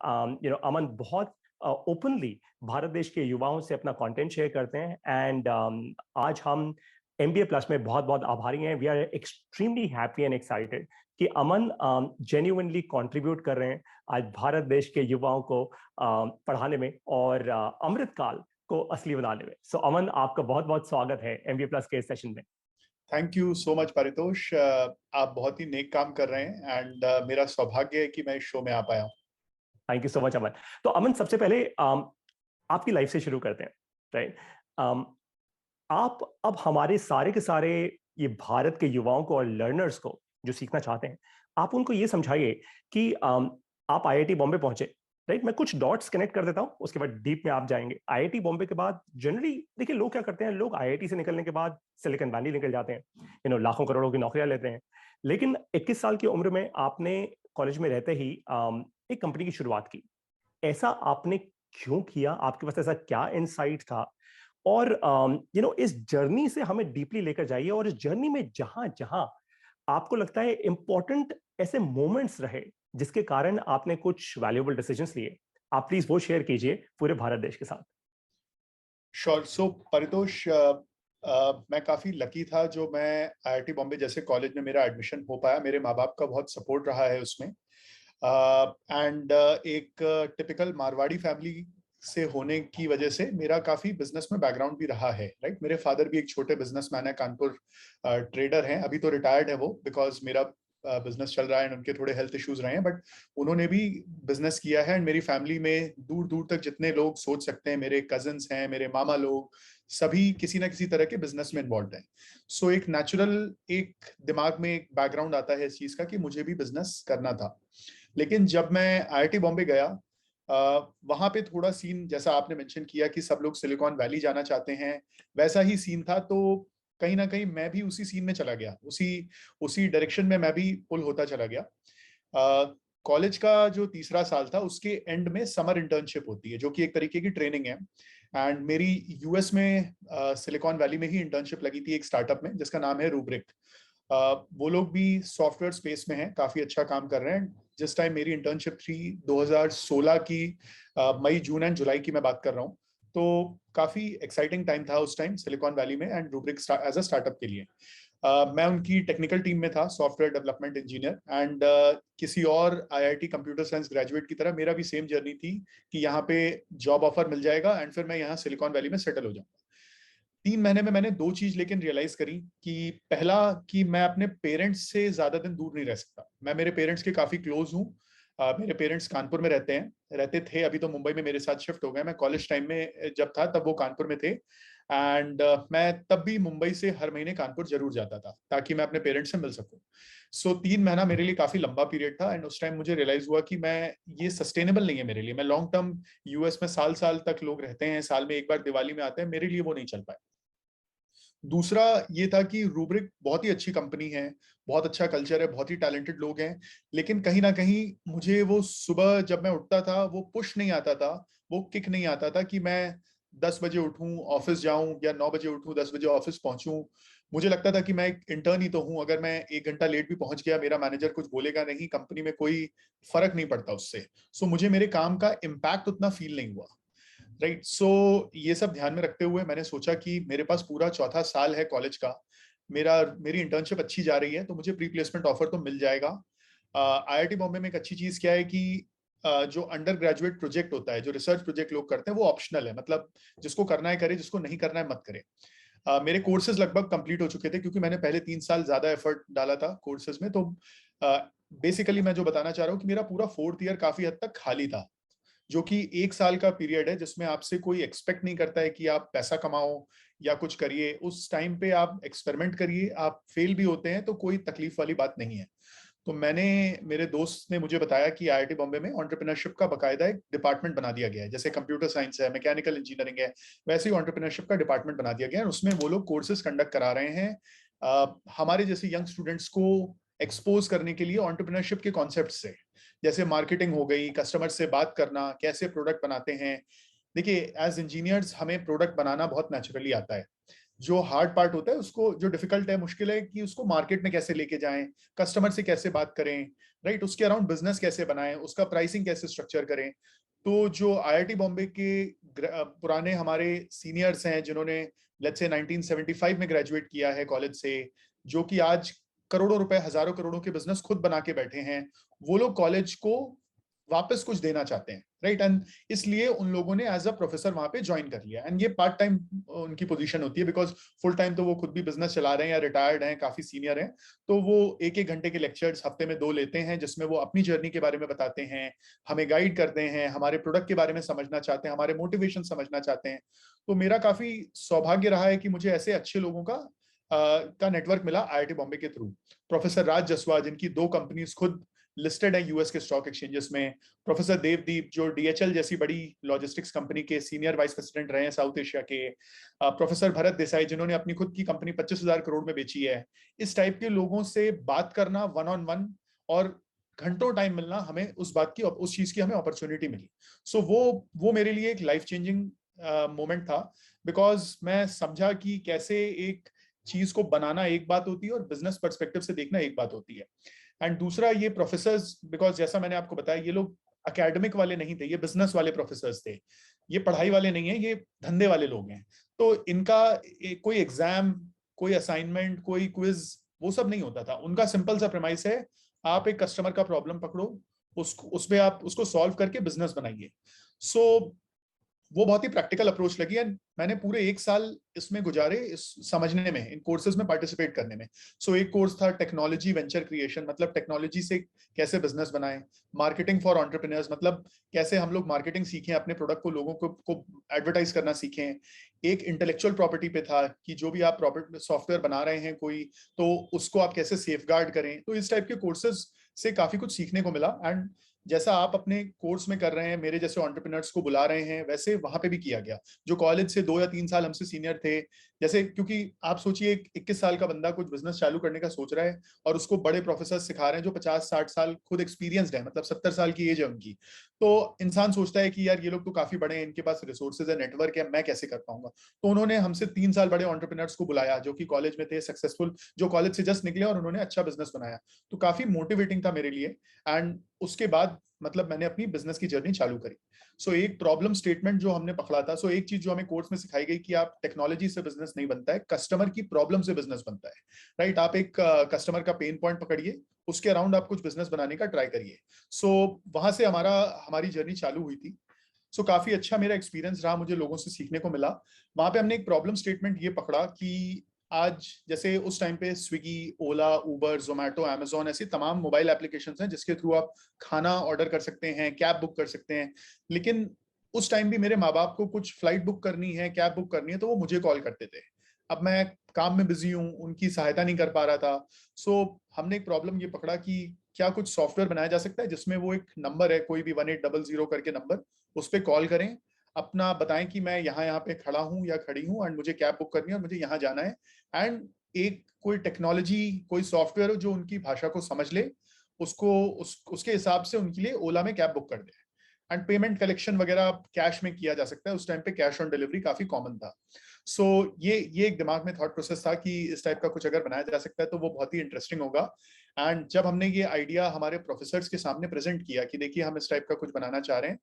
अमन बहुत ओपनली भारत देश के युवाओं से अपना कंटेंट शेयर करते हैं एंड आज हम MBA प्लस में बहुत बहुत आभारी हैं। We are extremely happy and excited कि अमन जेन्युइनली कंट्रीब्यूट कर रहे हैं आज भारत देश के युवाओं को पढ़ाने में और अमृतकाल को असली बनाने में। सो अमन, आपका बहुत बहुत स्वागत है MBA प्लस के सेशन में। Thank you so much Paritosh. आप बहुत ही नेक काम कर रहे हैं एंड मेरा सौभाग्य है कि मैं इस शो में आ पाया हूँ। थैंक यू सो मच अमन। तो अमन, सबसे पहले आपकी लाइफ से शुरू करते हैं, राइट? आप अब हमारे सारे के सारे ये भारत के युवाओं को और लर्नर्स को जो सीखना चाहते हैं, आप उनको ये समझाइए कि आप IIT बॉम्बे पहुंचे, राइट? मैं कुछ डॉट्स कनेक्ट कर देता हूं, उसके बाद डीप में आप जाएंगे। IIT बॉम्बे के बाद जनरली देखिए लोग क्या करते हैं, लोग IIT से निकलने के बाद सिलिकॉन वैली निकल जाते हैं, लाखों करोड़ों की नौकरियां लेते हैं। लेकिन 21 साल की उम्र में आपने कॉलेज में रहते ही एक कंपनी की शुरुआत की। ऐसा आपने क्यों किया? आपके पास ऐसा क्या इनसाइट था? और इस जर्नी से हमें डीपली लेकर जाइए और इस जर्नी में जहां जहां आपको लगता है इंपॉर्टेंट ऐसे मोमेंट्स रहे जिसके कारण आपने कुछ वैल्यूएबल डिसीजंस लिए, आप प्लीज वो शेयर कीजिए पूरे भारत देश के साथ। श्योर। सो परितोष, मैं काफी लकी था जो मैं IIT बॉम्बे जैसे कॉलेज में मेरा एडमिशन हो पाया। मेरे माँ बाप का बहुत सपोर्ट रहा है उसमें एंड एक टिपिकल मारवाड़ी फैमिली से होने की वजह से मेरा काफी बिजनेस में बैकग्राउंड भी रहा है, राइट? मेरे फादर भी एक छोटे बिजनेसमैन है, कानपुर ट्रेडर हैं। अभी तो रिटायर्ड है वो, बिकॉज मेरा बिजनेस चल रहा है एंड उनके थोड़े हेल्थ इश्यूज रहे हैं, बट उन्होंने भी बिजनेस किया है। एंड मेरी फैमिली में दूर दूर तक जितने लोग सोच सकते हैं, मेरे कजिन्स हैं, मेरे मामा लोग, सभी किसी ना किसी तरह के बिजनेस में इन्वॉल्व हैं। सो एक नेचुरल एक दिमाग में एक बैकग्राउंड आता है इस चीज का कि मुझे भी बिजनेस करना था। लेकिन जब मैं IIT बॉम्बे गया, वहां पे थोड़ा सीन, जैसा आपने मेंशन किया कि सब लोग सिलिकॉन वैली जाना चाहते हैं, वैसा ही सीन था। तो कहीं ना कहीं मैं भी उसी सीन में चला गया, उसी उसी डायरेक्शन में मैं भी पुल होता चला गया। कॉलेज का जो तीसरा साल था उसके एंड में समर इंटर्नशिप होती है, जो कि एक तरीके की ट्रेनिंग है। एंड मेरी US में सिलिकॉन वैली में ही इंटर्नशिप लगी थी एक स्टार्टअप में जिसका नाम है रूब्रिक। वो लोग भी सॉफ्टवेयर स्पेस में हैं, काफी अच्छा काम कर रहे हैं। जिस टाइम मेरी इंटर्नशिप थी 2016 की मई, जून एंड जुलाई की मैं बात कर रहा हूँ। तो काफी एक्साइटिंग टाइम था उस टाइम सिलिकॉन वैली में and Rubrik as a startup के लिए। मैं उनकी टेक्निकल टीम में था, सॉफ्टवेयर डेवलपमेंट इंजीनियर। एंड किसी और IIT कंप्यूटर साइंस ग्रेजुएट की तरह मेरा भी सेम जर्नी थी कि यहाँ पे जॉब ऑफर मिल जाएगा एंड फिर मैं यहाँ सिलिकॉन वैली में सेटल हो जाऊंगा। 3 महीने में मैंने दो चीज लेकिन रियलाइज करी कि पहला कि मैं अपने पेरेंट्स से ज्यादा दिन दूर नहीं रह सकता। मैं मेरे पेरेंट्स के काफी क्लोज हूँ। मेरे पेरेंट्स कानपुर में रहते थे, अभी तो मुंबई में मेरे साथ शिफ्ट हो गए। मैं कॉलेज टाइम में जब था तब वो कानपुर में थे एंड मैं तब भी मुंबई से हर महीने कानपुर जरूर जाता था ताकि मैं अपने पेरेंट्स से मिल सकूं। सो 3 महीना मेरे लिए काफी लंबा पीरियड था एंड उस टाइम मुझे रियलाइज हुआ कि मैं ये सस्टेनेबल नहीं है मेरे लिए। मैं लॉन्ग टर्म US में साल साल तक लोग रहते हैं, साल में एक बार दिवाली में आते हैं, मेरे लिए वो नहीं चल पाए। दूसरा ये था कि रूब्रिक बहुत ही अच्छी कंपनी है, बहुत अच्छा कल्चर है, बहुत ही टैलेंटेड लोग हैं, लेकिन कहीं ना कहीं मुझे वो सुबह जब मैं उठता था वो पुश नहीं आता था, वो किक नहीं आता था कि मैं 10 बजे उठूं ऑफिस जाऊं या 9 बजे उठूं 10 बजे ऑफिस पहुंचूं। मुझे लगता था कि मैं एक इंटर्न ही तो हूं, अगर मैं 1 घंटा लेट भी पहुंच गया मेरा मैनेजर कुछ बोलेगा नहीं, कंपनी में कोई फर्क नहीं पड़ता उससे। सो मुझे मेरे काम का इम्पैक्ट उतना फील नहीं हुआ, राइट? सो ये सब ध्यान में रखते हुए मैंने सोचा कि मेरे पास पूरा चौथा साल है कॉलेज का, मेरी इंटर्नशिप अच्छी जा रही है तो मुझे प्री प्लेसमेंट ऑफर तो मिल जाएगा। IIT बॉम्बे में एक अच्छी चीज क्या है कि जो अंडर ग्रेजुएट प्रोजेक्ट होता है, जो रिसर्च प्रोजेक्ट लोग करते हैं, वो ऑप्शनल है। मतलब जिसको करना है करे, जिसको नहीं करना है मत करे। मेरे कोर्सेज लगभग कंप्लीट हो चुके थे क्योंकि मैंने पहले 3 साल ज्यादा एफर्ट डाला था कोर्सेज में। तो बेसिकली मैं जो बताना चाह रहा हूँ कि मेरा पूरा 4th ईयर काफी हद तक खाली था, जो कि 1 साल का पीरियड है जिसमें आपसे कोई एक्सपेक्ट नहीं करता है कि आप पैसा कमाओ या कुछ करिए। उस टाइम पे आप एक्सपेरिमेंट करिए, आप फेल भी होते हैं तो कोई तकलीफ वाली बात नहीं है। तो मेरे दोस्त ने मुझे बताया कि IIT बॉम्बे में एंटरप्रेन्योरशिप का बकायदा एक डिपार्टमेंट बना दिया गया है। जैसे कंप्यूटर साइंस है, मैकेनिकल इंजीनियरिंग है, वैसे ही एंटरप्रेन्योरशिप का डिपार्टमेंट बना दिया गया है। उसमें वो लोग कोर्सेज कंडक्ट करा रहे हैं हमारे जैसे यंग स्टूडेंट्स को एक्सपोज करने के लिए एंटरप्रेन्योरशिप के कॉन्सेप्ट से, जैसे मार्केटिंग हो गई, कस्टमर से बात करना, कैसे प्रोडक्ट बनाते हैं। देखिए एज इंजीनियर्स हमें प्रोडक्ट बनाना बहुत नेचुरली आता है। जो हार्ड पार्ट होता है उसको, जो डिफिकल्ट है, मुश्किल है कि उसको मार्केट में कैसे लेके जाएं, कस्टमर से कैसे बात करें, राइट, उसके अराउंड बिजनेस कैसे बनाएं, उसका प्राइसिंग कैसे स्ट्रक्चर करें। तो जो आईआईटी बॉम्बे के पुराने हमारे सीनियर्स हैं जिन्होंने लेट्स से 1975 में ग्रेजुएट किया है कॉलेज से, जो कि आज करोड़ों रुपए, हजारों करोड़ों के बिजनेस खुद बना के बैठे हैं, वो लोग कॉलेज को वापस कुछ देना चाहते हैं, राइट, एंड इसलिए उन लोगों ने एज अ प्रोफेसर वहां पे ज्वाइन कर लिया। एंड ये पार्ट टाइम उनकी पोजीशन होती है, बिकॉज फुल टाइम तो वो खुद भी बिजनेस चला रहे हैं या रिटायर्ड हैं, काफी सीनियर हैं। तो वो एक एक घंटे के लेक्चर्स हफ्ते में 2 लेते हैं, जिसमें वो अपनी जर्नी के बारे में बताते हैं, हमें गाइड करते हैं, हमारे प्रोडक्ट के बारे में समझना चाहते हैं, हमारे मोटिवेशन समझना चाहते हैं। तो मेरा काफी सौभाग्य रहा है कि मुझे ऐसे अच्छे लोगों का नेटवर्क मिला आईआईटी बॉम्बे के थ्रू। प्रोफेसर राज जसवा, जिनकी 2 कंपनीज खुद लिस्टेड है यूएस के स्टॉक एक्सचेंजेस में, प्रोफेसर देवदीप जो डीएचएल जैसी बड़ी लॉजिस्टिक्स कंपनी के सीनियर वाइस प्रेसिडेंट रहे हैं साउथ एशिया के, प्रोफेसर भरत देसाई जिन्होंने अपनी खुद की कंपनी 25,000 करोड़ में बेची है। इस टाइप के लोगों से बात करना वन ऑन वन, और घंटों टाइम मिलना, हमें उस बात की, उस चीज की हमें अपॉर्चुनिटी मिली। सो वो मेरे लिए एक लाइफ चेंजिंग मोमेंट था, बिकॉज मैं समझा कि कैसे एक चीज को बनाना एक बात होती है और बिजनेस पर्सपेक्टिव से देखना एक बात होती है। एंड दूसरा, ये प्रोफेसर्स, बिकॉज जैसा मैंने आपको बताया, ये लोग एकेडमिक वाले नहीं थे, ये बिजनेस वाले प्रोफेसर्स थे, ये पढ़ाई वाले नहीं है, ये धंधे वाले लोग हैं। तो इनका कोई एग्जाम, कोई असाइनमेंट, कोई क्विज, वो सब नहीं होता था। उनका सिंपल सा प्रेमाइस है, आप एक कस्टमर का प्रॉब्लम पकड़ो, उसमें आप उसको सॉल्व करके बिजनेस बनाइए। सो वो बहुत ही प्रैक्टिकल अप्रोच लगी, एंड मैंने पूरे 1 साल इसमें गुजारे, इस समझने में, इन कोर्सेज में पार्टिसिपेट करने में। सो एक कोर्स था टेक्नोलॉजी वेंचर क्रिएशन, मतलब टेक्नोलॉजी से कैसे बिजनेस बनाएं। मार्केटिंग फॉर एंटरप्रेन्योर्स, मतलब कैसे हम लोग मार्केटिंग सीखें, अपने प्रोडक्ट को लोगों को एडवर्टाइज करना सीखें। एक इंटेलेक्चुअल प्रॉपर्टी पे था कि जो भी आप प्रॉपर्टी सॉफ्टवेयर बना रहे हैं कोई, तो उसको आप कैसे सेफ गार्ड करें। तो इस टाइप के कोर्सेज से काफी कुछ सीखने को मिला। एंड जैसा आप अपने कोर्स में कर रहे हैं, मेरे जैसे एंटरप्रेन्योर्स को बुला रहे हैं, वैसे वहां पे भी किया गया, जो कॉलेज से 2 या 3 साल हमसे सीनियर थे। जैसे, क्योंकि आप सोचिए 21 साल का बंदा कुछ बिजनेस चालू करने का सोच रहा है, और उसको बड़े प्रोफेसर सिखा रहे हैं जो 50-60 साल खुद एक्सपीरियंसड है, मतलब 70 साल की एज है उनकी। तो इंसान सोचता है कि यार ये लोग तो काफी बड़े हैं, इनके पास रिसोर्सेज है, नेटवर्क है, मैं कैसे कर पाऊंगा। तो उन्होंने हमसे 3 साल बड़े एंटरप्रेन्योर्स को बुलाया जो कि कॉलेज में थे, सक्सेसफुल, जो कॉलेज से जस्ट निकले और उन्होंने अच्छा बिजनेस बनाया। तो काफी मोटिवेटिंग था मेरे लिए। एंड उसके बाद मतलब मैंने अपनी बिजनेस की जर्नी चालू करी। सो एक प्रॉब्लम स्टेटमेंट जो हमने पकड़ा था, सो एक चीज जो हमें कोर्स में सिखाई गई कि आप टेक्नोलॉजी से बिजनेस नहीं बनता है, कस्टमर की प्रॉब्लम से बिजनेस बनता है, राइट। आप एक कस्टमर का पेन पॉइंट पकड़िए, उसके अराउंड आप कुछ बिजनेस बनाने का ट्राई करिए। सो वहां से हमारी जर्नी चालू हुई थी। सो काफी अच्छा मेरा एक्सपीरियंस रहा, मुझे लोगों से सीखने को मिला। वहां पे हमने एक प्रॉब्लम स्टेटमेंट ये पकड़ा कि आज जैसे उस टाइम पे स्विगी, ओला, उबर, जोमैटो, अमेजोन, ऐसी तमाम मोबाइल एप्लीकेशंस हैं जिसके थ्रू आप खाना ऑर्डर कर सकते हैं, कैब बुक कर सकते हैं। लेकिन उस टाइम भी मेरे माँ बाप को कुछ फ्लाइट बुक करनी है, कैब बुक करनी है, तो वो मुझे कॉल करते थे। अब मैं काम में बिजी हूँ, उनकी सहायता नहीं कर पा रहा था। सो हमने एक प्रॉब्लम ये पकड़ा कि क्या कुछ सॉफ्टवेयर बनाया जा सकता है जिसमें वो एक नंबर है, कोई भी 1800 करके नंबर, उस पर कॉल करें, अपना बताएं कि मैं यहाँ यहाँ पे खड़ा हूँ या खड़ी हूँ, एंड मुझे कैब बुक करनी है और मुझे यहाँ जाना है। एंड एक कोई टेक्नोलॉजी, कोई सॉफ्टवेयर हो जो उनकी भाषा को समझ ले, उसके हिसाब से उनके लिए ओला में कैब बुक कर दे। एंड पेमेंट कलेक्शन वगैरह कैश में किया जा सकता है, उस टाइम पे कैश ऑन डिलीवरी काफी कॉमन था। सो ये एक दिमाग में थॉट प्रोसेस था कि इस टाइप का कुछ अगर बनाया जा सकता है तो वो बहुत ही इंटरेस्टिंग होगा। एंड जब हमने ये आइडिया हमारे प्रोफेसर्स के सामने प्रेजेंट किया कि देखिए हम इस टाइप का कुछ बनाना चाह रहे हैं,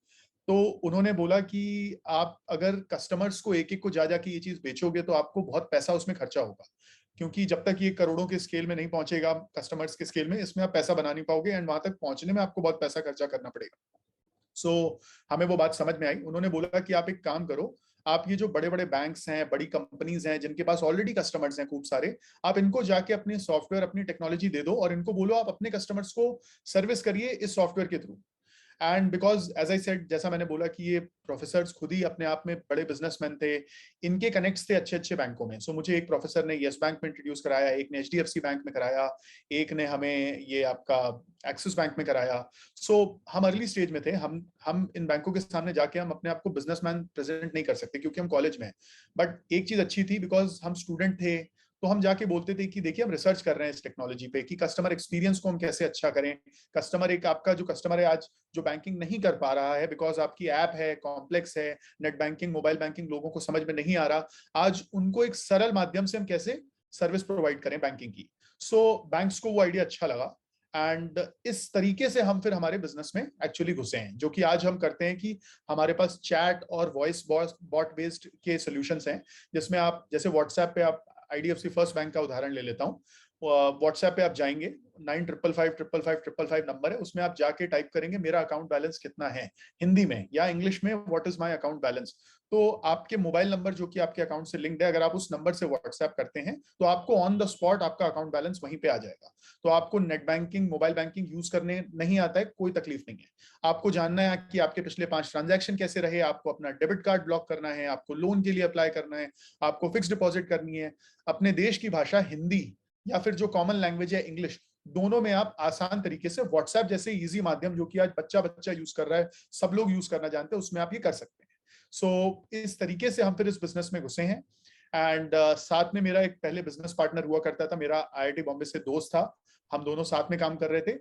तो उन्होंने बोला कि आप अगर कस्टमर्स को एक एक को जा जाके ये चीज बेचोगे तो आपको बहुत पैसा उसमें खर्चा होगा, क्योंकि जब तक ये करोड़ों के स्केल में नहीं पहुंचेगा, कस्टमर्स के स्केल में, इसमें आप पैसा बना नहीं पाओगे, एंड वहां तक पहुंचने में आपको बहुत पैसा खर्चा करना पड़ेगा। सो हमें वो बात समझ में आई। उन्होंने बोला कि आप एक काम करो, आप ये जो बड़े बड़े बैंक्स हैं, बड़ी कंपनीज हैं जिनके पास ऑलरेडी कस्टमर्स हैं खूब सारे, आप इनको जाके अपने सॉफ्टवेयर, अपनी टेक्नोलॉजी दे दो और इनको बोलो आप अपने कस्टमर्स को सर्विस करिए इस सॉफ्टवेयर के through. And because as I said, जैसा मैंने बोला कि ये प्रोफेसर्स खुद ही अपने आप में बड़े बिजनेसमैन थे, इनके कनेक्ट्स थे अच्छे अच्छे बैंकों में। सो मुझे एक प्रोफेसर ने यस बैंक में इंट्रोड्यूस कराया, एक ने एचडीएफसी बैंक में कराया, एक ने हमें ये आपका एक्सिस बैंक में कराया। सो हम अर्ली स्टेज में थे, हम इन बैंकों के सामने जाके हम अपने आप को बिजनेसमैन प्रेजेंट नहीं कर सकते क्योंकि हम कॉलेज में हैं। बट एक चीज अच्छी थी, बिकॉज हम स्टूडेंट थे, तो हम जाके बोलते थे कि देखिए हम रिसर्च कर रहे हैं इस टेक्नोलॉजी पे कि कस्टमर एक्सपीरियंस को हम कैसे अच्छा करें। कस्टमर एक आपका जो कस्टमर है आज जो बैंकिंग नहीं कर पा रहा है बिकॉज आपकी ऐप है, कॉम्प्लेक्स है, नेट बैंकिंग, मोबाइल बैंकिंग लोगों को समझ में नहीं आ रहा, आज उनको एक सरल माध्यम से हम कैसे सर्विस प्रोवाइड करें बैंकिंग की। सो बैंक्स को वो आइडिया अच्छा लगा एंड इस तरीके से हम फिर हमारे बिजनेस में एक्चुअली घुसे हैं, जो कि आज हम करते हैं कि हमारे पास चैट और वॉइस बॉट बेस्ड के सॉल्यूशंस हैं, जिसमें आप जैसे व्हाट्सएप पे आप आईडीएफसी फर्स्ट बैंक का उदाहरण ले लेता हूँ। व्हाट्सएप पे आप जाएंगे, 95555555 नंबर है, उसमें आप जाके टाइप करेंगे मेरा अकाउंट बैलेंस कितना है हिंदी में, या इंग्लिश में what is my account balance. तो आपके मोबाइल नंबर जो कि आपके अकाउंट से लिंक्ड है, अगर आप उस नंबर से व्हाट्सएप करते हैं तो आपको ऑन द स्पॉट आपका अकाउंट बैलेंस वहीं पे आ जाएगा। तो आपको net banking, mobile banking use करने नहीं आता है, कोई तकलीफ नहीं है। आपको जानना है कि आपके पिछले 5 ट्रांजैक्शन कैसे रहे, आपको अपना डेबिट कार्ड ब्लॉक करना है, आपको लोन के लिए अप्लाई करना है, आपको फिक्स डिपॉजिट करनी है, अपने देश की भाषा हिंदी या फिर जो कॉमन लैंग्वेज है इंग्लिश, दोनों में आप आसान तरीके से व्हाट्सएप जैसे इजी माध्यम जो कि आज बच्चा बच्चा यूज कर रहा है, सब लोग यूज करना जानते हैं, उसमें आप ये कर सकते हैं। सो इस तरीके से हम फिर इस बिजनेस में घुसे हैं। एंड साथ में मेरा एक पहले बिजनेस पार्टनर हुआ करता था, मेरा आईआईटी बॉम्बे से दोस्त था, हम दोनों साथ में काम कर रहे थे।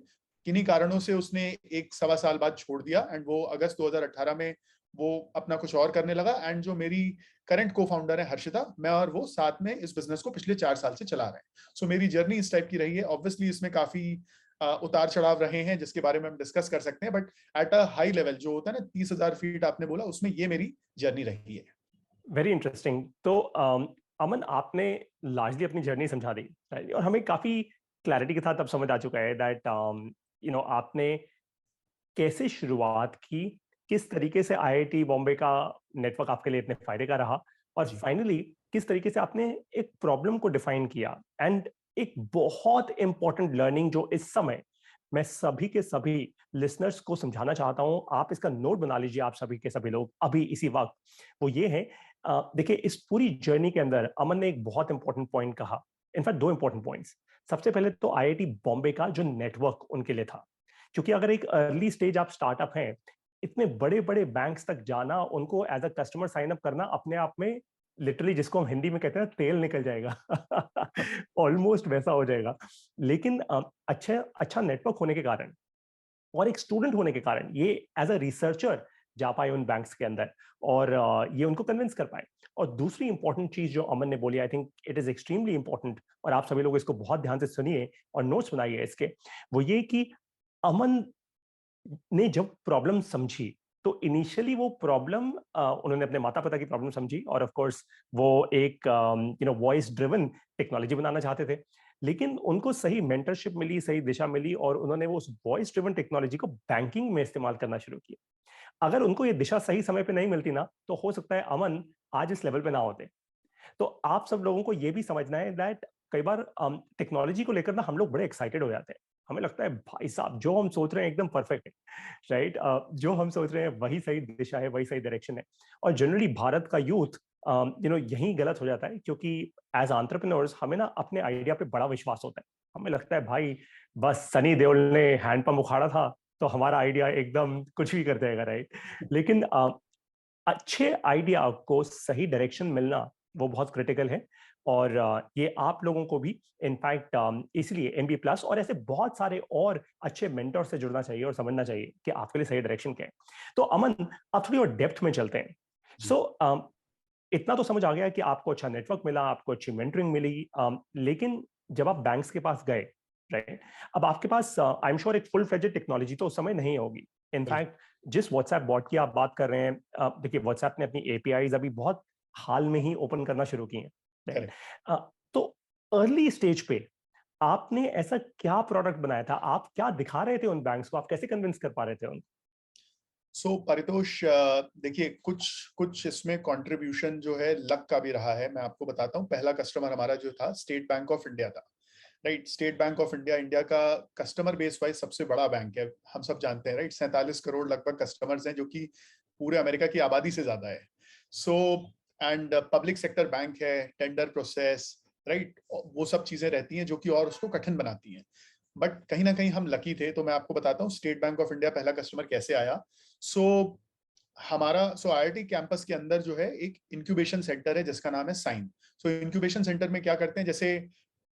किन्हीं कारणों से उसने 1 सवा साल बाद छोड़ दिया एंड वो अगस्त 2018 में वो अपना कुछ और करने लगा। एंड जो मेरी करंट को फाउंडर है हर्षिता, मैं और वो साथ में इस बिजनेस को पिछले 4 साल से चला रहे हैं। सो मेरी जर्नी इस टाइप की रही है। ऑब्वियसली इसमें काफी उतार चढ़ाव रहे हैं जिसके बारे में हम डिस्कस कर सकते हैं, but at a high level जो होता है ना, 30,000 फीट आपने बोला, उसमें ये मेरी जर्नी रही है। Very interesting. तो अमन, आपने लार्जली अपनी जर्नी समझा दी, right? और हमें काफी क्लैरिटी के साथ अब समझ आ चुका है दैट आपने कैसे शुरुआत की, किस तरीके से आईआईटी बॉम्बे का नेटवर्क आपके लिए इतने फायदे का रहा, और जी फाइनली किस तरीके से आपने एक प्रॉब्लम को डिफाइन किया। एंड एक बहुत इंपॉर्टेंट लर्निंग जो इस समय मैं सभी के सभी लिसनर्स को समझाना चाहता हूं, आप इसका नोट बना लीजिए, आप सभी के सभी लोग अभी इसी वक्त, वो ये है, देखिए इस पूरी जर्नी के अंदर अमन ने एक बहुत इंपॉर्टेंट पॉइंट कहा, इनफैक्ट 2 इंपॉर्टेंट पॉइंट्स। सबसे पहले तो आईआईटी बॉम्बे का जो नेटवर्क उनके लिए था, क्योंकि अगर एक अर्ली स्टेज आप स्टार्टअप हैं, इतने बड़े बड़े बैंक्स तक जाना, उनको as a customer sign up करना, अपने आप में लिटरली जिसको हम हिंदी में कहते हैं तेल निकल जाएगा, ऑलमोस्ट वैसा हो जाएगा। लेकिन अच्छा अच्छा नेटवर्क होने के कारण और एक स्टूडेंट होने के कारण ये एज अ रिसर्चर जा पाए उन बैंक्स के अंदर, और ये उनको कन्विंस कर पाए। और दूसरी इंपॉर्टेंट चीज जो अमन ने बोली, I think it is extremely important, और आप सभी लोग इसको बहुत ध्यान से सुनिए और नोट्स बनाइए इसके, वो ये कि अमन ने जब प्रॉब्लम समझी, तो इनिशियली वो प्रॉब्लम उन्होंने अपने माता पिता की प्रॉब्लम समझी, और ऑफ कोर्स वो एक वॉइस ड्रिवन टेक्नोलॉजी बनाना चाहते थे। लेकिन उनको सही मेंटरशिप मिली, सही दिशा मिली, और उन्होंने वो उस वॉइस ड्रिवन टेक्नोलॉजी को बैंकिंग में इस्तेमाल करना शुरू किया। अगर उनको ये दिशा सही समय पे नहीं मिलती ना, तो हो सकता है अमन आज इस लेवल पे ना होते। तो आप सब लोगों को ये भी समझना है दैट कई बार टेक्नोलॉजी को लेकर ना हम लोग बड़े एक्साइटेड हो जाते हैं, हमें लगता है भाई साहब जो हम सोच रहे हैं एकदम परफेक्ट है, राइट? जो हम सोच रहे हैं वही सही दिशा है, वही सही डायरेक्शन है। और जनरली भारत का यूथ यही गलत हो जाता है, क्योंकि एज एंटरप्रेन्योर्स हमें ना अपने आइडिया पे बड़ा विश्वास होता है। हमें लगता है भाई बस सनी देओल ने हैंडपंप उखाड़ा था तो हमारा आइडिया एकदम कुछ भी कर देगा, राइट? लेकिन अच्छे आइडिया को सही डायरेक्शन मिलना वो बहुत क्रिटिकल है। और ये आप लोगों को भी इनफैक्ट इसलिए एमबी प्लस और ऐसे बहुत सारे और अच्छे मेंटर से जुड़ना चाहिए और समझना चाहिए कि आपके लिए सही डायरेक्शन क्या है। तो अमन, आप थोड़ी और डेप्थ में चलते हैं। जी सो इतना तो समझ आ गया कि आपको अच्छा नेटवर्क मिला, आपको अच्छी मेंटरिंग मिली, लेकिन जब आप बैंक्स के पास गए, राइट, अब आपके पास आई एम श्योर एक फुल फ्लेजेड टेक्नोलॉजी तो उस समय नहीं होगी। बिल्कुल। इनफैक्ट जिस व्हाट्सएप बॉट की आप बात कर रहे हैं, देखिए व्हाट्सएप ने अपनी एपीआईज अभी बहुत हाल में ही ओपन करना शुरू की हैं, राइट? करेक्ट। तो अर्ली स्टेज पे आपने ऐसा क्या प्रोडक्ट बनाया था, आप क्या दिखा रहे थे उन बैंक्स को, आप कैसे कन्विंस कर पा रहे थे उनको? सो परितोष, देखिए कुछ कुछ इसमें कंट्रीब्यूशन जो है लक का भी रहा है। मैं आपको बताता हूँ, पहला कस्टमर हमारा जो था स्टेट बैंक ऑफ इंडिया था। Right, state bank of India India का कस्टमर बेस वाइज सबसे बड़ा बैंक है, हम सब जानते हैं। राइट, 47 करोड़ लगभग कस्टमर्स हैं, जो कि पूरे अमेरिका की आबादी से ज्यादा है। So and public sector bank है, टेंडर प्रोसेस, राइट, वो सब चीजें रहती हैं जो कि और उसको कठिन बनाती हैं। बट कहीं ना कहीं हम लकी थे। तो मैं आपको बताता हूँ स्टेट बैंक ऑफ इंडिया पहला कस्टमर कैसे आया। सो हमारा IIT कैंपस के अंदर जो है एक इंक्यूबेशन सेंटर है जिसका नाम है साइन। इंक्यूबेशन सेंटर में क्या करते हैं, जैसे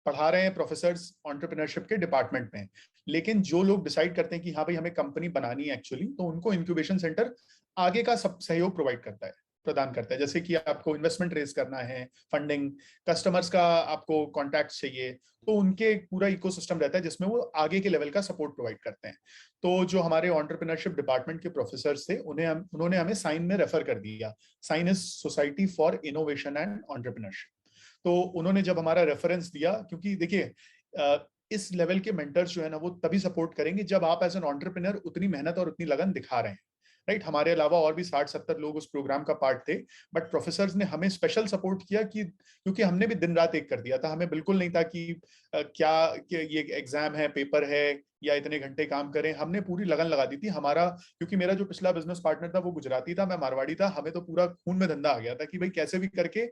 पढ़ा रहे हैं प्रोफेसर्स एंटरप्रेन्योरशिप के डिपार्टमेंट में, लेकिन जो लोग डिसाइड करते हैं कि हाँ भाई हमें कंपनी बनानी है एक्चुअली, तो उनको इंक्यूबेशन सेंटर आगे का सब सहयोग प्रदान करता है। जैसे कि आपको इन्वेस्टमेंट रेज करना है, फंडिंग, कस्टमर्स का आपको कॉन्टैक्ट चाहिए, तो उनके पूरा इकोसिस्टम रहता है जिसमें वो आगे के लेवल का सपोर्ट प्रोवाइड करते हैं। तो जो हमारे एंटरप्रेन्योरशिप डिपार्टमेंट के प्रोफेसर्स थे उन्होंने हमें साइन में रेफर कर दिया। SINE is society for innovation and entrepreneurship. तो उन्होंने जब हमारा रेफरेंस दिया, क्योंकि देखिए इस लेवल के मेंटर्स जो है ना वो तभी सपोर्ट करेंगे जब आप एज एन एंटरप्रेन्योर उतनी मेहनत और उतनी लगन दिखा रहे हैं, राइट। हमारे अलावा और भी 60-70 लोग उस प्रोग्राम का पार्ट थे, बट प्रोफेसर्स ने हमें स्पेशल सपोर्ट किया कि क्योंकि हमने भी दिन रात एक कर दिया था। हमें बिल्कुल नहीं था कि ये एग्जाम है, पेपर है, या इतने घंटे काम करें। हमने पूरी लगन लगा दी थी। हमारा, क्योंकि मेरा जो पिछला बिजनेस पार्टनर था वो गुजराती था, मैं मारवाड़ी था, हमें तो पूरा खून में धंधा आ गया था कि भाई कैसे भी करके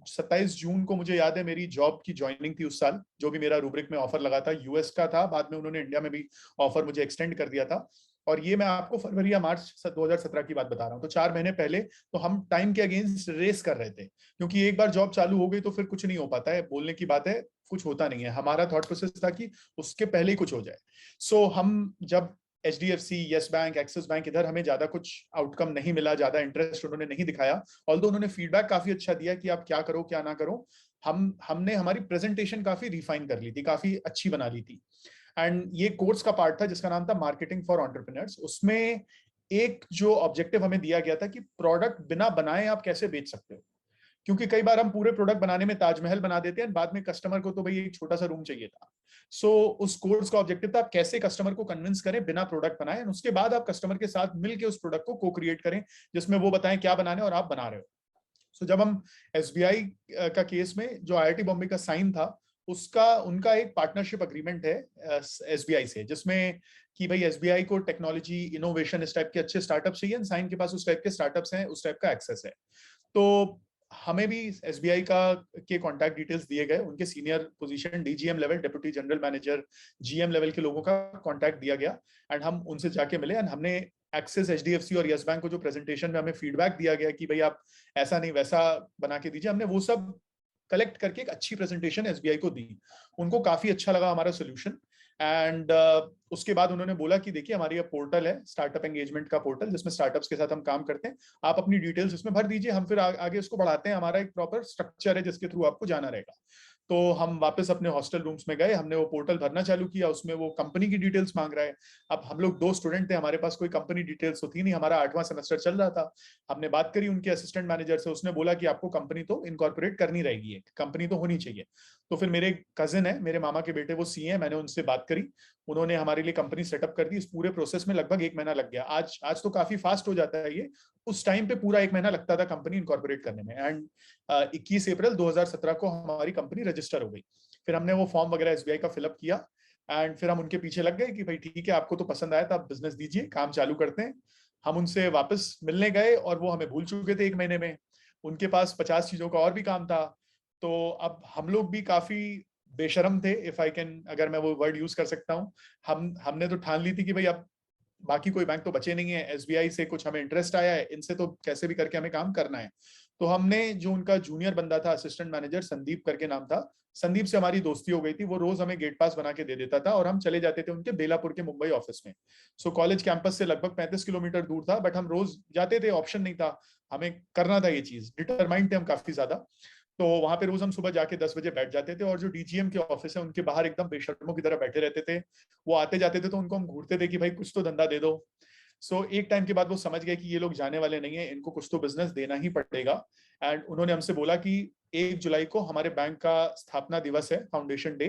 27 जून को मुझे याद है मेरी जॉब की ज्वाइनिंग थी उस साल, जो भी मेरा रूब्रिक में ऑफर लगा था, यूएस का था, बाद में उन्होंने इंडिया में भी ऑफर मुझे एक्सटेंड कर दिया था। और ये मैं आपको फरवरी या मार्च 2017 की बात बता रहा हूँ, तो 4 महीने पहले। तो हम टाइम के अगेंस्ट रेस कर रहे थे, क्योंकि एक बार जॉब चालू हो गई तो फिर कुछ नहीं हो पाता है, बोलने की बात है, कुछ होता नहीं है। हमारा थॉट प्रोसेस था कि उसके पहले ही कुछ हो जाए। हम जब HDFC, yes bank, axis bank, इधर हमें ज्यादा कुछ आउटकम नहीं मिला, ज्यादा इंटरेस्ट उन्होंने नहीं दिखाया, ऑल्दो उन्होंने फीडबैक काफी अच्छा दिया कि आप क्या करो क्या ना करो। हमने हमारी प्रेजेंटेशन काफी रिफाइन कर ली थी, काफी अच्छी बना ली थी। एंड ये कोर्स का पार्ट था जिसका नाम था मार्केटिंग फॉर एंटरप्रेन्योर्स। उसमें एक जो ऑब्जेक्टिव हमें दिया गया था कि प्रोडक्ट बिना बनाए आप कैसे बेच सकते हो, क्योंकि कई बार हम पूरे प्रोडक्ट बनाने में ताजमहल बना देते हैं, बाद में कस्टमर को तो भाई एक छोटा सा रूम चाहिए था। उस कोर्स का ऑब्जेक्टिव था आप कैसे कस्टमर को कन्विंस करें बिना प्रोडक्ट बनाए, उसके बाद आप कस्टमर के साथ मिलकर उस प्रोडक्ट को क्रिएट करें, जिसमें वो बताएं क्या बनाने और आप बना रहे हो। जब हम SBI का केस में जो IIT बॉम्बे का साइन था, उसका उनका एक पार्टनरशिप अग्रीमेंट है SBI से, जिसमें कि भाई SBI को टेक्नोलॉजी, इनोवेशन, इस टाइप के अच्छे स्टार्टअप चाहिए, साइन के पास उस टाइप के स्टार्टअप्स हैं, उस टाइप का एक्सेस है। तो हमें भी SBI का के कॉन्टैक्ट डिटेल्स दिए गए, उनके senior position DGM level, deputy general manager, GM level के लोगों का कॉन्टैक्ट दिया गया, एंड हम उनसे जाके मिले। एंड हमने एक्सिस, HDFC और यस बैंक को जो प्रेजेंटेशन में हमें फीडबैक दिया गया कि भाई आप ऐसा नहीं वैसा बना के दीजिए, हमने वो सब कलेक्ट करके एक अच्छी प्रेजेंटेशन SBI को दी। उनको काफी अच्छा लगा हमारा सोल्यूशन। एंड उसके बाद उन्होंने बोला कि देखिए हमारी ये पोर्टल है, स्टार्टअप एंगेजमेंट का पोर्टल, जिसमें स्टार्टअप्स के साथ हम काम करते हैं, आप अपनी डिटेल्स इसमें भर दीजिए, हम फिर आगे उसको बढ़ाते हैं। हमारा एक प्रॉपर स्ट्रक्चर है जिसके थ्रू आपको जाना रहेगा। तो हम वापस अपने हॉस्टल रूम्स में गए, हमने वो पोर्टल भरना चालू किया, उसमें वो कंपनी की डिटेल्स मांग रहा है। अब हम लोग 2 स्टूडेंट थे, हमारे पास कोई कंपनी डिटेल्स होती नहीं, हमारा 8वां सेमेस्टर चल रहा था। हमने बात करी उनके असिस्टेंट मैनेजर से, उसने बोला कि आपको कंपनी तो इनकॉर्पोरेट करनी रहेगी, कंपनी तो होनी चाहिए। तो फिर मेरे कजिन है, मेरे मामा के बेटे, वो CA है, मैंने उनसे बात करी, उन्होंने हमारे लिए कंपनी सेटअप कर दी। इस पूरे प्रोसेस में लगभग 1 महीना लग गया। आज तो काफी फास्ट हो जाता है ये, उस टाइम पे पूरा 1 महीना लगता था कंपनी इनकॉर्पोरेट करने में। एंड 21 अप्रैल 2017 को हमारी कंपनी रजिस्टर हो गई। फिर हमने वो फॉर्म वगैरह SBI का फिलअप किया, एंड फिर हम उनके पीछे लग गए कि भाई ठीक है, आपको तो पसंद आया था, आप बिजनेस दीजिए, काम चालू करते हैं। हम उनसे वापस मिलने गए और वो हमें भूल चुके थे 1 महीने में, उनके पास 50 चीजों का और भी काम था। तो अब हम लोग भी काफी बेशरम थे, इफ आई कैन, अगर मैं वो वर्ड यूज कर सकता हूँ। हमने तो ठान ली थी कि भाई अब बाकी कोई बैंक तो बचे नहीं है, SBI से कुछ हमें इंटरेस्ट आया है, इनसे तो कैसे भी करके हमें काम करना है। तो हमने, जो उनका जूनियर बंदा था, असिस्टेंट मैनेजर, संदीप करके नाम था, संदीप से हमारी दोस्ती हो गई थी। वो रोज हमें गेट पास बना के दे देता था और हम चले जाते थे उनके बेलापुर के मुंबई ऑफिस में। कॉलेज कैंपस से लगभग 35 किलोमीटर दूर था, बट हम रोज जाते थे, ऑप्शन नहीं था, हमें करना था ये चीज, डिटरमाइंड थे हम काफी ज्यादा। तो वहां पे रोज हम सुबह जाके 10 बजे बैठ जाते थे, और जो DGM के ऑफिस है उनके बाहर एकदम बेशर्मों की तरह बैठे रहते थे। वो आते जाते थे तो उनको हम घूरते थे कि भाई कुछ तो धंधा दे दो। एक टाइम के बाद वो समझ गए कि ये लोग जाने वाले नहीं है, इनको कुछ तो बिजनेस देना ही पड़ेगा। एंड उन्होंने हमसे बोला कि 1 जुलाई को हमारे बैंक का स्थापना दिवस है, फाउंडेशन डे,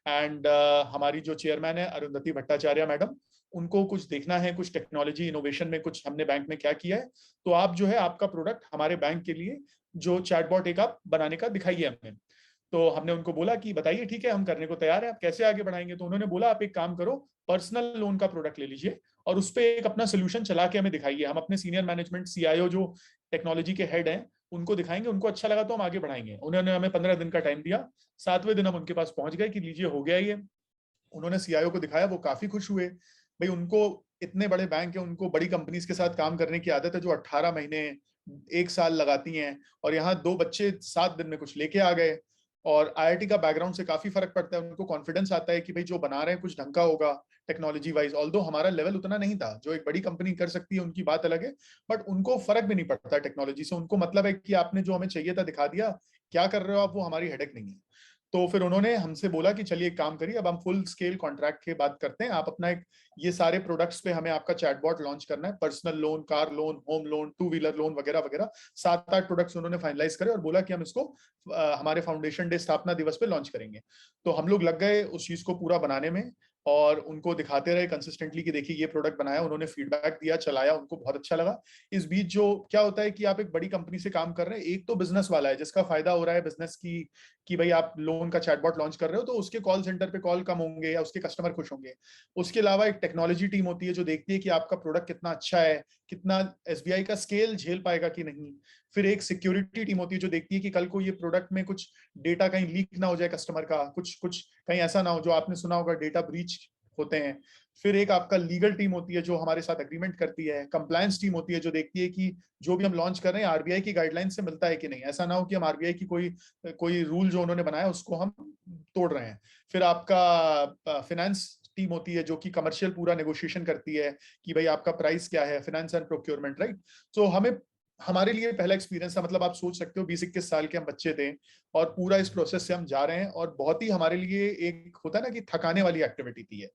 एंड हमारी जो चेयरमैन है अरुंधति भट्टाचार्य मैडम, उनको कुछ देखना है, कुछ टेक्नोलॉजी इनोवेशन में कुछ हमने बैंक में क्या किया है, तो आप जो है आपका प्रोडक्ट हमारे बैंक के लिए जो चैटबॉट एक आप बनाने का दिखाइए हमें। तो हमने उनको बोला कि बताइए, ठीक है हम करने को तैयार हैं, आप कैसे आगे बढ़ाएंगे। तो उन्होंने बोला आप एक काम करो, पर्सनल लोन का प्रोडक्ट ले लीजिए और उस पर एक अपना सोल्यूशन चला के हमें दिखाइए, हम अपने सीनियर मैनेजमेंट, CIO जो टेक्नोलॉजी के हेड हैं उनको दिखाएंगे, उनको अच्छा लगा तो हम आगे बढ़ाएंगे। उन्होंने हमें 15 दिन का टाइम दिया। 7वें दिन हम उनके पास पहुंच गए कि लीजिए हो गया ये। उन्होंने CIO को दिखाया, वो काफी खुश हुए। भाई उनको इतने बड़े बैंक है, उनको बड़ी कंपनीज के साथ काम करने की आदत है जो 18 महीने 1 साल लगाती हैं, और यहाँ 2 बच्चे 7 दिन में कुछ लेके आ गए। और आईआईटी का बैकग्राउंड से काफी फर्क पड़ता है, उनको कॉन्फिडेंस आता है कि भाई जो बना रहे हैं कुछ ढंग का होगा टेक्नोलॉजी वाइज। ऑल्दो हमारा लेवल उतना नहीं था, जो एक बड़ी कंपनी कर सकती है उनकी बात अलग है, बट उनको फर्क भी नहीं पड़ता टेक्नोलॉजी से। उनको मतलब है कि आपने जो हमें चाहिए था दिखा दिया, क्या कर रहे हो आप वो हमारी हेडेक नहीं है। तो फिर उन्होंने हमसे बोला कि चलिए एक काम करिए, अब हम फुल स्केल कॉन्ट्रैक्ट की बात करते हैं, आप अपना एक ये सारे प्रोडक्ट्स पे हमें आपका चैटबॉट लॉन्च करना है, personal loan, car loan, home loan, 2 wheeler loan वगैरह वगैरह। 7-8 प्रोडक्ट्स उन्होंने फाइनलाइज करे और बोला कि हम इसको हमारे फाउंडेशन डे स्थापना दिवस पे लॉन्च करेंगे। तो हम लोग लग गए उस चीज को पूरा बनाने में, और उनको दिखाते रहे कंसिस्टेंटली कि देखिए ये प्रोडक्ट बनाया। उन्होंने फीडबैक दिया, चलाया, उनको बहुत अच्छा लगा। इस बीच जो क्या होता है कि आप एक बड़ी कंपनी से काम कर रहे हैं, एक तो बिजनेस वाला है जिसका फायदा हो रहा है बिजनेस की, कि भाई आप लोन का चैटबॉट लॉन्च कर रहे हो तो उसके कॉल सेंटर पे कॉल कम होंगे या उसके कस्टमर खुश होंगे। उसके अलावा एक टेक्नोलॉजी टीम होती है जो देखती है कि आपका प्रोडक्ट कितना अच्छा है, कितना एसबीआई का स्केल झेल पाएगा कि नहीं। फिर एक सिक्योरिटी टीम होती है जो देखती है कि कल को ये प्रोडक्ट में कुछ डेटा कहीं लीक ना हो जाए कस्टमर का, कुछ कुछ कहीं ऐसा ना हो, जो आपने सुना होगा डेटा ब्रीच होते हैं। फिर एक आपका लीगल टीम होती है जो हमारे साथ एग्रीमेंट करती है। कंप्लायंस टीम होती है जो देखती है कि जो भी हम लॉन्च कर रहे हैं आरबीआई की गाइडलाइन से मिलता है कि नहीं, ऐसा ना हो कि हम आरबीआई की कोई कोई रूल जो उन्होंने बनाया उसको हम तोड़ रहे हैं। फिर आपका फाइनेंस टीम होती है जो कि कमर्शियल पूरा नेगोशिएशन करती है कि भाई आपका प्राइस क्या है, फाइनेंस एंड प्रोक्योरमेंट, राइट। सो हमें हमारे लिए पहला एक्सपीरियंस था, मतलब आप सोच सकते हो 20-21 साल के हम बच्चे थे और पूरा इस प्रोसेस से हम जा रहे हैं, और बहुत ही हमारे लिए एक होता है ना कि थकाने वाली एक्टिविटी थी है।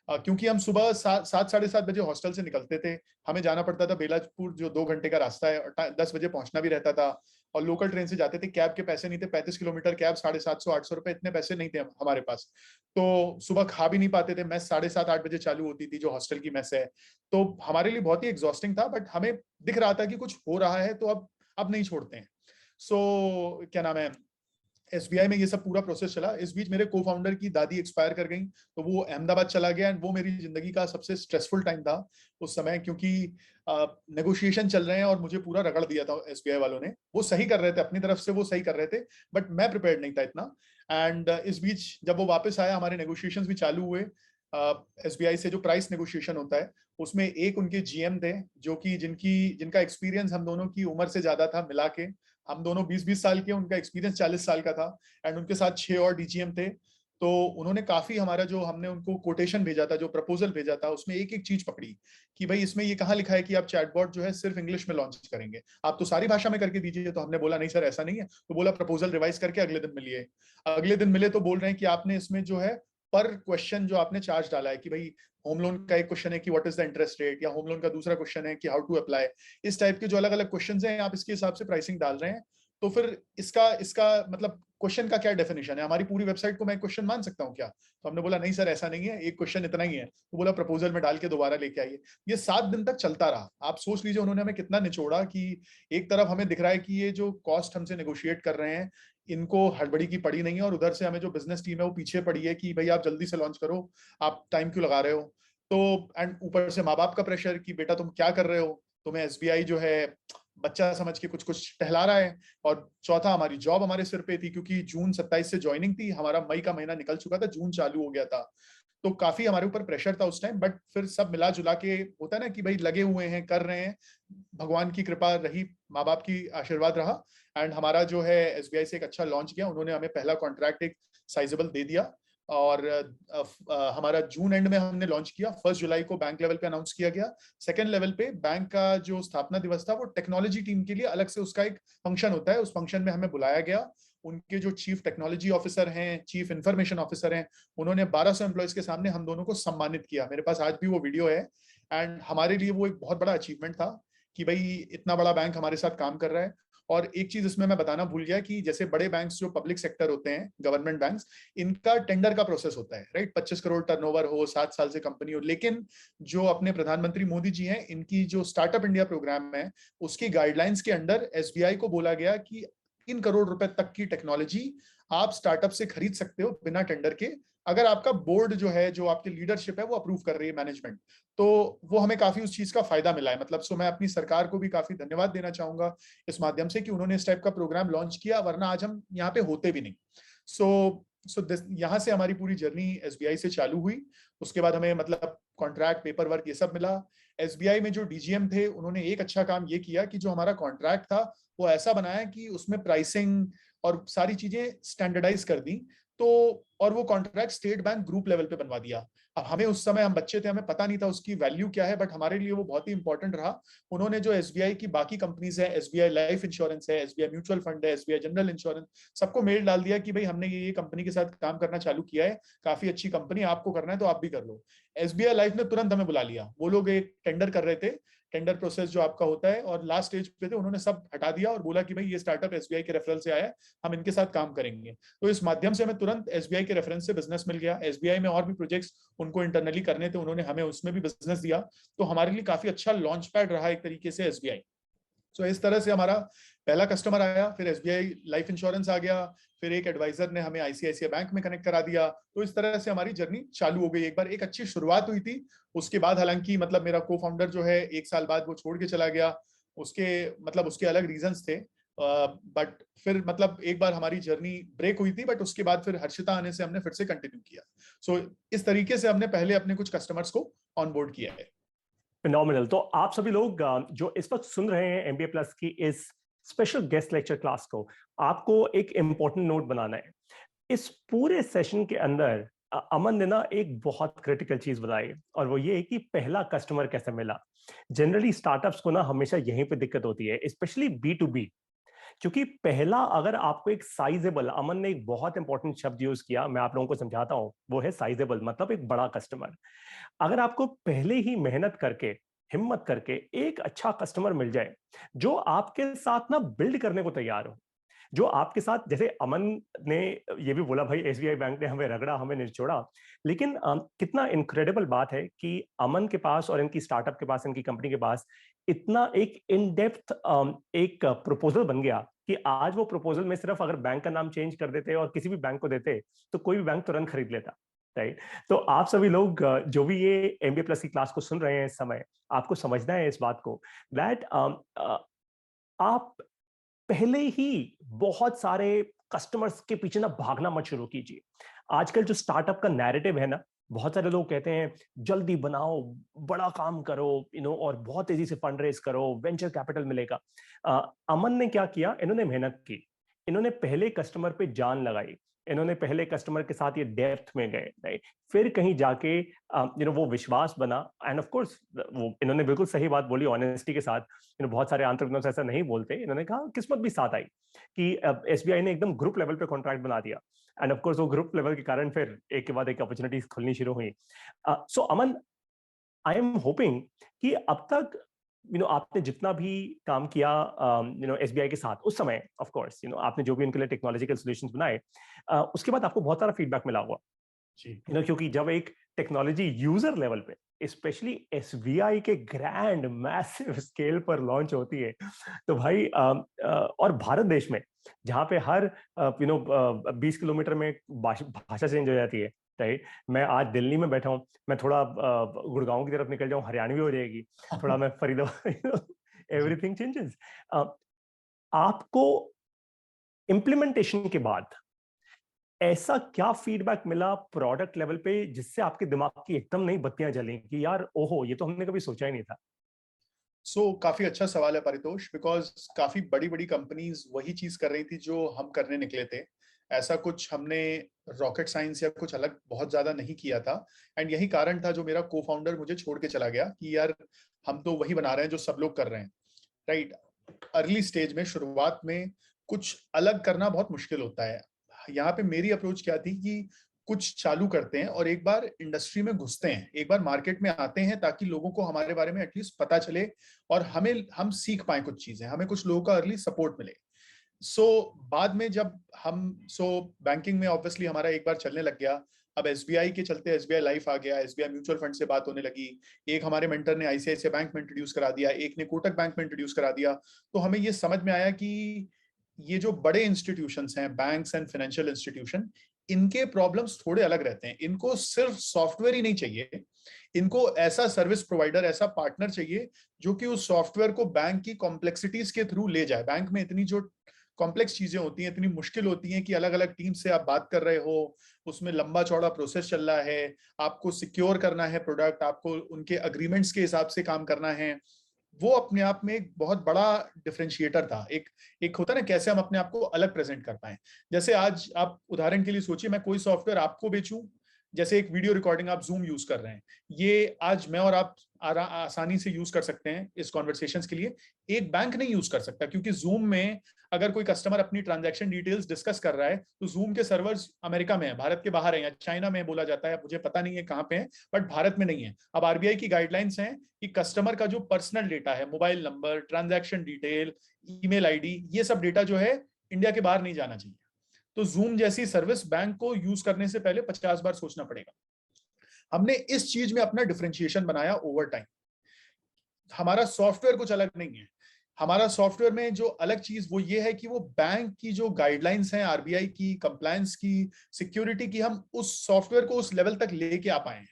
क्योंकि हम सुबह 7-7:30 बजे हॉस्टल से निकलते थे, हमें जाना पड़ता था बेलापुर जो 2 घंटे का रास्ता है, और 10 बजे पहुंचना भी रहता था। और लोकल ट्रेन से जाते थे, कैब के पैसे नहीं थे, 35 किलोमीटर कैब 750-800 रुपए, इतने पैसे नहीं थे हमारे पास। तो सुबह खा भी नहीं पाते थे, मैस 7:30-8 बजे चालू होती थी जो हॉस्टल की मैस है। तो हमारे लिए बहुत ही एग्जॉस्टिंग था, बट हमें दिख रहा था कि कुछ हो रहा है, तो अब नहीं छोड़ते हैं। सो क्या नाम है, एसबीआई में ये सब पूरा प्रोसेस चला। इस बीच मेरे को फाउंडर की दादी एक्सपायर कर गई, तो वो अहमदाबाद चला गया, एंड वो मेरी जिंदगी का सबसे स्ट्रेसफुल टाइम था उस समय, क्योंकि नेगोशिएशन चल रहे हैं और मुझे पूरा रगड़ दिया था एसबीआई वालों ने। वो सही कर रहे थे अपनी तरफ से, वो सही कर रहे थे, बट मैं प्रिपेयर्ड नहीं था इतना। एंड इस बीच जब वो वापस आया, हमारे नेगोशिएशंस भी चालू हुए। एसबीआई से जो प्राइस नेगोशिएशन होता है उसमें एक उनके जीएम थे जो कि जिनका एक्सपीरियंस हम दोनों की उम्र से ज्यादा था मिला के। हम दोनों 20-20 साल के, उनका एक्सपीरियंस 40 साल का था, एंड उनके साथ 6 और डीजीएम थे। तो उन्होंने काफी हमारा जो हमने उनको कोटेशन भेजा था, जो प्रपोजल भेजा था, उसमें एक एक चीज पकड़ी कि भाई इसमें ये कहाँ लिखा है कि आप चैटबॉट जो है सिर्फ इंग्लिश में लॉन्च करेंगे, आप तो सारी भाषा में करके दीजिए। तो हमने बोला नहीं सर ऐसा नहीं है। तो बोला प्रपोजल रिवाइज करके अगले दिन मिलिए। अगले दिन मिले तो बोल रहे हैं कि आपने इसमें जो है पर क्वेश्चन जो आपने चार्ज डाला है कि भाई होम लोन का एक क्वेश्चन है कि what is the interest rate, या होम लोन का दूसरा क्वेश्चन है कि हाउ टू अप्लाई, इस टाइप के जो अलग अलग क्वेश्चन हैं आप इसके हिसाब से प्राइसिंग डाल रहे हैं। तो फिर इसका इसका मतलब क्वेश्चन का क्या डेफिनेशन है, हमारी पूरी वेबसाइट को मैं क्वेश्चन मान सकता हूँ क्या? तो हमने बोला नहीं सर ऐसा नहीं है, एक क्वेश्चन इतना ही है। तो बोला प्रपोजल में डाल के दोबारा लेके आइए। ये 7 दिन तक चलता रहा। आप सोच लीजिए उन्होंने हमें कितना निचोड़ा कि एक तरफ हमें दिख रहा है कि ये जो कॉस्ट हमसे नेगोशिएट कर रहे हैं इनको हड़बड़ी की पड़ी नहीं है, और उधर से हमें जो बिजनेस टीम है वो पीछे पड़ी है कि भाई आप जल्दी से लॉन्च करो, आप टाइम क्यों लगा रहे हो। तो एंड ऊपर से माँ बाप का प्रेशर कि बेटा तुम क्या कर रहे हो, तुम्हें एसबीआई जो है बच्चा समझ के कुछ कुछ टहला रहा है। और चौथा हमारी जॉब हमारे सिर पे थी, क्योंकि जून 27 से ज्वाइनिंग थी, हमारा मई का महीना निकल चुका था, जून चालू हो गया था। तो काफी हमारे ऊपर प्रेशर था उस टाइम, बट फिर सब मिला जुला के होता है ना कि भाई लगे हुए हैं, कर रहे हैं, भगवान की कृपा रही, माँ बाप की आशीर्वाद रहा, एंड हमारा जो है एसबीआई से एक अच्छा लॉन्च किया। उन्होंने हमें पहला कॉन्ट्रैक्ट एक साइजेबल दे दिया, और हमारा जून एंड में हमने लॉन्च किया। 1 जुलाई को बैंक लेवल पे अनाउंस किया गया। सेकेंड लेवल पे बैंक का जो स्थापना दिवस था वो टेक्नोलॉजी टीम के लिए अलग से उसका एक फंक्शन होता है, उस फंक्शन में हमें बुलाया गया। उनके जो चीफ टेक्नोलॉजी ऑफिसर हैं, चीफ इंफॉर्मेशन ऑफिसर हैं, उन्होंने 1200 एम्प्लॉयज के सामने हम दोनों को सम्मानित किया। मेरे पास आज भी वो वीडियो है, एंड हमारे लिए वो एक बहुत बड़ा अचीवमेंट था कि भाई इतना बड़ा बैंक हमारे साथ काम कर रहा है। और एक चीज इसमें मैं बताना भूल गया कि जैसे बड़े बैंक्स जो पब्लिक सेक्टर होते हैं, गवर्नमेंट बैंक्स, इनका टेंडर का प्रोसेस होता है, राइट। 25 करोड़ टर्नओवर हो, 7 साल से कंपनी हो। लेकिन जो अपने प्रधानमंत्री मोदी जी हैं, इनकी जो स्टार्टअप इंडिया प्रोग्राम है उसकी गाइडलाइंस के अंडर एसबीआई को बोला गया कि 3 करोड़ रुपए तक की टेक्नोलॉजी आप स्टार्टअप से खरीद सकते हो बिना टेंडर के, अगर आपका बोर्ड जो है, जो आपकी लीडरशिप है वो अप्रूव कर रही है, मैनेजमेंट। तो वो हमें काफी उस चीज का फायदा मिला है। मतलब सो मैं अपनी सरकार को भी काफी धन्यवाद देना चाहूंगा इस माध्यम से कि उन्होंने इस टाइप का प्रोग्राम लॉन्च किया, वरना आज हम यहाँ पे होते भी नहीं। सो सो यहाँ से हमारी पूरी जर्नी एसबीआई से चालू हुई। उसके बाद हमें मतलब कॉन्ट्रैक्ट, पेपर वर्क, ये सब मिला। एसबीआई में जो डीजीएम थे उन्होंने एक अच्छा काम ये किया कि जो हमारा कॉन्ट्रैक्ट था वो ऐसा बनाया कि उसमें प्राइसिंग और सारी चीजें स्टैंडर्डाइज कर दी। तो और वो contract state bank group level पे बनवा दिया। अब हमें उस समय, हम बच्चे थे, हमें पता नहीं था उसकी वैल्यू क्या है, बट हमारे लिए वो बहुत ही इंपॉर्टेंट रहा। उन्होंने जो एसबीआई की बाकी कंपनीज है, एसबीआई लाइफ इंश्योरेंस है, एसबीआई म्यूचुअल फंड है, एसबीआई जनरल इंश्योरेंस, सबको मेल डाल दिया कि भाई हमने ये कंपनी के साथ काम करना चालू किया है, काफी अच्छी कंपनी, आपको करना है तो आप भी कर लो। एसबीआई लाइफ ने तुरंत हमें बुला लिया। वो लोग एक टेंडर कर रहे थे, टेंडर प्रोसेस जो आपका होता है, और लास्ट स्टेज पे थे, उन्होंने सब हटा दिया और बोला कि भाई ये स्टार्टअप एसबीआई के रेफरल से आया है, हम इनके साथ काम करेंगे। तो इस माध्यम से हमें तुरंत एसबीआई के रेफरेंस से बिजनेस मिल गया। एसबीआई में और भी प्रोजेक्ट्स उनको इंटरनली करने थे, उन्होंने हमें उसमें भी बिजनेस दिया। तो हमारे लिए काफी अच्छा लॉन्च पैड रहा एक तरीके से एसबीआई। सो इस तरह से हमारा पहला कस्टमर आया, फिर एसबीआई लाइफ इंश्योरेंस आ गया, फिर एक एडवाइजर ने हमें आईसीआईसीआई बैंक में कनेक्ट करा दिया। तो इस तरह से हमारी जर्नी चालू हो गई। एक बार एक अच्छी शुरुआत हुई थी। उसके बाद हालांकि मतलब मेरा को फाउंडर जो है 1 साल बाद वो छोड़ के चला गया। उसके मतलब उसके अलग रीजंस थे, बट फिर मतलब एक बार हमारी जर्नी ब्रेक हुई थी, बट उसके बाद फिर हर्षिता आने से हमने फिर से कंटिन्यू किया। सो इस तरीके से हमने पहले अपने कुछ कस्टमर्स को ऑनबोर्ड किया है। फिनोमिनल। तो आप सभी लोग जो इस वक्त सुन रहे हैं एमबीए प्लस की इस स्पेशल गेस्ट लेक्चर क्लास को, आपको एक इंपॉर्टेंट नोट बनाना है। इस पूरे सेशन के अंदर अमन ने ना एक बहुत क्रिटिकल चीज बताई, और वो ये है कि पहला कस्टमर कैसे मिला। जनरली स्टार्टअप्स को ना हमेशा यहीं पे दिक्कत होती है, स्पेशली बी टू बी। क्योंकि पहला, अगर आपको एक साइजेबल, अमन ने एक बहुत इंपॉर्टेंट शब्द यूज किया, मैं आप लोगों को समझाता हूं, वो है साइजेबल, मतलब एक बड़ा कस्टमर। अगर आपको पहले ही मेहनत करके, हिम्मत करके एक अच्छा कस्टमर मिल जाए जो आपके साथ ना बिल्ड करने को तैयार हो, जो आपके साथ, जैसे अमन ने ये भी बोला भाई एसबीआई बैंक ने हमें रगड़ा, हमें निचोड़ा, लेकिन कितना इनक्रेडिबल बात है कि अमन के पास और इनकी स्टार्टअप के पास, इनकी कंपनी के पास इतना एक इन डेप्थ एक प्रपोजल बन गया कि आज वो प्रपोजल में सिर्फ अगर बैंक का नाम चेंज कर देते और किसी भी बैंक को देते तो कोई भी बैंक तुरंत खरीद लेता। राइट। तो आप सभी लोग जो भी ये एमबीए प्लस की क्लास को सुन रहे हैं इस समय, आपको समझना है इस बात को, दैट आप पहले ही बहुत सारे कस्टमर्स के पीछे ना भागना मत शुरू कीजिए। आजकल जो स्टार्टअप का नैरेटिव है ना, बहुत सारे लोग कहते हैं जल्दी बनाओ, बड़ा काम करो, और बहुत तेजी से फंड रेज करो, वेंचर कैपिटल मिलेगा। अमन ने क्या किया, इन्होंने मेहनत की, इन्होंने पहले कस्टमर पे जान लगाई, इन्होंने पहले कस्टमर के साथ ये डेप्थ में गए, राइट। फिर कहीं जाके वो विश्वास बना, एंड ऑफ कोर्स वो इन्होंने बिल्कुल सही बात बोली ऑनेस्टी के साथ। बहुत सारे एंटरप्रेन्योर्स ऐसा नहीं बोलते, इन्होंने कहा किस्मत भी साथ आई कि एसबीआई ने एकदम ग्रुप लेवल पे कॉन्ट्रैक्ट बना दिया, एंड ऑफ कोर्स वो ग्रुप लेवल के कारण फिर एक के बाद एक अपॉर्चुनिटीज खुलनी शुरू हुई। सो अमन, आई एम होपिंग कि अब तक आपने जितना भी काम किया एसबीआई के साथ उस समय, ऑफ कोर्स आपने जो भी उनके लिए टेक्नोलॉजिकल सॉल्यूशंस बनाए, उसके बाद आपको बहुत सारा फीडबैक मिला होगा। जी। क्योंकि जब एक टेक्नोलॉजी यूजर लेवल पे, स्पेशली एसबीआई के ग्रैंड मैसिव स्केल पर लॉन्च होती है, तो भाई और भारत देश में जहां पे हर 20 किलोमीटर में भाषा चेंज हो जाती है, राइट। मैं आज दिल्ली में बैठा हूं, मैं थोड़ा गुड़गांव की तरफ निकल जाऊं, हरियाणवी हो जाएगी, थोड़ा मैं फरीदाबाद, जी। Everything changes. आपको इम्प्लीमेंटेशन के बाद ऐसा क्या फीडबैक मिला प्रोडक्ट लेवल पे जिससे आपके दिमाग की एकदम नई बत्तियां जली कि यार ओहो, ये तो हमने कभी सोचा ही नहीं था। काफी अच्छा सवाल है परितोष, बिकॉज काफी बड़ी बड़ी कंपनीज वही चीज कर रही थी जो हम करने निकले थे। ऐसा कुछ हमने रॉकेट साइंस या कुछ अलग बहुत ज्यादा नहीं किया था। एंड यही कारण था जो मेरा को फाउंडर मुझे छोड़ के चला गया कि यार हम तो वही बना रहे हैं जो सब लोग कर रहे हैं, राइट। अर्ली स्टेज में, शुरुआत में कुछ अलग करना बहुत मुश्किल होता है। यहाँ पे मेरी अप्रोच क्या थी कि कुछ चालू करते हैं और एक बार इंडस्ट्री में घुसते हैं, एक बार मार्केट में आते हैं, ताकि लोगों को हमारे बारे में एटलीस्ट पता चले और हम सीख पाए कुछ चीजें, हमें कुछ लोगों का अर्ली सपोर्ट मिले। बाद में जब बैंकिंग में ऑब्वियसली हमारा एक बार चलने लग गया। अब एसबीआई के चलते एसबीआई लाइफ आ गया, एसबीआई म्यूचुअल फंड से बात होने लगी। एक हमारे मेंटर ने आईसीआईसीआई बैंक में इंट्रोड्यूस करा दिया, एक ने कोटक बैंक में इंट्रोड्यूस करा दिया। तो हमें ये समझ में आया कि ये जो बड़े इंस्टीट्यूशंस हैं, बैंक्स एंड फाइनेंशियल इंस्टीट्यूशन, इनके प्रॉब्लम्स थोड़े अलग रहते हैं। इनको सिर्फ सॉफ्टवेयर ही नहीं चाहिए, इनको ऐसा सर्विस प्रोवाइडर, ऐसा पार्टनर चाहिए जो कि उस सॉफ्टवेयर को बैंक की कॉम्प्लेक्सिटीज के थ्रू ले जाए। बैंक में इतनी जो कॉम्प्लेक्स चीजें होती हैं, इतनी मुश्किल होती हैं कि अलग अलग टीम से आप बात कर रहे हो, उसमें लंबा चौड़ा प्रोसेस चल रहा है, आपको सिक्योर करना है प्रोडक्ट, आपको उनके अग्रीमेंट्स के हिसाब से काम करना है। वो अपने आप में एक बहुत बड़ा डिफरेंशिएटर था। एक एक होता है ना, कैसे हम अपने आप को अलग प्रेजेंट कर पाए। जैसे आज आप उदाहरण के लिए सोचिए, मैं कोई सॉफ्टवेयर आपको बेचूं, जैसे एक वीडियो रिकॉर्डिंग आप जूम यूज कर रहे हैं, ये आज मैं और आप आसानी से यूज कर सकते हैं इस कॉन्वर्सेशंस के लिए, एक बैंक नहीं यूज कर सकता, क्योंकि जूम में अगर कोई कस्टमर अपनी ट्रांजैक्शन डिटेल्स डिस्कस कर रहा है तो जूम के सर्वर्स अमेरिका में है, भारत के बाहर है, या चाइना में बोला जाता है, मुझे पता नहीं है कहाँ पे है, बट भारत में नहीं है। अब आरबीआई की गाइडलाइंस हैं कि कस्टमर का जो पर्सनल डेटा है, mobile number, transaction detail, email ID, ये सब डेटा जो है इंडिया के बाहर नहीं जाना चाहिए। तो जूम जैसी सर्विस बैंक को यूज करने से पहले 50 बार सोचना पड़ेगा। हमने इस चीज में अपना डिफरेंशिएशन बनाया ओवर टाइम। हमारा सॉफ्टवेयर कुछ अलग नहीं है। हमारा सॉफ्टवेयर में जो अलग चीज वो ये है कि वो बैंक की जो गाइडलाइंस हैं, आरबीआई की, कंप्लायंस की, सिक्योरिटी की, हम उस सॉफ्टवेयर को उस लेवल तक लेके आ पाए हैं,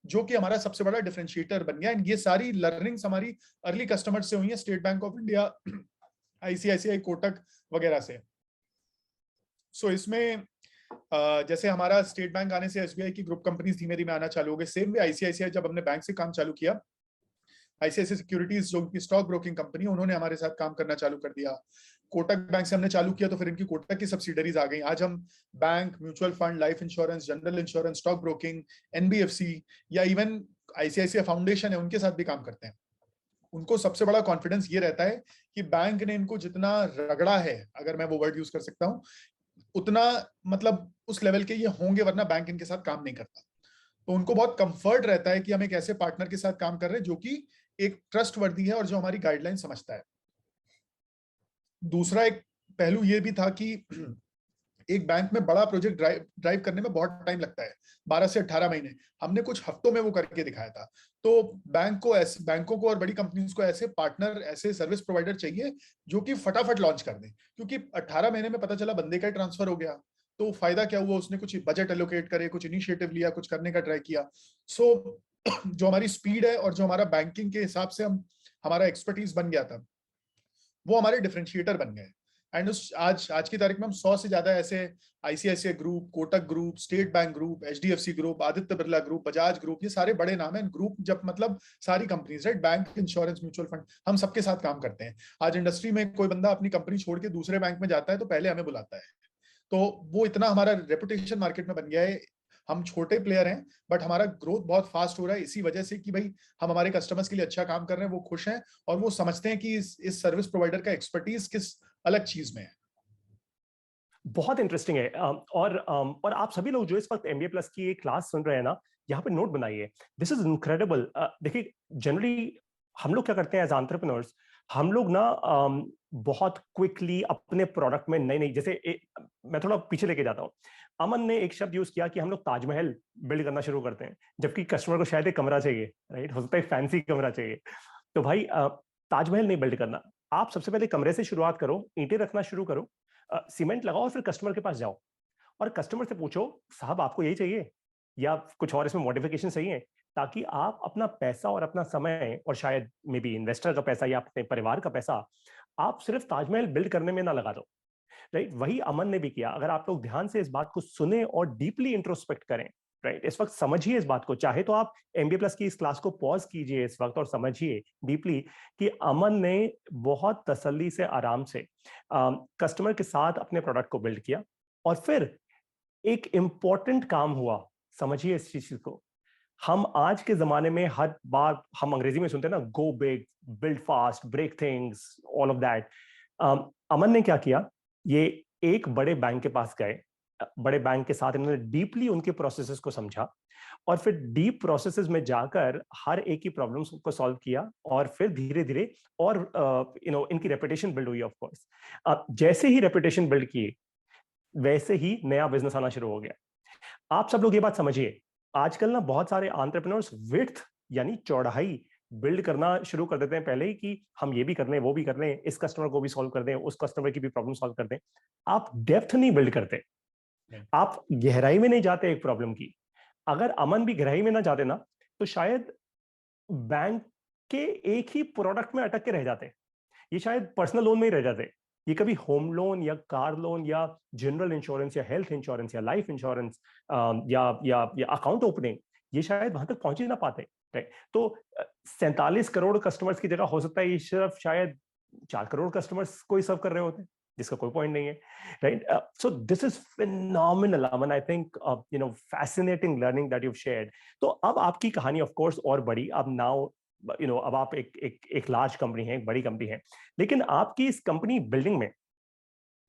जो कि हमारा सबसे बड़ा डिफरेंशिएटर बन गया। ये सारी लर्निंग्स हमारी अर्ली कस्टमर से हुई है, state bank of India, ICICI, Kotak वगैरह से। सो इसमें जैसे हमारा स्टेट बैंक आने से एसबीआई की ग्रुप कंपनीज धीमे धीमे आना चालू हो गए। सेम वे आईसीआईसीआई, जब हमने बैंक से काम चालू किया, आईसीआईसीआई सिक्योरिटीज जो की स्टॉक ब्रोकिंग कंपनी, उन्होंने हमारे साथ काम करना चालू कर दिया। कोटक बैंक से हमने चालू किया तो फिर इनकी कोटक की सब्सिडरीज आ गई। आज हम bank, mutual fund, life insurance, general insurance, stock broking, NBFC, या इवन आईसीआईसीआई फाउंडेशन है, उनके साथ भी काम करते हैं। उनको सबसे बड़ा कॉन्फिडेंस ये रहता है कि बैंक ने इनको जितना रगड़ा है, अगर मैं वो वर्ड यूज कर सकता हूँ, उतना मतलब उस लेवल के ये होंगे, वरना बैंक इनके साथ काम नहीं करता। तो उनको बहुत कंफर्ट रहता है कि हम एक ऐसे पार्टनर के साथ काम कर रहे हैं जो कि एक ट्रस्ट वर्दी है और जो हमारी गाइडलाइन समझता है। दूसरा एक पहलू ये भी था कि एक बैंक में बड़ा प्रोजेक्ट ड्राइव करने में बहुत टाइम लगता है, 12 से 18 महीने। हमने कुछ हफ्तों में वो करके दिखाया था। तो बैंकों को और बड़ी कंपनीज को ऐसे पार्टनर, ऐसे सर्विस प्रोवाइडर चाहिए जो कि फटाफट लॉन्च कर दें, क्योंकि 18 महीने में पता चला बंदे का ट्रांसफर हो गया, तो फायदा क्या हुआ, उसने कुछ बजट एलोकेट करे, कुछ इनिशिएटिव लिया, कुछ करने का ट्राई किया। सो जो हमारी स्पीड है और जो हमारा बैंकिंग के हिसाब से हमारा एक्सपर्टीज बन गया था, वो हमारे डिफरेंशिएटर बन गए। एंड उस आज की तारीख में हम 100 से ज्यादा ऐसे ICICI group, Kotak group, state bank group, HDFC group, Aditya Birla group, Bajaj group, ये सारे बड़े नाम हैं। ग्रुप जब मतलब सारी companies, right, bank, insurance, mutual fund, हम सबके साथ काम करते हैं। आज इंडस्ट्री में कोई बंदा अपनी कंपनी छोड़ के दूसरे बैंक में जाता है तो पहले हमें बुलाता है। तो वो इतना हमारा रेपुटेशन मार्केट में बन गया है। हम छोटे प्लेयर हैं, बट हमारा ग्रोथ बहुत फास्ट हो रहा है इसी वजह से कि भाई हम हमारे कस्टमर्स के लिए अच्छा काम कर रहे हैं, वो खुश हैं और वो समझते हैं कि इस सर्विस प्रोवाइडर का एक्सपर्टीज किस अलग चीज में है। बहुत इंटरेस्टिंग है। और आप सभी लोग जो इस वक्त एमबीए प्लस की एक क्लास सुन रहे हैं ना, यहाँ पे नोट बनाइए, दिस इज इनक्रेडिबल। देखिए, जनरली हम लोग क्या करते हैं एज एंटरप्रेन्योर्स, हम लोग ना बहुत क्विकली अपने प्रोडक्ट में नई नई, मैं थोड़ा पीछे लेके जाता हूँ। अमन ने एक शब्द यूज किया कि हम लोग ताजमहल बिल्ड करना शुरू करते हैं, जबकि कस्टमर को शायद एक कमरा चाहिए, राइट, हो सकता है फैंसी कमरा चाहिए। तो भाई ताजमहल नहीं बिल्ड करना, आप सबसे पहले कमरे से शुरुआत करो, ईंटें रखना शुरू करो, सीमेंट लगाओ, और फिर कस्टमर के पास जाओ और कस्टमर से पूछो, साहब आपको यही चाहिए या कुछ और इसमें मॉडिफिकेशन चाहिए, ताकि आप अपना पैसा और अपना समय, और शायद मे बी इन्वेस्टर का पैसा या अपने परिवार का पैसा, आप सिर्फ ताजमहल बिल्ड करने में ना लगा दो, राइट। वही अमन ने भी किया। अगर आप लोग ध्यान से इस बात को सुने और डीपली इंट्रोस्पेक्ट करें, राइट, इस वक्त समझिए इस बात को, चाहे तो आप एमबीए प्लस की इस क्लास को पॉज कीजिए इस वक्त और समझिए डीपली कि अमन ने बहुत तसल्ली से, आराम से कस्टमर के साथ अपने प्रोडक्ट को बिल्ड किया। और फिर एक इंपॉर्टेंट काम हुआ, समझिए इस चीज को। हम आज के जमाने में हर बार हम अंग्रेजी में सुनते हैं ना, go big, build fast, break things, all of that. Aman ने क्या किया, ये एक बड़े बैंक के पास गए, बड़े बैंक के साथ इन्होंने डीपली उनके प्रोसेसेस को समझा, और फिर डीप प्रोसेसेस में जाकर हर एक की प्रॉब्लम्स को सॉल्व किया, और फिर धीरे धीरे और इनकी रेपुटेशन बिल्ड हुई। ऑफ कोर्स जैसे ही रेपुटेशन बिल्ड की, वैसे ही नया बिजनेस आना शुरू हो गया। आप सब लोग ये बात समझिए, आजकल ना बहुत सारे एंटरप्रेन्योर्स विड्थ यानी चौड़ाई बिल्ड करना शुरू कर देते हैं पहले ही, कि हम ये भी कर लें, वो भी कर लें, इस कस्टमर को भी सॉल्व कर दें, उस कस्टमर की भी प्रॉब्लम सॉल्व कर दें। आप डेप्थ नहीं बिल्ड करते, आप गहराई में नहीं जाते एक प्रॉब्लम की। अगर अमन भी गहराई में ना जाते ना, तो शायद बैंक के एक ही प्रोडक्ट में अटक के रह जाते, ये शायद पर्सनल लोन में ही रह जाते, ये कभी होम लोन या कार लोन या जनरल इंश्योरेंस या हेल्थ इंश्योरेंस या लाइफ इंश्योरेंस या अकाउंट ओपनिंग, ये शायद वहां तक पहुंच ही ना पाते। राइट? तो 47 करोड़ कस्टमर्स की जगह हो सकता है ये सिर्फ शायद 4 करोड़ कस्टमर्स को ही सर्व कर रहे होते हैं, जिसका कोई पॉइंट नहीं है। Right? So this is phenomenal Aman, I think fascinating learning that you've shared. तो अब आपकी कहानी ऑफ कोर्स और बड़ी, अब नाउ अब आप एक लार्ज कंपनी है, एक बड़ी कंपनी है, लेकिन आपकी इस कंपनी बिल्डिंग में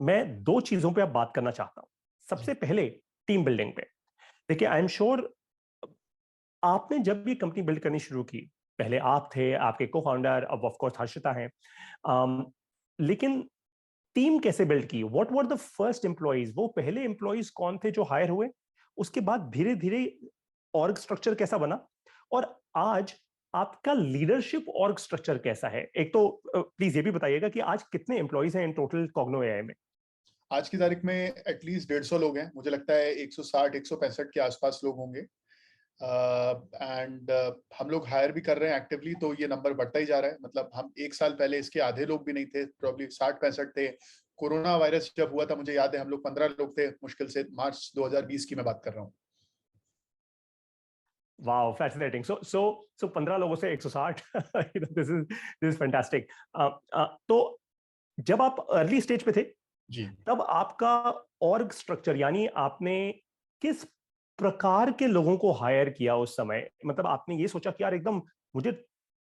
मैं दो चीजों पे अब बात करना चाहता हूं। सबसे पहले टीम बिल्डिंग पे। देखिए, आई एम श्योर आपने जब ये कंपनी बिल्ड करनी शुरू की, पहले आप थे, आपके को फाउंडर अब ऑफ कोर्स हर्षिता हैं, लेकिन टीम कैसे बिल्ड की? What were the first employees? वो पहले एम्प्लॉइज कौन थे जो हायर हुए? उसके बाद धीरे धीरे ऑर्ग स्ट्रक्चर कैसा बना? और आज आपका लीडरशिप ऑर्ग स्ट्रक्चर कैसा है? एक तो प्लीज ये भी बताइएगा कि आज कितने एम्प्लॉइज हैं इन टोटल कॉग्नो एआई में? आज की तारीख में एटलीस्ट 150 लोग हैं, मुझे लगता है 160 165 के आसपास लोग होंगे। एंड हम लोग हायर भी कर रहे हैं एक्टिवली, तो ये नंबर बढ़ता ही जा रहा है। मतलब हम एक साल पहले इसके आधे लोग भी नहीं थे, प्रॉब्ली 60 65 थे। कोरोना वायरस जब हुआ था, मुझे याद है हम लोग 15 लोग थे मुश्किल से, मार्च 2020 की मैं बात कर रहा हूँ। Wow, fascinating. सो 15 लोगों से 160। This is fantastic. तो जब आप अर्ली स्टेज पे थे, जी। तब आपका ऑर्ग स्ट्रक्चर, यानी आपने किस प्रकार के लोगों को हायर किया उस समय? मतलब आपने ये सोचा कि यार एकदम मुझे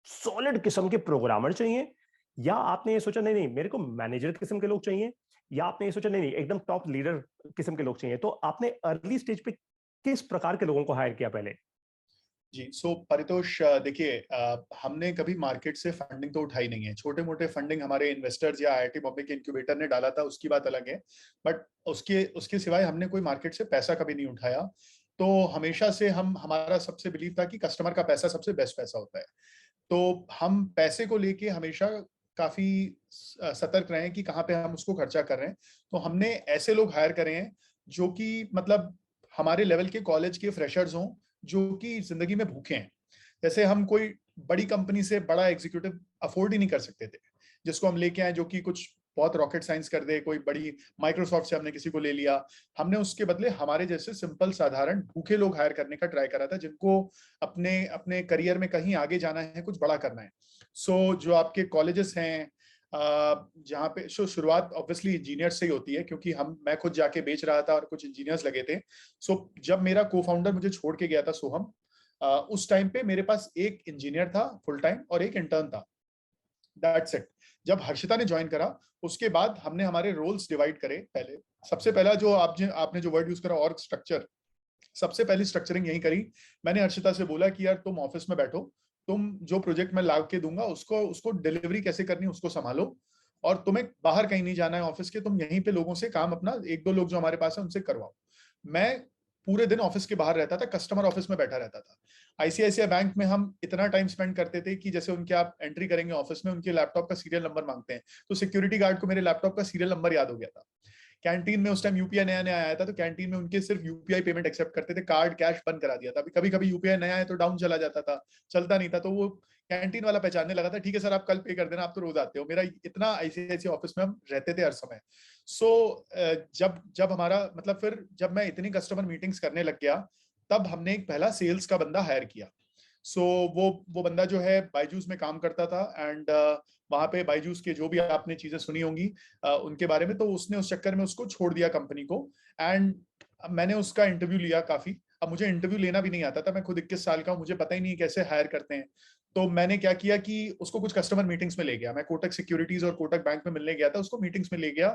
सॉलिड किस्म के प्रोग्रामर चाहिए, या आपने ये सोचा नहीं नहीं मेरे को मैनेजर किस्म के लोग चाहिए, या आपने ये सोचा नहीं नहीं एकदम टॉप लीडर किस्म के लोग चाहिए? तो आपने अर्ली स्टेज पे किस प्रकार के लोगों को हायर किया पहले? जी, सो परितोष, देखिए, हमने कभी मार्केट से फंडिंग तो उठाई नहीं है। छोटे मोटे फंडिंग हमारे इन्वेस्टर्स या आईआईटी बॉम्बे के इंक्यूबेटर ने डाला था, उसकी बात अलग है। बट उसके उसके सिवाय हमने कोई मार्केट से पैसा कभी नहीं उठाया। तो हमेशा से हमारा सबसे बिलीव था कि कस्टमर का पैसा सबसे बेस्ट पैसा होता है। तो हम पैसे को लेके हमेशा काफी सतर्क रहे हैं कि कहाँ पे हम उसको खर्चा कर रहे हैं। तो हमने ऐसे लोग हायर करे हैं जो कि मतलब हमारे लेवल के कॉलेज के फ्रेशर्स हों, जो कि जिंदगी में भूखे हैं। जैसे हम कोई बड़ी कंपनी से बड़ा एग्जीक्यूटिव अफोर्ड ही नहीं कर सकते थे, जिसको हम लेके आए जो कि कुछ बहुत रॉकेट साइंस कर दे। कोई बड़ी माइक्रोसॉफ्ट से हमने किसी को ले लिया, हमने उसके बदले हमारे जैसे सिंपल साधारण भूखे लोग हायर करने का ट्राई करा था, जिनको अपने अपने करियर में कहीं आगे जाना है, कुछ बड़ा करना है। सो जो आपके कॉलेजेस हैं, जहाँ पे शुरुआत ऑब्वियसली इंजीनियर से ही होती है, क्योंकि मैं खुद जाके बेच रहा था और कुछ इंजीनियर्स लगे थे। सो जब मेरा को फाउंडर मुझे छोड़ के गया था, सोहम, उस टाइम पे मेरे पास एक इंजीनियर था फुल टाइम और एक इंटर्न था। That's it. जब हर्षिता ने ज्वाइन करा, उसके बाद हमने हमारे रोल्स डिवाइड करे। पहले सबसे पहला जो आपने जो वर्ड यूज करा, ऑर्ग स्ट्रक्चर, सबसे पहली स्ट्रक्चरिंग यही करी। मैंने हर्षिता से बोला कि यार तुम ऑफिस में बैठो, तुम जो प्रोजेक्ट मैं ला के दूंगा उसको उसको डिलीवरी कैसे करनी है उसको संभालो, और तुम्हें बाहर कहीं नहीं जाना है ऑफिस के, तुम यहीं पे लोगों से काम अपना एक दो लोग जो हमारे पास है उनसे करवाओ। मैं पूरे दिन ऑफिस के बाहर रहता था, कस्टमर ऑफिस में बैठा रहता था। आईसीआईसीआई बैंक में हम इतना टाइम स्पेंड करते थे कि जैसे उनके आप एंट्री करेंगे ऑफिस में, उनके लैपटॉप का सीरियल नंबर मांगते हैं, तो सिक्योरिटी गार्ड को मेरे लैपटॉप का सीरियल नंबर याद हो गया था। कैंटीन में उस टाइम यूपीआई नया नया आया था, तो कैंटीन में उनके सिर्फ यूपीआई पेमेंट एक्सेप्ट करते थे, कार्ड कैश बंद करा दिया था। अभी कभी कभी यूपीआई नया है तो डाउन चला जाता था, चलता नहीं था, तो वो कैंटीन वाला पहचानने लगा था, ठीक है सर आप कल पे कर देना, आप तो रोज आते हो। मेरा इतना आईसीआईसी ऑफिस में हम रहते थे हर समय। सो जब जब हमारा मतलब फिर जब मैं इतनी कस्टमर मीटिंग्स करने लग गया, तब हमने एक पहला सेल्स का बंदा हायर किया। सो वो बंदा जो है बायजूस में काम करता था, एंड वहां पे बायजूस के जो भी आपने चीजें सुनी होंगी उनके बारे में, तो उसने उस चक्कर में उसको छोड़ दिया कंपनी को। एंड मैंने उसका इंटरव्यू लिया काफी। अब मुझे इंटरव्यू लेना भी नहीं आता था, मैं खुद 21 साल का हूँ, मुझे पता ही नहीं कैसे हायर करते हैं। तो मैंने क्या किया कि उसको कुछ कस्टमर मीटिंग्स में ले गया। मैं कोटक सिक्योरिटीज और कोटक बैंक में मिलने गया था, उसको मीटिंग्स में ले गया।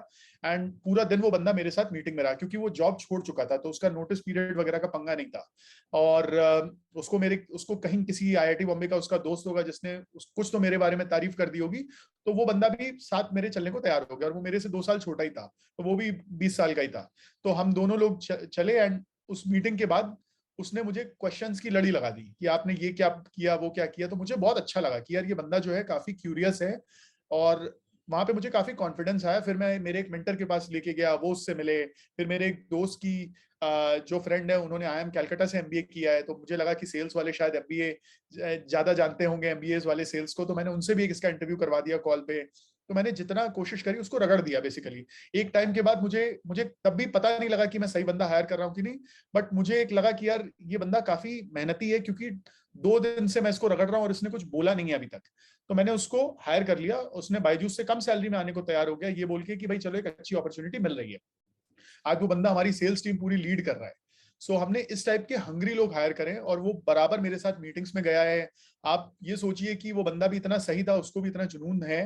एंड पूरा दिन वो बंदा मेरे साथ मीटिंग में रहा, क्योंकि वो जॉब छोड़ चुका था, तो उसका नोटिस पीरियड वगैरह का पंगा नहीं था। और उसको कहीं किसी आईआईटी बॉम्बे का उसका दोस्त होगा जिसने कुछ तो मेरे बारे में तारीफ कर दी होगी, तो वो बंदा भी साथ मेरे चलने को तैयार हो गया। और वो मेरे से 2 साल छोटा ही था, तो वो भी 20 साल का ही था। तो हम दोनों लोग चले। एंड उस मीटिंग के बाद उसने मुझे क्वेश्चंस की लड़ी लगा दी कि आपने ये क्या किया, वो क्या किया। तो मुझे बहुत अच्छा लगा कि यार ये बंदा जो है काफी क्यूरियस है, और वहां पे मुझे काफी कॉन्फिडेंस आया। फिर मैं मेरे एक मेंटर के पास लेके गया, वो उससे मिले। फिर मेरे एक दोस्त की जो फ्रेंड है, उन्होंने आईआईएम कलकत्ता से एमबीए किया है, तो मुझे लगा कि सेल्स वाले शायद एमबीए ज्यादा जानते होंगे, एमबीए वाले सेल्स को, तो मैंने उनसे भी इसका इंटरव्यू करवा दिया कॉल पे। तो मैंने जितना कोशिश करी उसको रगड़ दिया बेसिकली। एक टाइम के बाद मुझे मुझे तब भी पता नहीं लगा कि मैं सही बंदा हायर कर रहा हूँ कि नहीं, बट मुझे एक लगा कि यार ये बंदा काफी मेहनती है, क्योंकि 2 दिन से मैं इसको रगड़ रहा हूँ और इसने कुछ बोला नहीं है अभी तक। तो मैंने उसको हायर कर लिया। उसने बायजूस से कम सैलरी में आने को तैयार हो गया, ये बोल के कि भाई चलो एक अच्छी अपॉर्चुनिटी मिल रही है। आज वो बंदा हमारी सेल्स टीम पूरी लीड कर रहा है। सो हमने इस टाइप के हंग्री लोग हायर करें, और वो बराबर मेरे साथ मीटिंग्स में गया है। आप ये सोचिए कि वो बंदा भी इतना सही था, उसको भी इतना जुनून है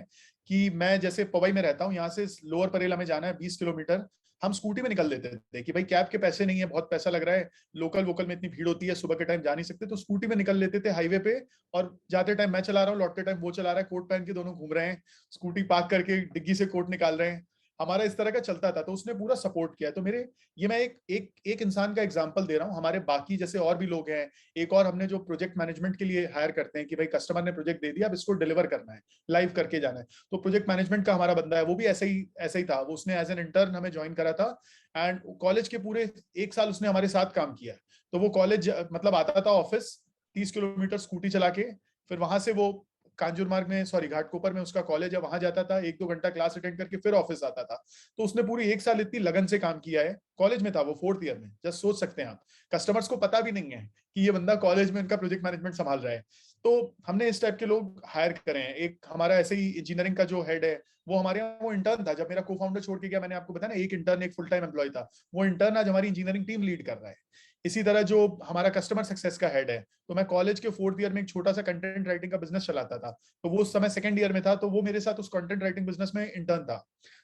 कि मैं जैसे पवई में रहता हूँ, यहाँ से लोअर परेला में जाना है 20 किलोमीटर, हम स्कूटी में निकल देते थे कि भाई कैब के पैसे नहीं है, बहुत पैसा लग रहा है, लोकल वोकल में इतनी भीड़ होती है, सुबह के टाइम जा नहीं सकते, तो स्कूटी में निकल लेते थे हाईवे पे। और जाते टाइम मैं चला रहा हूँ, लौटते टाइम वो चला रहा है, कोट पहन के दोनों घूम रहे हैं, स्कूटी पार्क करके डिग्गी से कोट निकाल रहे हैं, हमारा इस तरह का चलता था। तो उसने पूरा सपोर्ट किया। तो मेरे ये मैं एक इंसान का एग्जांपल दे रहा हूँ, हमारे बाकी जैसे और भी लोग हैं। एक और हमने जो प्रोजेक्ट मैनेजमेंट के लिए हायर करते हैं कि भाई कस्टमर ने प्रोजेक्ट दे दिया, अब इसको डिलीवर करना है, लाइव करके जाना है। तो प्रोजेक्ट मैनेजमेंट का हमारा बंदा है, वो भी ऐसे ही था, वो उसने एज एन इंटर्न हमें ज्वाइन करा था। एंड कॉलेज के पूरे 1 साल उसने हमारे साथ काम किया। तो वो कॉलेज मतलब आता था ऑफिस 30 किलोमीटर स्कूटी चला के, फिर वहां से वो कांजूर मार्ग में, सॉरी घाटकोपर में उसका कॉलेज है, वहां जाता था, 1-2 घंटा क्लास अटेंड करके फिर ऑफिस आता था। तो उसने पूरी 1 साल इतनी लगन से काम किया है। कॉलेज में था वो, 4th ईयर में, जस्ट सोच सकते हैं आप। कस्टमर्स को पता भी नहीं है कि ये बंदा कॉलेज में इनका प्रोजेक्ट मैनेजमेंट संभाल रहा है। तो हमने इस टाइप के लोग हायर करे हैं। एक हमारा ऐसे ही इंजीनियरिंग का जो हेड है, वो हमारे यहाँ वो इंटर्न था जब मेरा को फाउंडर छोड़ के गया। मैंने आपको बताया ना, एक इंटर्न एक फुल टाइम एम्प्लॉय था, वो इंटर्न आज हमारी इंजीनियरिंग टीम लीड कर रहा है। इसी तरह जो हमारा कस्टमर सक्सेस का हेड है, तो मैं कॉलेज के 4th ईयर में एक छोटा सा कंटेंट राइटिंग का बिजनेस चलाता था, तो वो उस समय 2nd ईयर में था, तो वो मेरे साथ उस कंटेंट राइटिंग बिजनेस में इंटर्न था।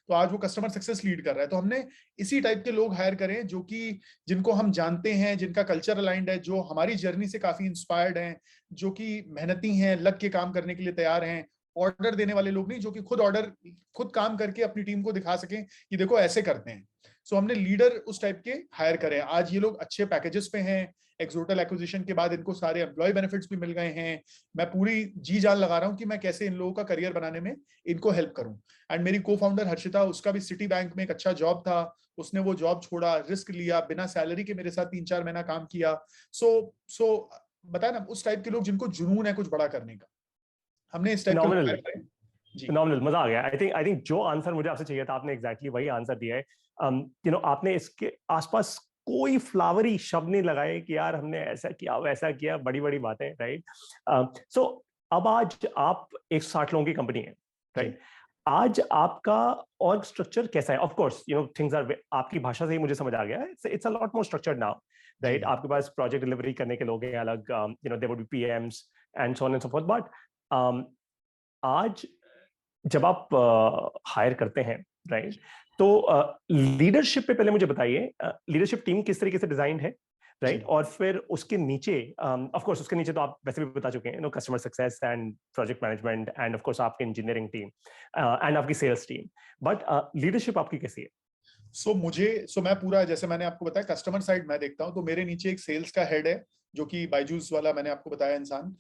तो आज वो कस्टमर सक्सेस लीड कर रहा है। तो हमने इसी टाइप के लोग हायर करें जो कि जिनको हम जानते हैं, जिनका कल्चर अलाइंड है, जो हमारी जर्नी से काफी इंस्पायर्ड हैं, जो कि मेहनती हैं, लग के काम करने के लिए तैयार हैं। ऑर्डर देने वाले लोग नहीं, जो कि खुद काम करके अपनी टीम को दिखा सकें कि देखो ऐसे करते हैं। सो हमने लीडर उस टाइप के हायर करे हैं। आज ये लोग अच्छे पैकेजेस पे हैं। एक्सोटल एक्विजिशन के बाद इनको सारे एम्प्लॉय बेनिफिट्स भी मिल गए हैं। मैं पूरी जी जान लगा रहा हूं कि मैं कैसे इन लोगों का करियर बनाने में इनको हेल्प करूं। एंड मेरी को फाउंडर हर्षिता, उसका भी सिटी बैंक में एक अच्छा जॉब था, उसने वो जॉब छोड़ा, रिस्क लिया, बिना सैलरी के मेरे साथ 3-4 महीना काम किया। सो बताया ना, उस टाइप के लोग जिनको जुनून है कुछ बड़ा करने का, हमने इस टाइप के लोग फिनोमिनल, हायर करे। जी फिनोमिनल, मजा आ गया। आई थिंक जो आंसर मुझे आपसे चाहिए था आपने एग्जैक्टली वही आंसर दिया है। आपने इसके आसपास कोई फ्लावरी शब्द नहीं लगाए कि यार हमने ऐसा किया वैसा किया, बड़ी बड़ी बातें, राइट। सो अब आज आप 160 लोगों की कंपनी है, जी राइट। आज आपका ऑर्ग स्ट्रक्चर कैसा है? ऑफ कोर्स थिंग्स आर, आपकी भाषा से ही मुझे समझ आ गया, it's a lot more structured now, जी राइट। आपके पास प्रोजेक्ट डिलीवरी करने के लोग हैं अलग, there would be PMs and so on and so forth. But आज जब आप हायर करते हैं, राइट, तो लीडरशिप पे पहले मुझे बताइए, लीडरशिप टीम किस तरीके से डिजाइन है, राइट। जी और फिर उसके नीचे, ऑफ कोर्स उसके नीचे तो आप वैसे भी बता चुके हैं, customer success and project management and of course आपकी इंजीनियरिंग टीम एंड आपकी सेल्स टीम, बट लीडरशिप आपकी कैसी है? सो मैं पूरा, जैसे मैंने आपको बताया, कस्टमर साइड मैं देखता हूँ। तो मेरे नीचे एक सेल्स का हेड है, जो कि बायजूस वाला मैंने आपको बताया इंसान।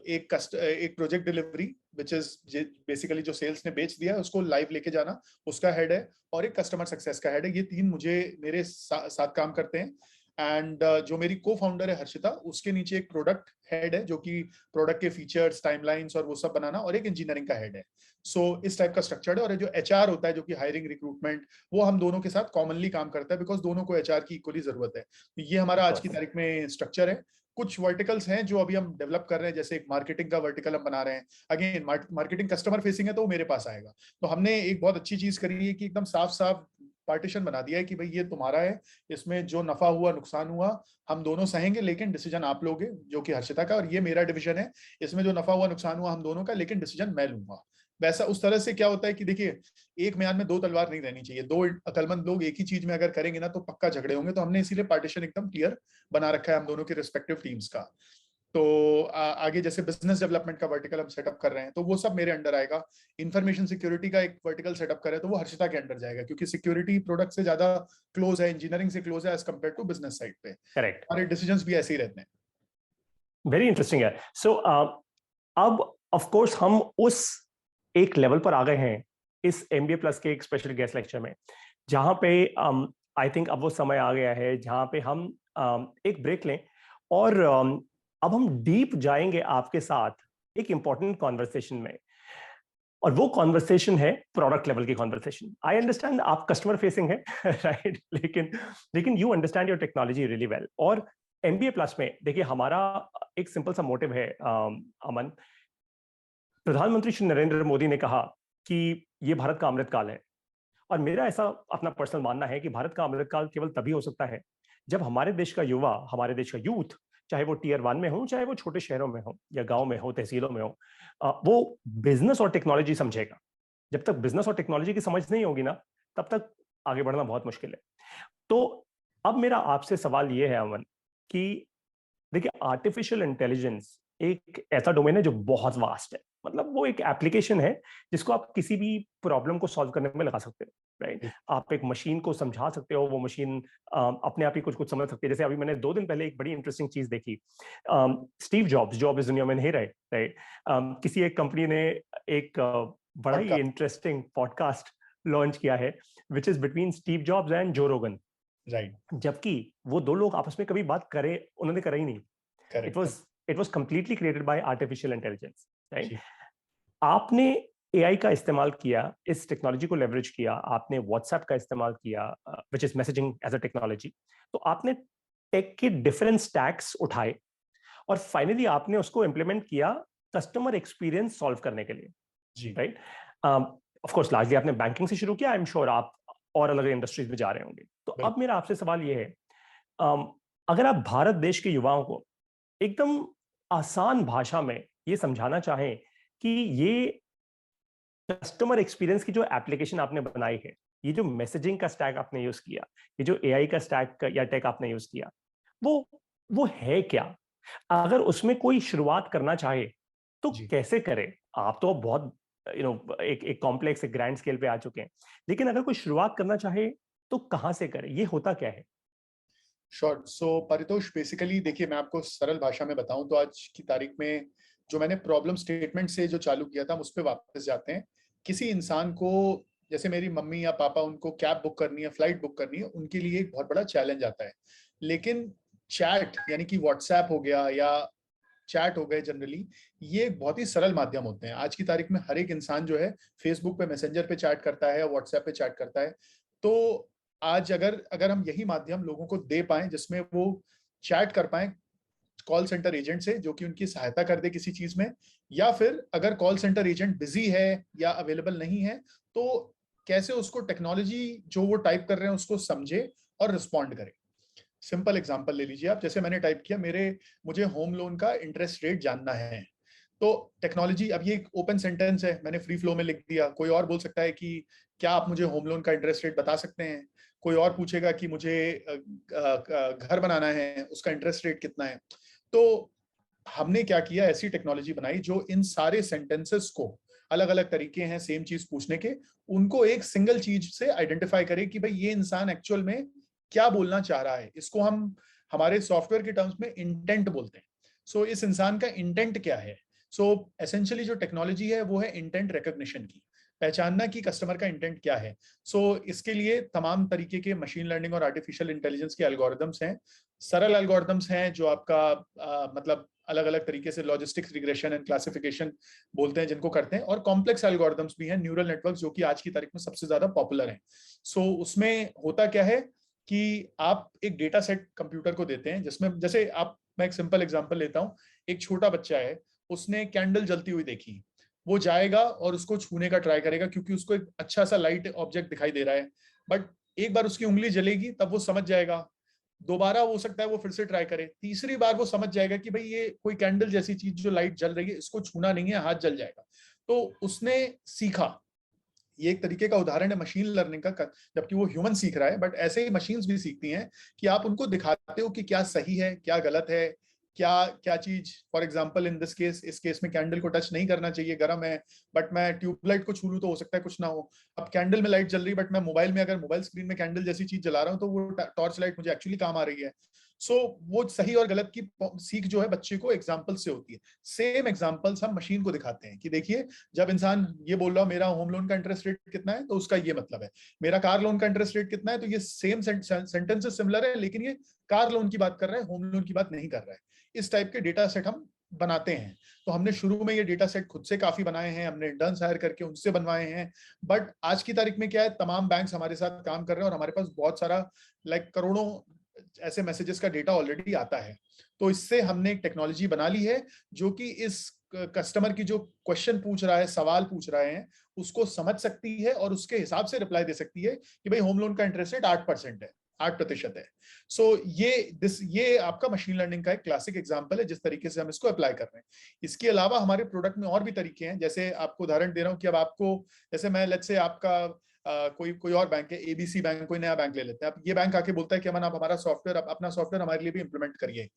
एक project delivery which is basically जो सेल्स ने बेच दिया उसको लाइव लेके जाना, उसका हेड है। और एक कस्टमर सक्सेस का हेड है। ये 3 मुझे मेरे साथ काम करते हैं। एंड जो मेरी को फाउंडर है हर्षिता, उसके नीचे एक प्रोडक्ट हेड है, जो कि प्रोडक्ट के फीचर्स, टाइमलाइंस और वो सब बनाना, और एक इंजीनियरिंग का हेड है। सो इस टाइप का स्ट्रक्चर है। और जो एचआर होता है, जो कि हायरिंग रिक्रूटमेंट, वो हम दोनों के साथ कॉमनली काम करता है, बिकॉज दोनों को एचआर की इक्वली जरूरत है। तो ये हमारा ऑफ आज की कोर्स। तारीख में स्ट्रक्चर है। कुछ वर्टिकल्स हैं जो अभी हम डेवलप कर रहे हैं, जैसे एक मार्केटिंग का वर्टिकल हम बना रहे हैं। अगेन मार्केटिंग कस्टमर फेसिंग है, तो वो मेरे पास आएगा। तो हमने एक बहुत अच्छी चीज करी है कि एकदम साफ साफ पार्टीशन बना दिया है कि भाई ये तुम्हारा है, इसमें जो नफा हुआ नुकसान हुआ हम दोनों सहेंगे, लेकिन डिसीजन आप लोगे, जो कि हर्षिता का। और ये मेरा डिवीजन है, इसमें जो नफा हुआ नुकसान हुआ हम दोनों का, लेकिन डिसीजन मैं लूंगा। वैसा उस तरह से क्या होता है कि देखिए, एक म्यान में 2 तलवार नहीं रहनी चाहिए। 2 अकलमंद लोग एक ही चीज में अगर करेंगे ना, तो पक्का झगड़े होंगे। तो हमने इसीलिए पार्टीशन एकदम क्लियर बना रखा है हम दोनों के रिस्पेक्टिव टीम्स का। तो आगे जैसे बिजनेस डेवलपमेंट का वर्टिकल हम सेटअप कर रहे हैं, तो वो सब मेरे अंडर आएगा। इंफॉर्मेशन सिक्योरिटी का एक वर्टिकल सेटअप कर रहे हैं, तो वो हर्षिता के अंडर जाएगा, क्योंकि सिक्योरिटी प्रोडक्ट से ज्यादा क्लोज है, इंजीनियरिंग से क्लोज है as compare to business side पे। करेक्ट। हमारे डिसीजंस भी ऐसे ही रहते हैं। वेरी इंटरेस्टिंग है। सो अब ऑफ कोर्स हम उस एक लेवल पर आ गए हैं इस एमबीए प्लस के एक स्पेशल गेस्ट लेक्चर में, जहां पे आई थिंक अब वो समय आ गया है जहां पे हम एक ब्रेक लें, और अब हम डीप जाएंगे आपके साथ एक इंपॉर्टेंट कॉन्वर्सेशन में। और वो कॉन्वर्सेशन है प्रोडक्ट लेवल की कॉन्वर्सेशन। आई अंडरस्टैंड आप कस्टमर फेसिंग है राइट, लेकिन you understand your technology really well. और एमबीए प्लस में देखिए हमारा एक सिंपल सा मोटिव है अमन। प्रधानमंत्री श्री नरेंद्र मोदी ने कहा कि ये भारत का अमृतकाल है, और मेरा ऐसा अपना पर्सनल मानना है कि भारत का अमृतकाल केवल तभी हो सकता है जब हमारे देश का युवा, हमारे देश का यूथ, चाहे वो टियर 1 में हो, चाहे वो छोटे शहरों में हो या गांव में हो, तहसीलों में हो, वो बिजनेस और टेक्नोलॉजी समझेगा। जब तक बिजनेस और टेक्नोलॉजी की समझ नहीं होगी ना, तब तक आगे बढ़ना बहुत मुश्किल है। तो अब मेरा आपसे सवाल ये है अमन कि देखिए आर्टिफिशियल इंटेलिजेंस एक ऐसा डोमेन है जो बहुत वास्ट है। मतलब वो एक एप्लीकेशन है जिसको आप किसी भी प्रॉब्लम को सॉल्व करने में लगा सकते हो, राइट। आप एक मशीन को समझा सकते हो, वो मशीन अपने आप ही कुछ कुछ समझ सकती है। जैसे अभी मैंने 2 दिन पहले एक बड़ी इंटरेस्टिंग चीज देखी। स्टीव जॉब्स, जॉब इस दुनिया में नहीं रहे, राइट। किसी एक कंपनी ने एक बड़ा ही इंटरेस्टिंग पॉडकास्ट लॉन्च किया है, which is between Steve jobs and जो रोगन, राइट। जबकि वो 2 लोग आपस में कभी बात करे उन्होंने करा ही नहीं। It was completely created by artificial intelligence, right. आपने एआई का इस्तेमाल किया, इस टेक्नोलॉजी को लेवरेज किया, आपने व्हाट्सएप का इस्तेमाल किया, which is messaging as a technology. तो आपने टेक के डिफरेंट स्टैक्स उठाए और फाइनली आपने उसको इंप्लीमेंट किया कस्टमर एक्सपीरियंस सॉल्व करने के लिए, राइट। ऑफ कोर्स लार्जली आपने बैंकिंग से शुरू किया, आई एम श्योर आप और अलग इंडस्ट्रीज में जा रहे होंगे। तो अब मेरा आपसे सवाल ये है, अगर आप भारत देश के युवाओं को एकदम आसान भाषा में ये समझाना चाहें कि ये कस्टमर एक्सपीरियंस की जो एप्लीकेशन आपने बनाई है, ये जो मैसेजिंग का स्टैक आपने यूज किया, ये जो एआई का स्टैक या टेक आपने यूज किया, वो है क्या? अगर उसमें कोई शुरुआत करना चाहे तो कैसे करे? आप तो बहुत एक कॉम्प्लेक्स, एक ग्रैंड स्केल पे आ चुके हैं, लेकिन अगर कोई शुरुआत करना चाहे तो कहां से करे? ये होता क्या है? शॉर्ट सो परितोष, बेसिकली देखिए मैं आपको सरल भाषा में बताऊं तो आज की तारीख में जो मैंने प्रॉब्लम स्टेटमेंट से जो चालू किया था, उस पर वापस जाते हैं। किसी इंसान को, जैसे मेरी मम्मी या पापा, उनको कैब बुक करनी है, फ्लाइट बुक करनी है, उनके लिए एक बहुत बड़ा चैलेंज आता है। लेकिन चैट यानी कि व्हाट्सएप हो गया या चैट हो गए, जनरली ये बहुत ही सरल माध्यम होते हैं। आज की तारीख में हर एक इंसान जो है फेसबुक पे, मैसेंजर पे चैट करता है या व्हाट्सएप पे चैट करता है। तो आज अगर अगर हम यही माध्यम लोगों को दे पाए जिसमें वो चैट कर पाए कॉल सेंटर एजेंट से, जो कि उनकी सहायता कर दे किसी चीज में, या फिर अगर कॉल सेंटर एजेंट बिजी है या अवेलेबल नहीं है तो कैसे उसको टेक्नोलॉजी जो वो टाइप कर रहे हैं उसको समझे और रिस्पॉन्ड करे। सिंपल एग्जांपल ले लीजिए आप, जैसे मैंने टाइप किया मुझे होम लोन का इंटरेस्ट रेट जानना है, तो टेक्नोलॉजी, अब ये एक ओपन सेंटेंस है, मैंने फ्री फ्लो में लिख दिया। कोई और बोल सकता है कि क्या आप मुझे होम लोन का इंटरेस्ट रेट बता सकते हैं। कोई और पूछेगा कि मुझे घर बनाना है, उसका इंटरेस्ट रेट कितना है। तो हमने क्या किया, ऐसी टेक्नोलॉजी बनाई जो इन सारे सेंटेंसेस को, अलग अलग तरीके हैं सेम चीज पूछने के, उनको एक सिंगल चीज से आइडेंटिफाई करे कि भाई ये इंसान एक्चुअल में क्या बोलना चाह रहा है। इसको हम हमारे सॉफ्टवेयर के टर्म्स में इंटेंट बोलते हैं। सो इस इंसान का इंटेंट क्या है। सो एसेंशियली जो टेक्नोलॉजी है वो है इंटेंट रिकॉग्निशन की, पहचानना कि कस्टमर का इंटेंट क्या है। सो इसके लिए तमाम तरीके के मशीन लर्निंग और आर्टिफिशियल इंटेलिजेंस के एल्गोरिदम्स हैं। सरल एल्गोरिदम्स हैं जो आपका मतलब अलग अलग तरीके से लॉजिस्टिक्स रिग्रेशन एंड क्लासिफिकेशन बोलते हैं जिनको करते हैं, और कॉम्प्लेक्स एल्गोरिदम्स भी हैं, न्यूरल नेटवर्क, जो कि आज की तारीख में सबसे ज्यादा पॉपुलर हैं। सो उसमें होता क्या है कि आप एक डेटा सेट कंप्यूटर को देते हैं जिसमें, जैसे आप, मैं एक सिंपल एग्जांपल लेता हूं। एक छोटा बच्चा है, उसने कैंडल जलती हुई देखी, वो जाएगा और उसको छूने का ट्राई करेगा क्योंकि उसको एक अच्छा सा लाइट ऑब्जेक्ट दिखाई दे रहा है। बट एक बार उसकी उंगली जलेगी तब वो समझ जाएगा, दोबारा हो सकता है वो फिर से ट्राई करे, तीसरी बार वो समझ जाएगा कि भाई ये कोई कैंडल जैसी चीज जो लाइट जल रही है, इसको छूना नहीं है, हाथ जल जाएगा। तो उसने सीखा। ये एक तरीके का उदाहरण है मशीन लर्निंग का, जबकि वो ह्यूमन सीख रहा है, बट ऐसे ही मशीन्स भी सीखती हैं कि आप उनको दिखाते हो कि क्या सही है, क्या गलत है, क्या क्या चीज। For example in this case, इस केस में कैंडल को टच नहीं करना चाहिए, गर्म है, बट मैं ट्यूबलाइट को छू लूं तो हो सकता है कुछ ना हो। अब कैंडल में लाइट जल रही है, बट मैं मोबाइल में, अगर मोबाइल स्क्रीन में कैंडल जैसी चीज जला रहा हूं तो वो टॉर्च लाइट मुझे एक्चुअली काम आ रही है। सो वो सही और गलत की सीख जो है बच्चे को एग्जाम्पल से होती है। सेम एग्जाम्पल्स हम मशीन को दिखाते हैं कि देखिए, जब इंसान ये बोल रहा हो मेरा होम लोन का इंटरेस्ट रेट कितना है, तो उसका ये मतलब है। मेरा कार लोन का इंटरेस्ट रेट कितना है, तो ये सेम सेंटेंसेस सिमिलर है, लेकिन ये कार लोन की बात कर रहा है, होम लोन की बात नहीं कर रहा है। इस टाइप के डेटा सेट हम बनाते हैं। तो हमने शुरू में ये डेटा सेट खुद से काफी बनाए हैं, हमने इंटर्न्स हायर करके उनसे बनवाए हैं। बट आज की तारीख में क्या है, तमाम बैंक्स हमारे साथ काम कर रहे हैं और हमारे पास बहुत सारा करोड़ों ऐसे मैसेजेस का डेटा ऑलरेडी आता है। तो इससे हमने एक टेक्नोलॉजी बना ली है जो कि इस कस्टमर की जो क्वेश्चन पूछ रहा है, सवाल पूछ रहे हैं, उसको समझ सकती है और उसके हिसाब से रिप्लाई दे सकती है कि भाई होम लोन का इंटरेस्ट रेट 8% है, 8% है। सो ये आपका मशीन लर्निंग का एक क्लासिक एग्जांपल है जिस तरीके से हम इसको अप्लाई कर रहे हैं। इसके अलावा हमारे प्रोडक्ट में और भी तरीके हैं, जैसे आपको उदाहरण दे रहा हूं कि अब आपको, जैसे मैं लेट्स से आपका कोई और बैंक है, एबीसी बैंक, कोई नया बैंक ले लेते हैं। अब ये बैंक आके बोलता है कि अमन आप हमारा सॉफ्टवेयर, अपना सॉफ्टवेयर हमारे लिए भी इंप्लीमेंट करिए।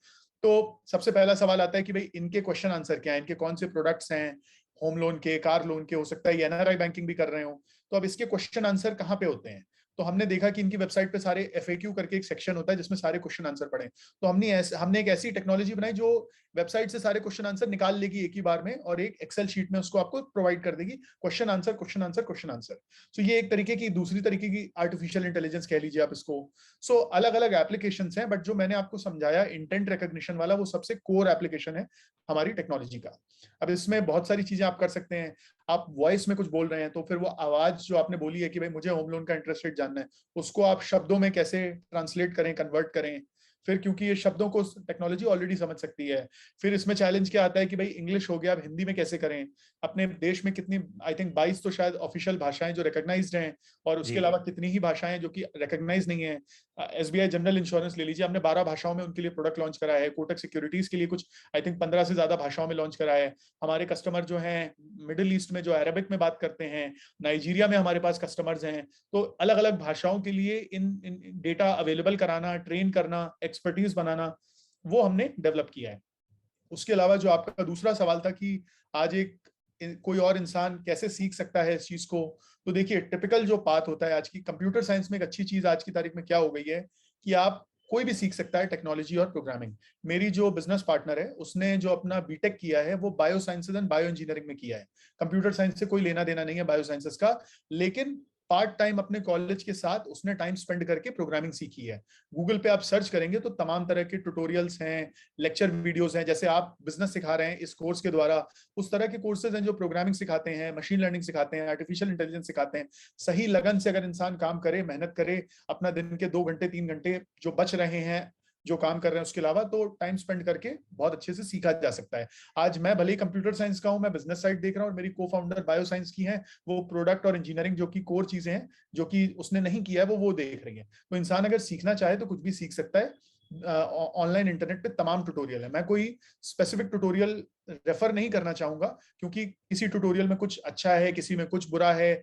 तो सबसे पहला सवाल आता है कि भाई इनके क्वेश्चन आंसर क्या है, इनके कौन से प्रोडक्ट्स हैं, होम लोन के, कार लोन के, हो सकता है ये एनआरआई बैंकिंग भी कर रहे हो। तो अब इसके क्वेश्चन आंसर कहाँ पे होते हैं? तो हमने देखा कि इनकी वेबसाइट पे सारे एफएक्यू करके एक सेक्शन होता है जिसमें सारे क्वेश्चन आंसर पड़े। तो हमने एक ऐसी टेक्नोलॉजी बनाई जो वेबसाइट से सारे क्वेश्चन आंसर निकाल लेगी एक ही बार में और एक एक्सेल शीट में उसको आपको प्रोवाइड कर देगी, question answer question answer question answer. तो ये एक तरीके की, दूसरी तरीके की आर्टिफिशियल इंटेलिजेंस कह लीजिए आप इसको। सो अलग अलग एप्लीकेशंस हैं, बट जो मैंने आपको समझाया इंटेंट रिकॉग्निशन वाला, वो सबसे कोर एप्लीकेशन है हमारी टेक्नोलॉजी का। अब इसमें बहुत सारी चीजें आप कर सकते हैं। आप वॉइस में कुछ बोल रहे हैं तो फिर वो आवाज जो आपने बोली है कि भाई मुझे होम लोन का इंटरेस्ट रेट जानना है, उसको आप शब्दों में कैसे ट्रांसलेट करें, कन्वर्ट करें। फिर क्योंकि ये शब्दों को टेक्नोलॉजी ऑलरेडी समझ सकती है। फिर इसमें चैलेंज क्या आता है कि भाई इंग्लिश हो गया, अब हिंदी में कैसे करें? अपने देश में कितनी, आई थिंक 22 तो शायद ऑफिशियल भाषाएं जो रिकॉग्नाइज्ड हैं, और उसके जी अलावा कितनी ही भाषाएं जो कि रिकॉग्नाइज नहीं है। एसबीआई जनरल इंश्योरेंस ले लीजिए, हमने 12 भाषाओं में उनके लिए प्रोडक्ट लॉन्च करा है। कोटक सिक्योरिटीज के लिए कुछ आई थिंक 15 से ज्यादा भाषाओं में लॉन्च करा है। हमारे कस्टमर जो हैं मिडिल ईस्ट में जो अरबिक में बात करते हैं, नाइजीरिया में हमारे पास कस्टमर्स हैं। तो अलग अलग भाषाओं के लिए इन डेटा अवेलेबल कराना, ट्रेन करना, एक्सपर्टीज बनाना, वो हमने डेवलप किया है। उसके अलावा जो आपका दूसरा सवाल था कि आज कोई और इंसान कैसे सीख सकता है इस चीज को, तो देखिए टिपिकल जो पाथ होता है आज की कंप्यूटर साइंस में, एक अच्छी चीज आज की तारीख में क्या हो गई है कि आप कोई भी सीख सकता है टेक्नोलॉजी और प्रोग्रामिंग। मेरी जो बिजनेस पार्टनर है उसने जो अपना बीटेक किया है वो bio sciences and bio engineering में किया है। कंप्यूटर साइंस से कोई लेना देना नहीं है बायो साइंसेज का, लेकिन पार्ट टाइम अपने कॉलेज के साथ उसने टाइम स्पेंड करके प्रोग्रामिंग सीखी है। गूगल पे आप सर्च करेंगे तो तमाम तरह के ट्यूटोरियल्स हैं, लेक्चर वीडियोस हैं, जैसे आप बिजनेस सिखा रहे हैं इस कोर्स के द्वारा, उस तरह के कोर्सेज हैं जो प्रोग्रामिंग सिखाते हैं, मशीन लर्निंग सिखाते हैं, आर्टिफिशियल इंटेलिजेंस सिखाते हैं। सही लगन से अगर इंसान काम करे, मेहनत करे, अपना दिन के 2 घंटे 3 घंटे जो बच रहे हैं जो काम कर रहे हैं उसके अलावा, तो टाइम स्पेंड करके बहुत अच्छे से सीखा जा सकता है। आज मैं भले ही कंप्यूटर साइंस का हूं, मैं बिजनेस साइड देख रहा हूं और मेरी को फाउंडर बायो साइंस की हैं, वो प्रोडक्ट और इंजीनियरिंग जो कि कोर चीजें हैं जो कि उसने नहीं किया है वो देख रही है। तो इंसान अगर सीखना चाहे तो कुछ भी सीख सकता है। ऑनलाइन इंटरनेट पे तमाम ट्यूटोरियल है। मैं कोई स्पेसिफिक ट्यूटोरियल रेफर नहीं करना चाहूंगा क्योंकि किसी ट्यूटोरियल में कुछ अच्छा है, किसी में कुछ बुरा है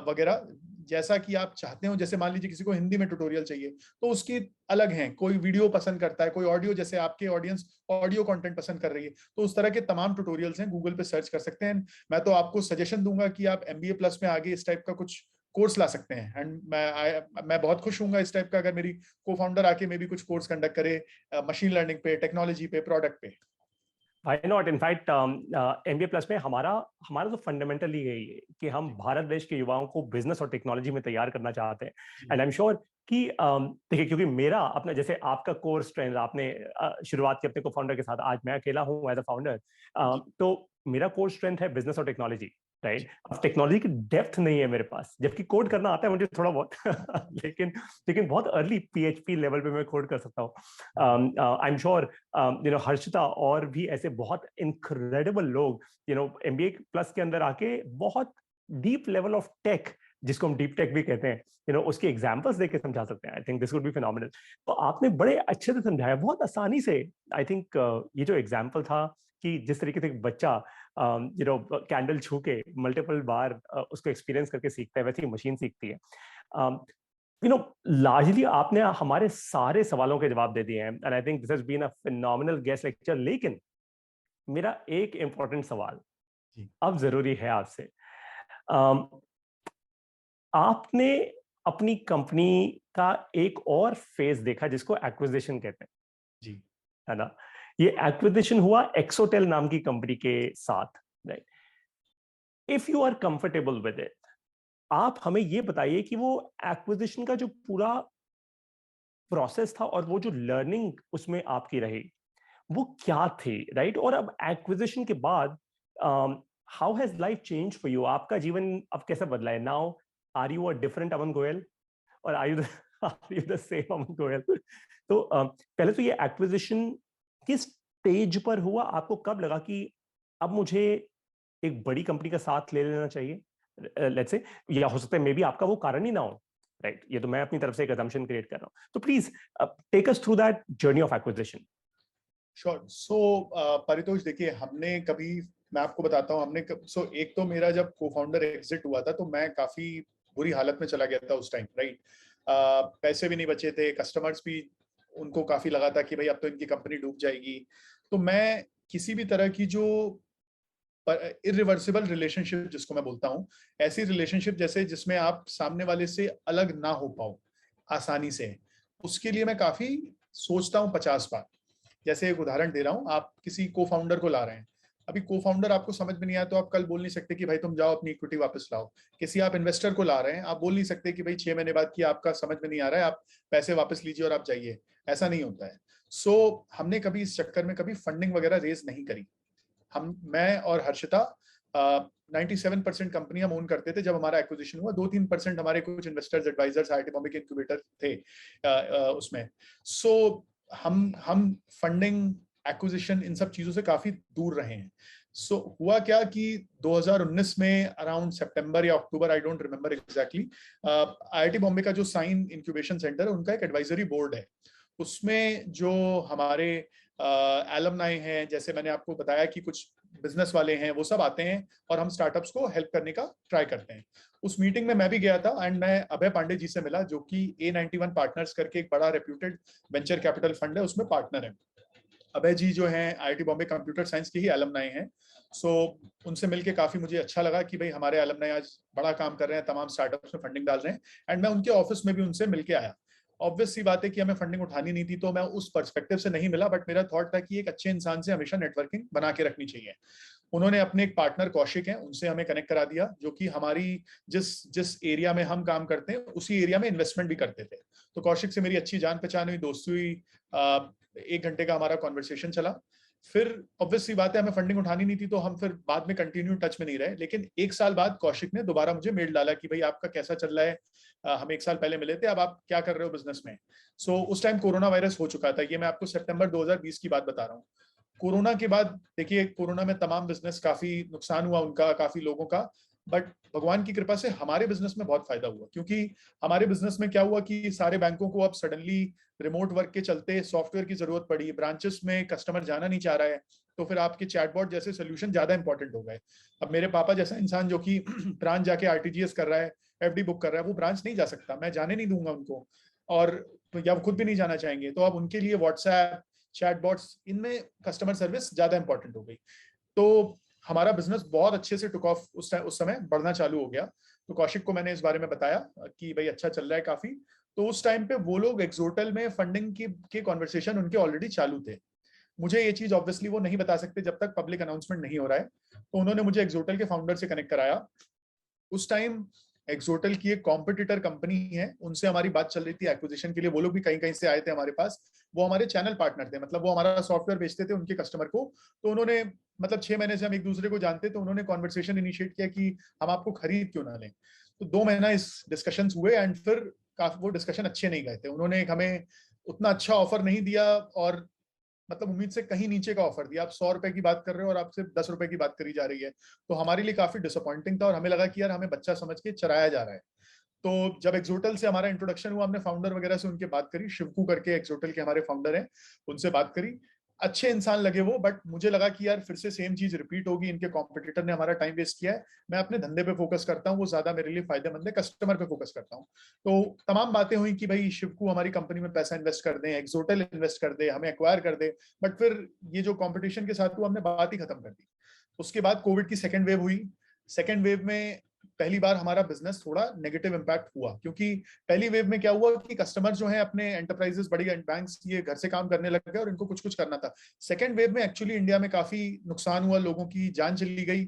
वगैरह। जैसा कि आप चाहते हो, जैसे मान लीजिए किसी को हिंदी में ट्यूटोरियल चाहिए तो उसकी अलग है, कोई वीडियो पसंद करता है, कोई ऑडियो, जैसे आपके ऑडियंस ऑडियो कंटेंट पसंद कर रही है, तो उस तरह के तमाम ट्यूटोरियल्स हैं, गूगल पे सर्च कर सकते हैं। मैं तो आपको सजेशन दूंगा कि आप एमबीए प्लस में आगे इस टाइप का कुछ कोर्स ला सकते हैं। एंड मैं बहुत खुश हूंगा इस टाइप का अगर मेरी को फाउंडर आके मे भी कुछ कोर्स कंडक्ट करे मशीन लर्निंग पे, टेक्नोलॉजी पे, प्रोडक्ट पे। Why not. In fact MBA plus में हमारा हमारा तो फंडामेंटली यही है कि हम जी भारत देश के युवाओं को बिजनेस और टेक्नोलॉजी में तैयार करना चाहते हैं। जी एंड आई एम श्योर कि देखिए, क्योंकि मेरा अपना, जैसे आपका कोर स्ट्रेंथ, आपने शुरुआत की अपने को फाउंडर के साथ, आज मैं अकेला हूं एज अ फाउंडर। जी तो मेरा कोर स्ट्रेंथ है बिजनेस और टेक्नोलॉजी, राइट। जी अब टेक्नोलॉजी की डेप्थ नहीं है मेरे पास, जबकि कोड करना आता है मुझे थोड़ा बहुत लेकिन लेकिन बहुत अर्ली पीएचपी लेवल पे मैं कोड कर सकता हूँ। आई एम श्योर हर्षिता और भी ऐसे बहुत इनक्रेडिबल लोग एमबीए प्लस के अंदर आके बहुत डीप लेवल ऑफ टेक, जिसको हम डीप टेक भी कहते हैं, उसके एग्जांपल्स देके समझा सकते हैं। आई think this would be phenomenal. तो आपने बड़े अच्छे से समझाया, बहुत आसानी से। आई थिंक ये जो एग्जांपल था कि जिस तरीके से एक बच्चा कैंडल छू के मल्टीपल बार उसको एक्सपीरियंस करके सीखता है, वैसे ही मशीन सीखती है। लार्जली आपने हमारे सारे सवालों के जवाब दे दिए हैं, and I think this has been a phenomenal guest lecture. लेकिन मेरा एक इंपॉर्टेंट सवाल जी अब जरूरी है आपसे। अम, आपने अपनी कंपनी का एक और फेज देखा जिसको एक्विजिशन कहते हैं, जी है ना? ये एक्विजिशन हुआ एक्सोटेल नाम की कंपनी के साथ, right? If you are comfortable with it, आप हमें ये बताइए कि वो एक्विजिशन का जो पूरा प्रोसेस था और वो जो लर्निंग उसमें आपकी रही, वो क्या थे, राइट? और अब एक्विजिशन के बाद how has life change for you? आपका जीवन अब कैसे बदला है? Now are you a different Aman Goyal, or are you are you the same Aman Goyal? तो पहले तो ये एक्विजिशन किस स्टेज पर हुआ? आपको कब लगा कि अब मुझे एक बड़ी कंपनी का साथ ले लेना चाहिए, लेट्स से? या हो सकता है मे बी आपका वो कारण ही ना हो, राइट? ये तो मैं अपनी तरफ से एक assumption क्रिएट कर रहा हूं। तो please take us through that journey of acquisition. Sure. So Paritosh, देखिए हमने कभी, मैं आपको बताता हूँ, एक तो मेरा जब को फाउंडर एग्जिट हुआ था तो मैं काफी बुरी हालत में चला गया था उस टाइम, राइट? पैसे भी नहीं बचे थे, कस्टमर्स भी, उनको काफी लगा था कि भाई अब तो इनकी कंपनी डूब जाएगी। तो मैं किसी भी तरह की जो इरिवर्सिबल रिलेशनशिप जिसको मैं बोलता हूँ, ऐसी रिलेशनशिप जैसे जिसमें आप सामने वाले से अलग ना हो पाओ आसानी से, उसके लिए मैं काफी सोचता हूँ 50 बार। जैसे एक उदाहरण दे रहा हूँ, आप किसी को फाउंडर को ला रहे हैं, अभी को फाउंडर आपको समझ में नहीं आया तो आप कल बोल नहीं सकते कि भाई तुम जाओ अपनी इक्विटी वापस लाओ। किसी आप इन्वेस्टर को ला रहे हैं, आप बोल नहीं सकते कि भाई 6 महीने बाद कि आपका समझ में नहीं आ रहा है, आप पैसे वापस लीजिए और आप जाइए। ऐसा नहीं होता है। हमने कभी इस चक्कर में कभी फंडिंग वगैरह रेज नहीं करी। मैं और हर्षिता 97% कंपनी हम ओन करते थे जब हमारा एक्विजिशन हुआ। 2-3% हमारे कुछ इन्वेस्टर्स, एडवाइजर्स, आईआईटी बॉम्बे के इंक्यूबेटर थे उसमें। सो हम फंडिंग, एक्विजिशन, इन सब चीजों से काफी दूर रहे हैं। हुआ क्या कि 2019 में अराउंड सितंबर या अक्टूबर, I don't remember exactly, IIT Bombay का जो साइन इंक्यूबेशन सेंटर है उनका एक एडवाइजरी बोर्ड है। उसमें जो हमारे एलमनाई हैं, जैसे मैंने आपको बताया कि कुछ बिजनेस वाले हैं, वो सब आते हैं और हम स्टार्टअप्स को हेल्प करने का ट्राई करते हैं। उस मीटिंग में मैं भी गया था एंड मैं अभय पांडे जी से मिला, जो कि A91 पार्टनर्स करके एक बड़ा रेप्यूटेड वेंचर कैपिटल फंड है, उसमें पार्टनर है। अभय जी जो हैं आईआईटी बॉम्बे कंप्यूटर साइंस की ही एलमनाई हैं। उनसे मिलके काफी मुझे अच्छा लगा कि भाई हमारे एलमनाई आज बड़ा काम कर रहे हैं, तमाम स्टार्टअप्स में फंडिंग डाल रहे हैं। एंड मैं उनके ऑफिस में भी उनसे मिलके आया। ऑब्वियस सी बात है कि हमें फंडिंग उठानी नहीं थी तो मैं उस पर्सपेक्टिव से नहीं मिला, बट मेरा थॉट था कि एक अच्छे इंसान से हमेशा नेटवर्किंग बना के रखनी चाहिए। उन्होंने अपने एक पार्टनर कौशिक हैं, उनसे हमें कनेक्ट करा दिया, जो कि हमारी जिस जिस एरिया में हम काम करते हैं उसी एरिया में इन्वेस्टमेंट भी करते थे। तो कौशिक से मेरी अच्छी जान पहचान हुई, दोस्ती हुई। 1 घंटे का हमारा कॉन्वर्सेशन चला। फिर ऑब्वियस सी बात है, हमें फंडिंग उठानी नहीं थी तो हम फिर बाद में कंटिन्यू टच में नहीं रहे। लेकिन 1 साल बाद कौशिक ने दोबारा मुझे मेल डाला कि भाई आपका कैसा चल रहा है, हम 1 साल पहले मिले थे, अब आप क्या कर रहे हो बिजनेस में। उस टाइम कोरोना वायरस हो चुका था। ये मैं आपको सितंबर 2020 की बात बता रहा हूँ। कोरोना के बाद देखिए, कोरोना में तमाम बिजनेस काफी नुकसान हुआ उनका, काफी लोगों का। बट भगवान की कृपा से हमारे बिजनेस में बहुत फायदा हुआ, क्योंकि हमारे बिजनेस में क्या हुआ कि सारे बैंकों को अब सडनली रिमोट वर्क के चलते सॉफ्टवेयर की जरूरत पड़ी। ब्रांचेस में कस्टमर जाना नहीं चाह रहा है, तो फिर आपके चैटबॉट जैसे सोल्यूशन ज्यादा इंपॉर्टेंट हो गए। अब मेरे पापा जैसा इंसान जो कि ब्रांच जाके आरटीजीएस कर रहा है, एफडी बुक कर रहा है, वो ब्रांच नहीं जा सकता, मैं जाने नहीं दूंगा उनको। और या वो खुद भी नहीं जाना चाहेंगे, तो अब उनके लिए व्हाट्सएप, चैटबॉट्स, इनमें कस्टमर सर्विस ज्यादा इंपॉर्टेंट हो गई। तो हमारा बिजनेस बहुत अच्छे से टुक ऑफ उस समय बढ़ना चालू हो गया। तो कौशिक को मैंने इस बारे में बताया कि भाई अच्छा चल रहा है काफी। तो उस टाइम पे वो लोग एक्सोटल में फंडिंग के कॉन्वर्सेशन उनके ऑलरेडी चालू थे। मुझे ये चीज ऑब्वियसली वो नहीं बता सकते जब तक पब्लिक अनाउंसमेंट नहीं हो रहा है। तो उन्होंने मुझे एक्सोटल के फाउंडर से कनेक्ट कराया। उस टाइम एक्सोटल की एक कॉम्पिटिटर कंपनी है, उनसे हमारी बात चल रही थी एक्विजिशन के लिए। वो लोग भी कहीं कहीं से आए थे हमारे पास। वो हमारे चैनल पार्टनर थे, मतलब वो हमारा सॉफ्टवेयर बेचते थे उनके कस्टमर को। तो उन्होंने, मतलब 6 महीने से हम एक दूसरे को जानते, तो उन्होंने कॉन्वर्सेशन इनिशिएट किया कि हम आपको खरीद क्यों ना लें। तो 2 महीना इस डिस्कशन हुए एंड फिर काफी वो डिस्कशन अच्छे नहीं गए थे। उन्होंने हमें उतना अच्छा ऑफर नहीं दिया, और मतलब उम्मीद से कहीं नीचे का ऑफर दिया। आप 100 रुपए की बात कर रहे हो और आपसे 10 रुपए की बात करी जा रही है। तो हमारे लिए काफी डिसअपॉइंटिंग था, और हमें लगा कि यार हमें बच्चा समझ के चराया जा रहा है। तो जब एक्सोटल से हमारा इंट्रोडक्शन हुआ, हमने फाउंडर वगैरह से उनके बात करी, शिवकू करके एक्सोटल के हमारे फाउंडर हैं, उनसे बात करी। अच्छे इंसान लगे वो, बट मुझे लगा कि यार फिर से सेम चीज रिपीट होगी, इनके कॉम्पिटिटर ने हमारा टाइम वेस्ट किया है। मैं अपने धंधे पे फोकस करता हूँ, वो ज्यादा मेरे लिए फायदेमंद है, कस्टमर पे फोकस करता हूँ। तो तमाम बातें हुई कि भाई शिवकू हमारी कंपनी में पैसा इन्वेस्ट कर दें, एक्सोटल इन्वेस्ट कर दे, हमें एक्वायर कर दे। बट फिर ये जो कॉम्पिटिशन के साथ हुआ, हमने बात ही खत्म कर दी। उसके बाद कोविड की सेकेंड वेव हुई। सेकेंड वेव में पहली बार हमारा बिजनेस थोड़ा नेगेटिव इंपैक्ट हुआ, क्योंकि पहली वेव में क्या हुआ कि कस्टमर जो है अपने एंटरप्राइजेस, बड़ी बैंक्स, ये घर से काम करने लग गए और इनको कुछ कुछ करना था। सेकेंड वेव में एक्चुअली इंडिया में काफी नुकसान हुआ, लोगों की जान चली गई।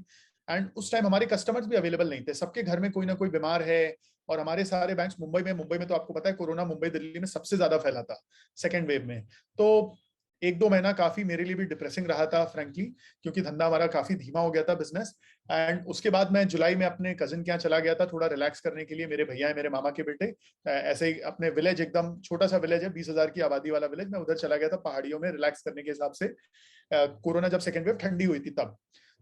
एंड उस टाइम हमारे कस्टमर्स भी अवेलेबल नहीं थे, सबके घर में कोई ना कोई बीमार है। और हमारे सारे बैंक्स मुंबई में तो आपको पता है कोरोना मुंबई दिल्ली में सबसे ज्यादा फैला था सेकेंड वेव में। तो 1-2 महीना काफी मेरे लिए भी डिप्रेसिंग रहा था फ्रैंकली, क्योंकि धंधा हमारा काफी धीमा हो गया था बिजनेस। एंड उसके बाद मैं जुलाई में अपने कजिन के यहाँ चला गया था थोड़ा रिलैक्स करने के लिए। मेरे भैया है, मेरे मामा के बेटे, ऐसे ही अपने विलेज, एकदम छोटा सा विलेज है, 20,000 की आबादी वाला विलेज, मैं उधर चला गया था पहाड़ियों में रिलैक्स करने के हिसाब से। कोरोना जब सेकेंड वेव ठंडी हुई थी तब।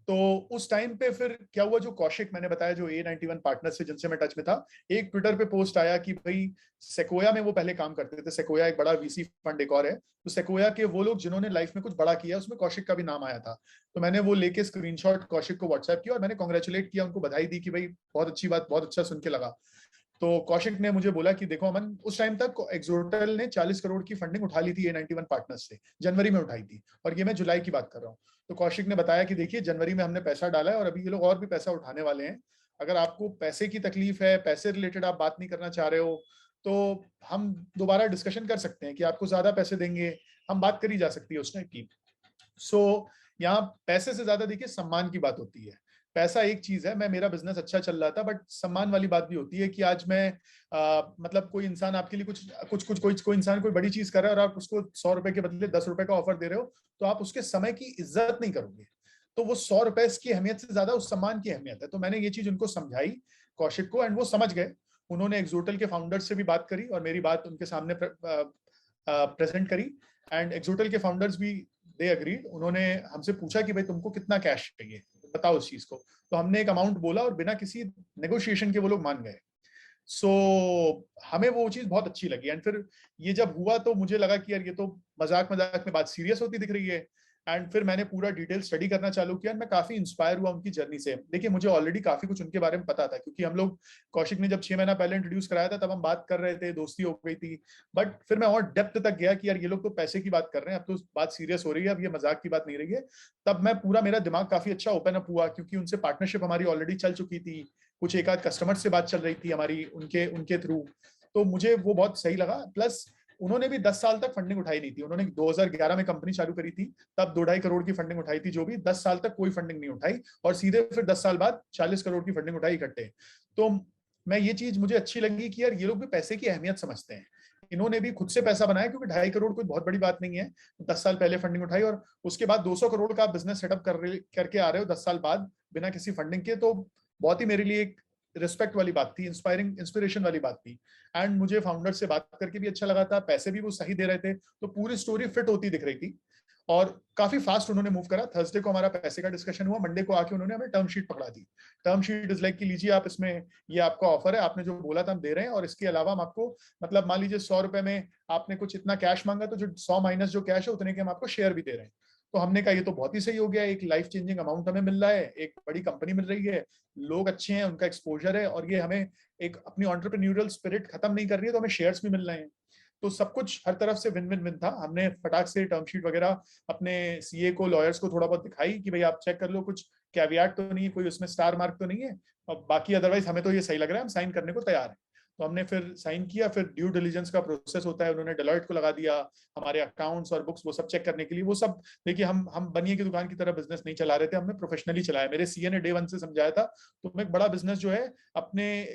तो उस टाइम पे फिर क्या हुआ, जो कौशिक मैंने बताया, जो A91 पार्टनर से जिनसे मैं टच में था, एक ट्विटर पे पोस्ट आया कि भाई सेकोया में वो पहले काम करते थे। सेकोया एक बड़ा वीसी फंड एक और है, तो सेकोया के वो लोग जिन्होंने लाइफ में कुछ बड़ा किया, उसमें कौशिक का भी नाम आया था। तो मैंने वो लेके स्क्रीनशॉट कौशिक को व्हाट्सएप किया और मैंने कॉन्ग्रेचुलेट किया, उनको बधाई दी कि भाई बहुत अच्छी बात, बहुत अच्छा सुन के लगा। तो कौशिक ने मुझे बोला कि देखो अमन, उस टाइम तक एक्सोटल ने 40 करोड़ की फंडिंग उठा ली थी A91 पार्टनर्स से, जनवरी में उठाई थी, और ये मैं जुलाई की बात कर रहा हूँ। तो कौशिक ने बताया कि देखिए जनवरी में हमने पैसा डाला है और अभी ये लोग और भी पैसा उठाने वाले हैं। अगर आपको पैसे की तकलीफ है, पैसे रिलेटेड आप बात नहीं करना चाह रहे हो, तो हम दोबारा डिस्कशन कर सकते हैं कि आपको ज्यादा पैसे देंगे, हम बात करी जा सकती है उस टाइप की। सो यहाँ पैसे से ज्यादा देखिए सम्मान की बात होती है। पैसा एक चीज है, मैं, मेरा बिजनेस अच्छा चल रहा था, बट सम्मान वाली बात भी होती है कि आज मैं मतलब कोई इंसान आपके लिए कुछ कुछ कुछ कोई इंसान कोई बड़ी चीज कर रहा है और आप उसको 100 रुपए के बदले 10 रुपए का ऑफर दे रहे हो, तो आप उसके समय की इज्जत नहीं करोगे। तो वो 100 रुपए की अहमियत से ज्यादा उस सम्मान की अहमियत है। तो मैंने ये चीज उनको समझाई, कौशिक को, एंड वो समझ गए। उन्होंने एक्सोटल के फाउंडर से भी बात करी और मेरी बात उनके सामने प्रेजेंट करी, एंड एक्सोटल के फाउंडर्स भी दे अग्रीड। उन्होंने हमसे पूछा कि भाई तुमको कितना कैश चाहिए, बताओ उस चीज को। तो हमने एक अमाउंट बोला और बिना किसी नेगोशिएशन के वो लोग मान गए। सो हमें वो चीज बहुत अच्छी लगी। एंड फिर ये जब हुआ तो मुझे लगा कि यार ये तो मजाक मजाक में बात सीरियस होती दिख रही है। एंड फिर मैंने पूरा डिटेल स्टडी करना चालू किया। मैं काफी इंस्पायर हुआ उनकी जर्नी से। देखिए मुझे ऑलरेडी काफी कुछ उनके बारे में पता था, क्योंकि हम लोग, कौशिक ने जब 6 महीना पहले इंट्रोड्यूस कराया था तब हम बात कर रहे थे, दोस्ती हो गई थी। बट फिर मैं और डेप्थ तक गया कि यार ये लोग तो पैसे की बात कर रहे हैं, अब तो बात सीरियस हो रही है, अब ये मजाक की बात नहीं रही है। तब मैं पूरा, मेरा दिमाग काफी अच्छा ओपन अप हुआ, क्योंकि उनसे पार्टनरशिप हमारी ऑलरेडी चल चुकी थी, कुछ एक आध कस्टमर से बात चल रही थी हमारी उनके उनके थ्रू। तो मुझे वो बहुत सही लगा। प्लस उन्होंने भी 10 साल तक फंडिंग उठाई नहीं थी। उन्होंने 2011 में कंपनी चालू करी थी, तब 2-2.5 करोड़ की फंडिंग उठाई थी, जो भी 10 साल तक कोई फंडिंग नहीं उठाई, और सीधे फिर 10 साल बाद 40 करोड़ की फंडिंग उठाई इकट्ठे। तो मैं, ये चीज मुझे अच्छी लगी कि यार ये लोग भी पैसे की अहमियत समझते हैं। इन्होंने भी खुद से पैसा बनाया, क्योंकि 2.5 करोड़ कोई बहुत बड़ी बात नहीं है। 10 साल पहले फंडिंग उठाई और उसके बाद 200 करोड़ का बिजनेस सेटअप करके आ रहे हो 10 साल बाद बिना किसी फंडिंग के। तो बहुत ही मेरे लिए एक रिस्पेक्ट वाली बात थी, इंस्पिरेशन वाली बात थी। एंड मुझे फाउंडर से बात करके भी अच्छा लगा था, पैसे भी वो सही दे रहे थे, तो पूरी स्टोरी फिट होती दिख रही थी। और काफी फास्ट उन्होंने मूव करा। थर्सडे को हमारा पैसे का डिस्कशन हुआ, मंडे को आके उन्होंने हमें टर्म शीट पकड़ा दी। टर्म शीट इज लाइक कि लीजिए आप, इसमें ये आपका ऑफर है, आपने जो बोला था हम दे रहे हैं, और इसके अलावा हम आपको, मतलब मान लीजिए 100 रुपए में आपने कुछ इतना कैश मांगा, तो जो 100 माइनस जो कैश है उतने के हम आपको शेयर भी दे रहे हैं। तो हमने कहा ये तो बहुत ही सही हो गया, एक लाइफ चेंजिंग अमाउंट हमें मिल रहा है, एक बड़ी कंपनी मिल रही है, लोग अच्छे हैं, उनका एक्सपोजर है, और ये हमें एक अपनी एंटरप्रेन्योरियल स्पिरिट खत्म नहीं कर रही है, तो हमें शेयर्स भी मिल रहे हैं। तो सब कुछ हर तरफ से विन विन विन था। हमने फटाक से टर्म शीट वगैरह अपने सीए को, लॉयर्स को थोड़ा बहुत दिखाई कि भाई आप चेक कर लो, कुछ कैवियाट तो नहीं है, कोई उसमें स्टार मार्क तो नहीं है, और बाकी अदरवाइज हमें तो ये सही लग रहा है, हम साइन करने को तैयार हैं। तो हमने फिर साइन किया। फिर ड्यू डिलीजेंस का प्रोसेस होता है, उन्होंने डेलॉयट को लगा दिया हमारे अकाउंट्स और बुक्स वो सब चेक करने के लिए। वो सब देखिए, हम बनिए की दुकान की तरह बिजनेस नहीं चला रहे थे, हमने प्रोफेशनली चलाया। मेरे सीए ने डे 1 से समझाया था, तुम एक बड़ा बिजनेस जो है अपने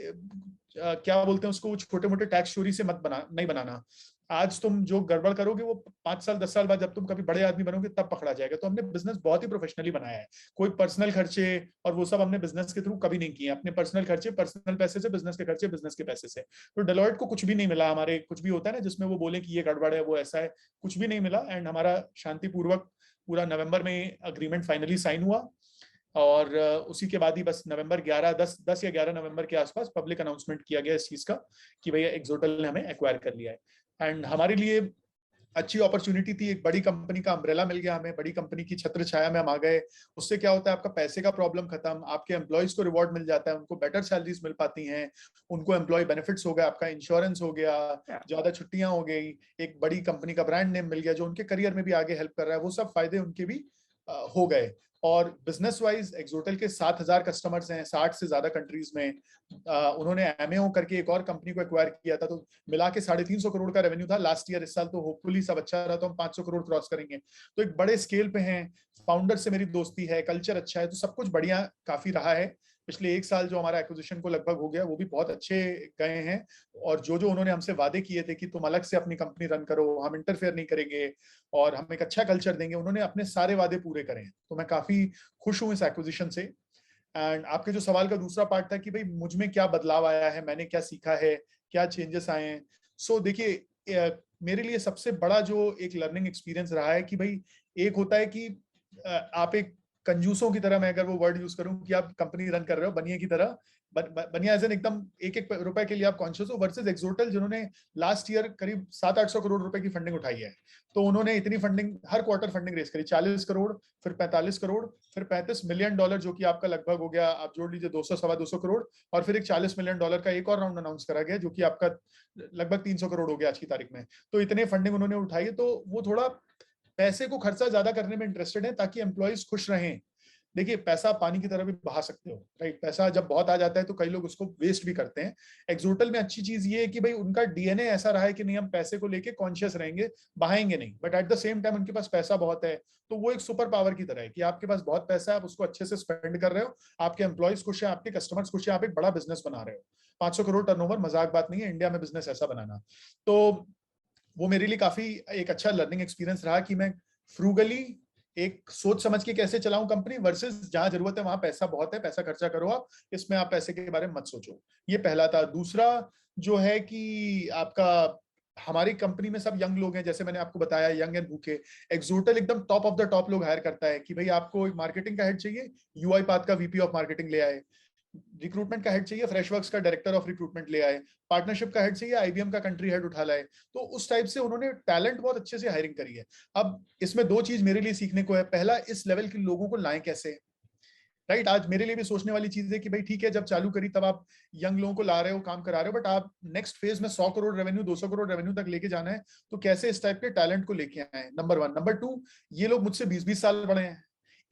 क्या बोलते हैं उसको, छोटे मोटे टैक्स चोरी से मत नहीं बनाना। आज तुम जो गड़बड़ करोगे वो 5 साल 10 साल बाद जब तुम कभी बड़े आदमी बनोगे तब पकड़ा जाएगा। तो हमने बिजनेस बहुत ही प्रोफेशनली बनाया है। कोई पर्सनल खर्चे और वो सब हमने बिजनेस के थ्रू कभी नहीं किए। अपने पर्सनल खर्चे पर्सनल पैसे से, बिजनेस के खर्चे बिजनेस के पैसे से। तो डेलॉयट को कुछ भी नहीं मिला हमारे, कुछ भी होता है ना जिसमें वो बोले कि ये गड़बड़ है, वो ऐसा है, कुछ भी नहीं मिला। एंड हमारा शांतिपूर्वक पूरा नवंबर में अग्रीमेंट फाइनली साइन हुआ। और उसी के बाद ही बस नवंबर 10 या 11 नवंबर के आसपास पब्लिक अनाउंसमेंट किया गया इस चीज का कि भैया एक्सोटल ने हमें एक्वायर कर लिया है। एंड हमारे लिए अच्छी अपॉर्चुनिटी थी, एक बड़ी कंपनी का अम्ब्रेला मिल गया हमें, बड़ी कंपनी की छत्र छाया में हम आ गए। उससे क्या होता है, आपका पैसे का प्रॉब्लम खत्म, आपके एम्प्लॉयज को रिवॉर्ड मिल जाता है, उनको बेटर सैलरीज मिल पाती हैं, उनको एम्प्लॉय बेनिफिट्स हो गए, आपका इंश्योरेंस हो गया, ज्यादा छुट्टियां हो गई, एक बड़ी कंपनी का ब्रांड नेम मिल गया जो उनके करियर में भी आगे हेल्प कर रहा है। वो सब फायदे उनके भी हो गए। और बिजनेस वाइज एक्सोटल के 7,000 कस्टमर्स हैं 60 से ज्यादा कंट्रीज में। उन्होंने एमएओ करके एक और कंपनी को एक्वायर किया था, तो मिला के 350 करोड़ का रेवेन्यू था लास्ट ईयर। इस साल तो होपफुली सब अच्छा रहा तो हम 500 करोड़ क्रॉस करेंगे। तो एक बड़े स्केल पे हैं। फाउंडर से मेरी दोस्ती है, कल्चर अच्छा है, तो सब कुछ बढ़िया काफी रहा है। पिछले 1 साल जो हमारा एक्विजिशन को लगभग हो गया, वो भी बहुत अच्छे गए हैं। और जो जो उन्होंने हमसे वादे किए थे कि तुम अलग से अपनी कंपनी रन करो, हम इंटरफेयर नहीं करेंगे और हम एक अच्छा कल्चर देंगे, उन्होंने अपने सारे वादे पूरे करे हैं। तो मैं काफी खुश हूँ इस एक्विजिशन से। एंड आपके जो सवाल का दूसरा पार्ट था कि भाई मुझ में क्या बदलाव आया है, मैंने क्या सीखा है, क्या चेंजेस आए हैं। सो देखिए, मेरे लिए सबसे बड़ा जो एक लर्निंग एक्सपीरियंस रहा है कि भाई एक होता है कि आप एक कंजूसों की तरह, मैं अगर वो वर्ड यूज करूं, कि आप कंपनी रन कर रहे हो बनिए की तरह, बनिया एज एन एकदम एक एक रुपए के लिए आप कॉन्शियस हो, वर्सेस एक्सोटल जिन्होंने लास्ट ईयर करीब 700-800 करोड़ रुपए की फंडिंग उठाई है। तो उन्होंने इतनी फंडिंग, हर क्वार्टर फंडिंग रेस करी, 40 करोड़, फिर 45 करोड़, फिर $35 मिलियन, जो कि आपका लगभग हो गया, आप जोड़ लीजिए 200 सवा 200 करोड़, और फिर एक $40 मिलियन का एक और राउंड अनाउंस करा गया, जो कि आपका लगभग 300 करोड़ हो गया आज की तारीख में। तो इतने फंडिंग उन्होंने उठाई है। तो वो थोड़ा पैसे को खर्चा ज्यादा करने में इंटरेस्टेड है ताकि एम्प्लॉयज खुश रहें। देखिए, पैसा पानी की तरह भी बहा सकते हो, राइट? पैसा जब बहुत आ जाता है तो कई लोग उसको वेस्ट भी करते हैं। एक्सोटल में अच्छी चीज ये है कि भाई उनका डीएनए ऐसा रहा है कि नहीं, हम पैसे को लेके कॉन्शियस रहेंगे, बहाएंगे नहीं, but at the same time उनके पास पैसा बहुत है। तो वो एक सुपर पावर की तरह है कि आपके पास बहुत पैसा है, आप उसको अच्छे से स्पेंड कर रहे हो, आपके एम्प्लॉयज खुश है, आपके कस्टमर्स खुश है, आप एक बड़ा बिजनेस बना रहे हो। 500 करोड़ टर्नओवर मजाक बात नहीं है इंडिया में बिजनेस ऐसा बनाना। तो वो मेरे लिए काफी एक अच्छा लर्निंग एक्सपीरियंस रहा कि मैं फ्रूगली एक सोच समझ के कैसे चलाऊं कंपनी, वर्सेस जहां जरूरत है वहां पैसा बहुत है, पैसा खर्चा करो आप, इसमें आप पैसे के बारे में मत सोचो। ये पहला था। दूसरा जो है कि आपका, हमारी कंपनी में सब यंग लोग हैं, जैसे मैंने आपको बताया, यंग एंड भूखे। एक्सोटल एकदम टॉप ऑफ द टॉप लोग हायर करता है कि भाई आपको एक मार्केटिंग का हेड चाहिए, यूआई पाथ का वीपी ऑफ मार्केटिंग ले आए। रिक्रूटमेंट का हेड चाहिए, फ्रेशवर्क्स का डायरेक्टर ऑफ रिक्रूटमेंट ले आए। पार्टनरशिप का हेड चाहिए, आईबीएम का कंट्री हेड उठा लाए। तो उस टाइप से उन्होंने टैलेंट बहुत अच्छे से हायरिंग करी है। अब इसमें दो चीज मेरे लिए सीखने को है। पहला, इस लेवल के लोगों को लाएं कैसे, राइट? आज मेरे लिए भी सोचने वाली चीज है कि भाई ठीक है, जब चालू करी तब आप यंग लोगों को ला रहे हो, काम करा रहे हो, बट आप नेक्स्ट फेज में 100 करोड़ रेवेन्यू, 200 करोड़ रेवेन्यू तक लेके जाना है, तो कैसे इस टाइप के टैलेंट को लेके आए, नंबर वन। नंबर टू, ये लोग मुझसे 20-20 साल बड़े हैं,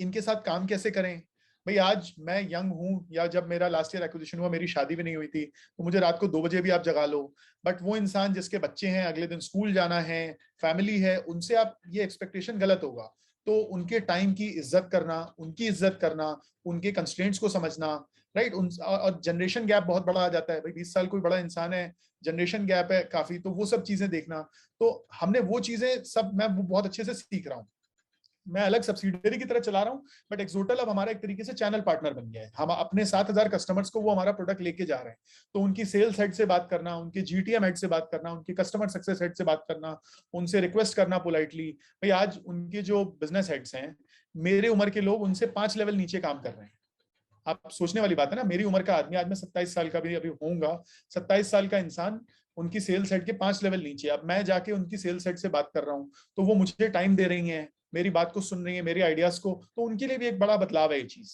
इनके साथ काम कैसे करें। भाई आज मैं यंग हूं, या जब मेरा लास्ट ईयर एक्विजिशन हुआ, मेरी शादी भी नहीं हुई थी, तो मुझे रात को 2 बजे भी आप जगा लो, बट वो इंसान जिसके बच्चे हैं, अगले दिन स्कूल जाना है, फैमिली है, उनसे आप ये एक्सपेक्टेशन गलत होगा। तो उनके टाइम की इज्जत करना, उनकी इज्जत करना, उनके कंस्ट्रेंट्स को समझना, राइट? और जनरेशन गैप बहुत बड़ा आ जाता है भाई, 20 साल कोई बड़ा इंसान है, जनरेशन गैप है काफी, तो वो सब चीजें देखना। तो हमने वो चीजें सब, मैं वो बहुत अच्छे से सीख रहा हूँ। मैं अलग सब्सिडियरी की तरह चला रहा हूँ, बट एक्सोटल अब हमारा एक तरीके से चैनल पार्टनर बन गया है। हम अपने 7,000 कस्टमर्स को वो हमारा प्रोडक्ट लेके जा रहे हैं। तो उनकी सेल्स हेड से बात करना, उनके जीटीएम हेड से बात करना, उनके कस्टमर सक्सेस हेड से बात करना, उनसे रिक्वेस्ट करना पोलाइटली। भाई आज उनके जो बिजनेस हेड्स हैं, मेरे उम्र के लोग उनसे 5 लेवल नीचे काम कर रहे हैं। आप सोचने वाली बात है ना, मेरी उम्र का आदमी, आज मैं 27 साल का भी अभी होऊंगा, 27 साल का इंसान उनकी सेल्स हेड के 5 लेवल नीचे, अब मैं जाके उनकी सेल्स हेड से बात कर रहा हूँ, तो वो मुझे टाइम दे रही हैं, मेरी बात को सुन रही है, मेरे आइडियाज को। तो उनके लिए भी एक बड़ा बदलाव है ये चीज।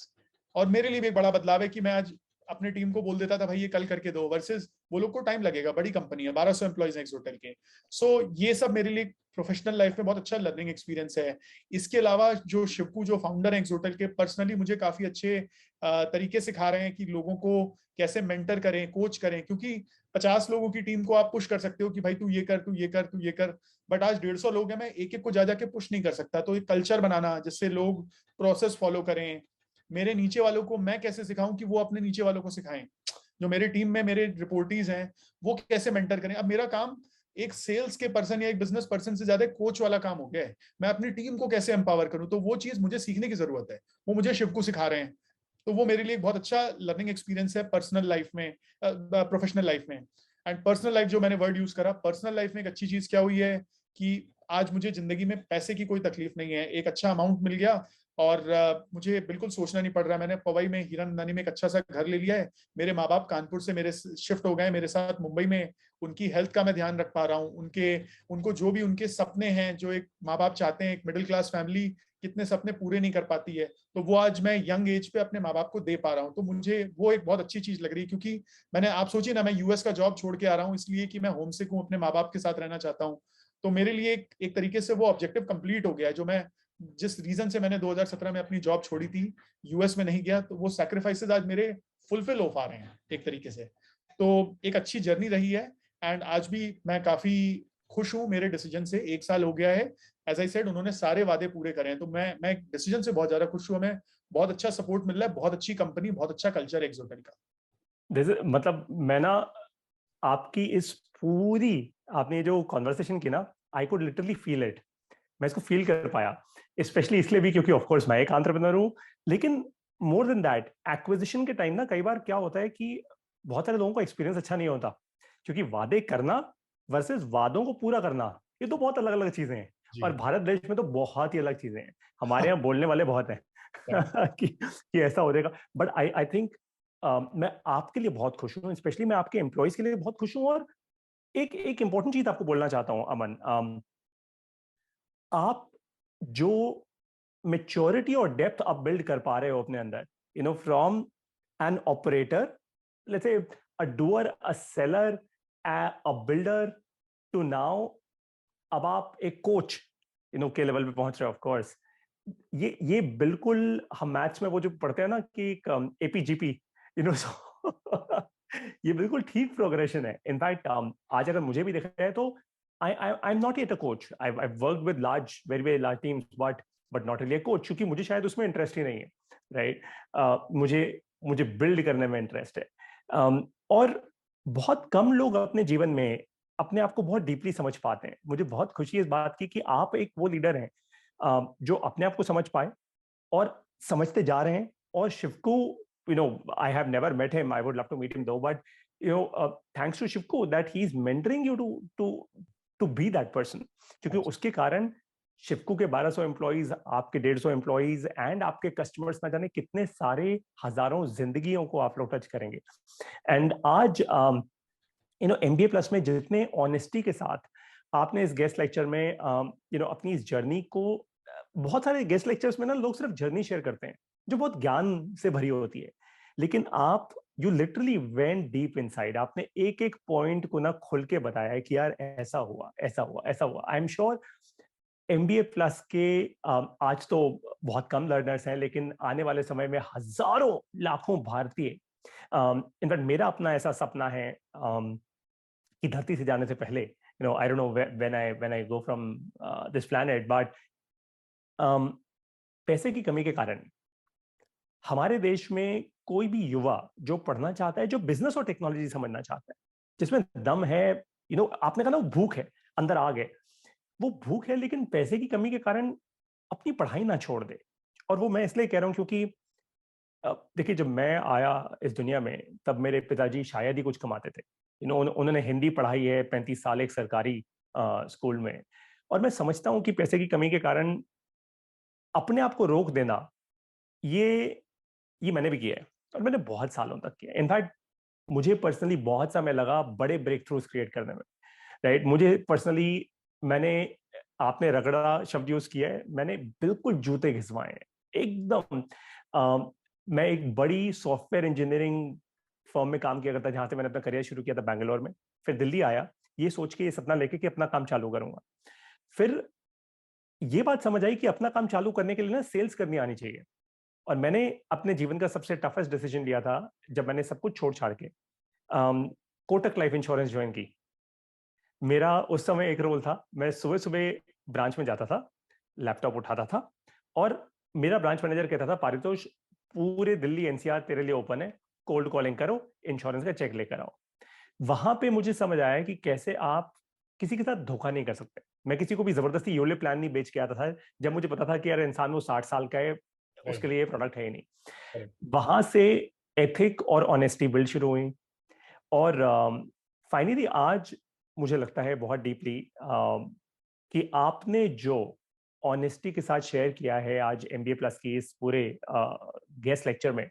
और मेरे लिए भी एक बड़ा बदलाव है कि मैं आज अपनी टीम को बोल देता था भाई ये कल करके दो, वर्सेस वो लोग को टाइम लगेगा, बड़ी कंपनी है, 1200 एम्प्लॉइज हैं होटल के। सो ये सब मेरे लिए प्रोफेशनल लाइफ में बहुत अच्छा लर्निंग एक्सपीरियंस है। इसके अलावा जो शिवकू, जो फाउंडर है होटल के, पर्सनली मुझे काफी अच्छे तरीके सिखा रहे हैं कि लोगों को कैसे मेंटर करें, कोच करें। क्योंकि 50 लोगों की टीम को आप पुश कर सकते हो कि भाई तू ये कर, तू ये कर, तू ये कर, बट आज 150 लोग हैं, मैं एक एक को जा जाके पुश नहीं कर सकता। तो एक कल्चर बनाना जिससे लोग प्रोसेस फॉलो करें। मेरे नीचे वालों को मैं कैसे सिखाऊं कि वो अपने नीचे वालों को सिखाएं। जो मेरे टीम में मेरे रिपोर्टीज हैं, वो कैसे मेंटर करें। अब मेरा काम एक सेल्स के पर्सन या एक बिजनेस पर्सन से ज्यादा कोच वाला काम हो गया है। मैं अपनी टीम को कैसे एम्पावर करूं, तो वो चीज मुझे सीखने की जरूरत है, वो मुझे शिव को सिखा रहे हैं। तो वो मेरे लिए एक बहुत अच्छा लर्निंग एक्सपीरियंस है पर्सनल लाइफ में, प्रोफेशनल लाइफ में। एंड पर्सनल लाइफ, जो मैंने वर्ड यूज करा, पर्सनल लाइफ में एक अच्छी चीज क्या हुई है कि आज मुझे जिंदगी में पैसे की कोई तकलीफ नहीं है, एक अच्छा अमाउंट मिल गया, और मुझे बिल्कुल सोचना नहीं पड़ रहा। मैंने पवई में, हीरन नंदानी में एक अच्छा सा घर ले लिया है। मेरे माँ बाप कानपुर से मेरे शिफ्ट हो गए मेरे साथ मुंबई में। उनकी हेल्थ का मैं ध्यान रख पा रहा हूँ, उनको जो भी उनके सपने हैं, जो एक माँ बाप चाहते हैं, एक मिडिल क्लास फैमिली कितने सपने पूरे नहीं कर पाती है, तो वो आज मैं यंग एज पे अपने माँ बाप को दे पा रहा हूँ। तो मुझे वो एक बहुत अच्छी चीज लग रही है। क्योंकि मैंने, आप सोचिए ना, मैं यूएस का जॉब छोड़ के आ रहा हूँ इसलिए कि मैं होम सिक हूँ, अपने माँ बाप के साथ रहना चाहता हूँ। तो मेरे लिए एक तरीके से वो ऑब्जेक्टिव कंप्लीट हो गया है। जो मैं, जिस रीजन से मैंने 2017 में अपनी जॉब छोड़ी थी, यूएस में नहीं गया, तो वो सैक्रिफाइसेस आज मेरे फुलफिल हो पा रहे हैं एक तरीके से। तो एक अच्छी जर्नी रही है। एंड आज भी मैं काफी खुश हूँ मेरे डिसीजन से। 1 साल हो गया है, एज आई सेड उन्होंने सारे वादे पूरे करे हैं, तो मैं डिसीजन से बहुत ज्यादा खुश हूँ। हमें बहुत अच्छा सपोर्ट मिल रहा है, बहुत अच्छी कंपनी, बहुत अच्छा कल्चर एक्सोटेल का। मतलब मैं ना आपकी इस पूरी, आपने जो कॉन्वर्सेशन की ना, I could literally feel it. मैं इसको फील कर पाया, स्पेशली इसलिए भी क्योंकि ऑफ कोर्स मैं एक एंटरप्रेन्योर हूं, लेकिन मोर देन दैट एक्विजिशन के टाइम ना कई बार क्या होता है कि बहुत सारे लोगों का एक्सपीरियंस अच्छा नहीं होता, क्योंकि वादे करना वर्सेस वादों को पूरा करना, ये तो बहुत अलग अलग चीजें हैं। और जी। भारत देश में तो बहुत ही अलग चीजें हैं, हमारे यहाँ बोलने वाले बहुत हैं Correct. कि ऐसा हो जाएगा। बट आई आई थिंक मैं आपके लिए बहुत खुश हूँ, स्पेशली मैं आपके एम्प्लॉयज के लिए बहुत खुश हूँ। और एक एक इंपॉर्टेंट चीज आपको बोलना चाहता हूँ अमन, आप जो मेच्योरिटी और डेप्थ आप बिल्ड कर पा रहे हो अपने अंदर, from N operator, let's say a doer, a seller, a builder, to now अब आप एक कोच के लेवल पे पहुंच रहे हो। ऑफ कोर्स ये बिल्कुल, हम मैथ्स में वो जो पढ़ते हैं ना कि एपीजीपी, सो ये बिल्कुल ठीक प्रोग्रेशन है। इनफैक्ट आज अगर मुझे भी देखा जाए तो I am not yet a coach, I work with large, very very large teams, but not really a coach, क्योंकि मुझे शायद उसमें इंटरेस्ट ही नहीं है, राइट। मुझे मुझे बिल्ड करने में इंटरेस्ट है। और बहुत कम लोग अपने जीवन में अपने आप को बहुत डीपली समझ पाते हैं। मुझे बहुत खुशी है इस बात की कि आप एक वो लीडर हैं जो अपने आप को समझ पाए और समझते जा रहे हैं। और Shivko, I have never met him, I would love to meet him though, but thanks to Shivko that he is mentoring you to to to be that person, क्योंकि उसके कारण शिवको के 1200 एम्प्लॉइज, आपके 150 एम्प्लॉइज एंड आपके कस्टमर्स, ना जाने कितने सारे हजारों जिंदगियों को आप लोग टच करेंगे। एंड आज एमबीए प्लस में जितने ऑनेस्टी के साथ आपने इस गेस्ट लेक्चर में अपनी इस जर्नी को, बहुत सारे गेस्ट लेक्चर्स में ना लोग सिर्फ जर्नी शेयर करते हैं जो बहुत ज्ञान से भरी होती है, लेकिन आप you literally went deep inside. आपने एक एक पॉइंट को ना खुल के बताया है कि यार ऐसा हुआ, ऐसा हुआ, ऐसा हुआ। आई एम श्योर एमबीए प्लस के आज तो बहुत कम लर्नर्स हैं, लेकिन आने वाले समय में हजारों लाखों भारतीय, इनफैक्ट मेरा अपना ऐसा सपना है कि धरती से जाने से पहले, I don't know when I go from this planet, but पैसे की कमी के कारण हमारे देश में कोई भी युवा जो पढ़ना चाहता है, जो बिजनेस और टेक्नोलॉजी समझना चाहता है, जिसमें दम है, आपने कहा ना वो भूख है, अंदर आ गए, वो भूख है, लेकिन पैसे की कमी के कारण अपनी पढ़ाई ना छोड़ दे। और वो मैं इसलिए कह रहा हूं क्योंकि देखिए, जब मैं आया इस दुनिया में तब मेरे पिताजी शायद ही कुछ कमाते थे। उन्होंने हिंदी पढ़ाई है 35 साल एक सरकारी स्कूल में। और मैं समझता हूँ कि पैसे की कमी के कारण अपने आप को रोक देना, ये ये मैंने भी किया है, और मैंने बहुत सालों तक किया। इनफैक्ट मुझे पर्सनली बहुत समय लगा बड़े ब्रेक थ्रूज क्रिएट करने में, राइट। मुझे पर्सनली, मैंने, आपने रगड़ा शब्द यूज किया है, मैंने बिल्कुल जूते घिसवाए हैं एकदम। मैं एक बड़ी सॉफ्टवेयर इंजीनियरिंग फर्म में काम किया करता, जहां से मैंने अपना करियर शुरू किया था बैंगलोर में। फिर दिल्ली आया, ये सोच के, ये सपना लेके कि अपना काम चालू करूंगा। फिर ये बात समझ आई कि अपना काम चालू करने के लिए ना सेल्स करनी आनी चाहिए। और मैंने अपने जीवन का सबसे टफेस्ट डिसीजन लिया था जब मैंने सब कुछ छोड़ छाड़ के कोटक लाइफ इंश्योरेंस ज्वाइन की। मेरा उस समय एक रोल था, मैं सुबह सुबह ब्रांच में जाता था, लैपटॉप उठाता था, और मेरा ब्रांच मैनेजर कहता था, पारितोष पूरे दिल्ली एनसीआर तेरे लिए ओपन है, कोल्ड कॉलिंग करो, इंश्योरेंस का चेक लेकर आओ। वहां पे मुझे समझ आया कि कैसे आप किसी के साथ धोखा नहीं कर सकते। मैं किसी को भी जबरदस्ती योले प्लान नहीं बेच के आता था, जब मुझे पता था कि यार इंसान वो 60 साल का है, राइट। उसके लिए ये प्रोडक्ट है ही नहीं। करेक्ट। वहां से एथिक और ऑनेस्टी बिल्ड शुरू हुई। और फाइनली आज मुझे लगता है बहुत डीपली कि आपने जो ऑनेस्टी के साथ शेयर किया है आज एमबीए प्लस की इस पूरे गेस्ट लेक्चर में,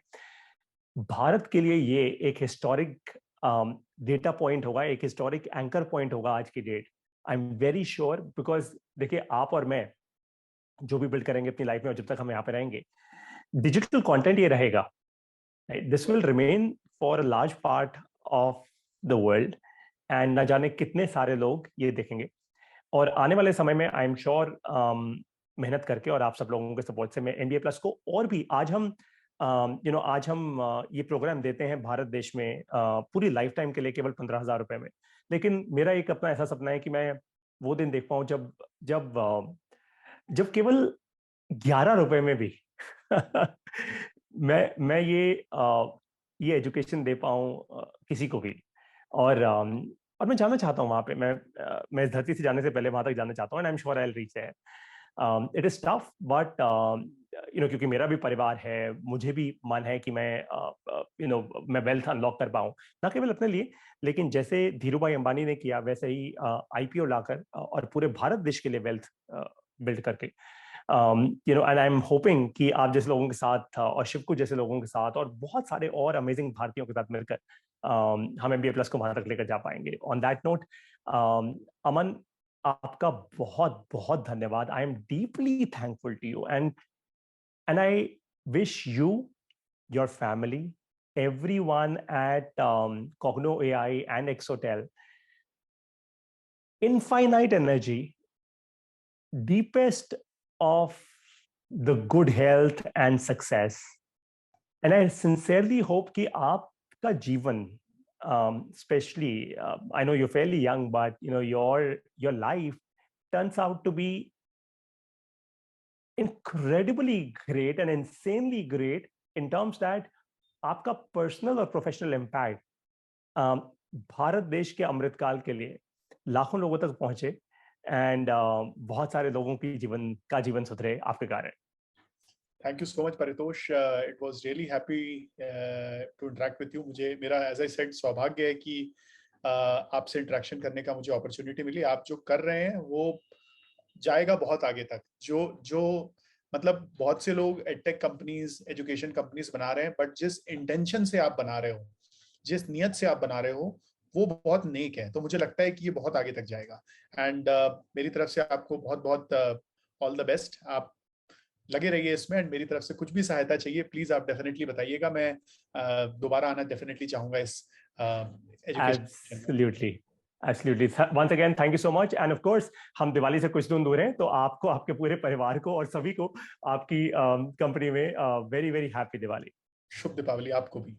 भारत के लिए ये एक हिस्टोरिक डेटा पॉइंट होगा, एक हिस्टोरिक एंकर पॉइंट होगा आज की date. I am very sure, because देखिए, आप और मैं जो भी बिल्ड करेंगे अपनी लाइफ में, और जब तक हम यहाँ पे रहेंगे, डिजिटल कंटेंट ये रहेगा, this will remain for a large part of the world, and ना जाने कितने सारे लोग ये देखेंगे। और आने वाले समय में आई एम श्योर मेहनत करके और आप सब लोगों के सपोर्ट से मैं एमबीए प्लस को और भी, आज हम आज हम ये प्रोग्राम देते हैं भारत देश में पूरी लाइफ टाइम के लिए केवल 15,000 रुपए में। लेकिन मेरा एक अपना ऐसा सपना है कि मैं वो दिन देख पाऊं जब जब जब केवल 11 रुपए में भी मैं ये एजुकेशन दे पाऊं किसी को भी। और और मैं जाना चाहता हूँ वहां पे। मैं इस धरती से जाने से पहले वहां तक जाना चाहता हूँ, and I am sure I will reach there. It is tough but क्योंकि मेरा भी परिवार है, मुझे भी मन है कि मैं मैं वेल्थ अनलॉक कर पाऊँ, ना केवल अपने लिए, लेकिन जैसे धीरू भाई अंबानी ने किया वैसे ही आईपीओ लाकर और पूरे भारत देश के लिए वेल्थ बिल्ड करके, एंड आई एम होपिंग कि आप जैसे लोगों के साथ और शिवकू जैसे लोगों के साथ और बहुत सारे और अमेजिंग भारतीयों के साथ मिलकर हम MBA प्लस को वहां तक लेकर जा पाएंगे। ऑन दैट नोट, अमन, आपका बहुत बहुत धन्यवाद। I am deeply thankful to you, and I wish you, your family, everyone at Cogno AI and Exotel infinite energy, deepest of the good health and success. And I sincerely hope कि आपका जीवन, especially I know you're fairly young, but your life turns out to be incredibly great and insanely great in terms that आपका personal और professional impact Bharat देश के अमृतकाल के लिए लाखों लोगों तक पहुंचे, एंड बहुत सारे लोगों की जीवन सुधरे आपके कारण। Thank you so much, Paritosh. It was really happy to interact with you. मुझे मेरा as I said सौभाग्य है कि आपसे इंटरेक्शन करने का मुझे अपॉर्चुनिटी मिली। आप जो कर रहे हैं वो जाएगा बहुत आगे तक। जो मतलब बहुत से लोग एडटेक कंपनीज, एजुकेशन कंपनीज बना रहे हैं, बट जिस इंटेंशन से आप बना रहे हो, जिस नियत से आप बना रहे हो, वो बहुत नेक है। तो मुझे लगता है कि ये बहुत आगे तक जाएगा। एंड मेरी तरफ से आपको बहुत बहुत ऑल द बेस्ट। आप लगे रहिए इसमें, एंड मेरी तरफ से कुछ भी सहायता चाहिए प्लीज आप डेफिनेटली बताइएगा। मैं दोबारा आना डेफिनेटली चाहूंगा इस एजुकेशन में। Absolutely, absolutely. Once again thank you so much, and of course हम दिवाली से कुछ दिन दूर हैं, तो आपको, आपके पूरे परिवार को और सभी को आपकी कंपनी में वेरी वेरी हैप्पी दिवाली। शुभ दीपावली आपको भी।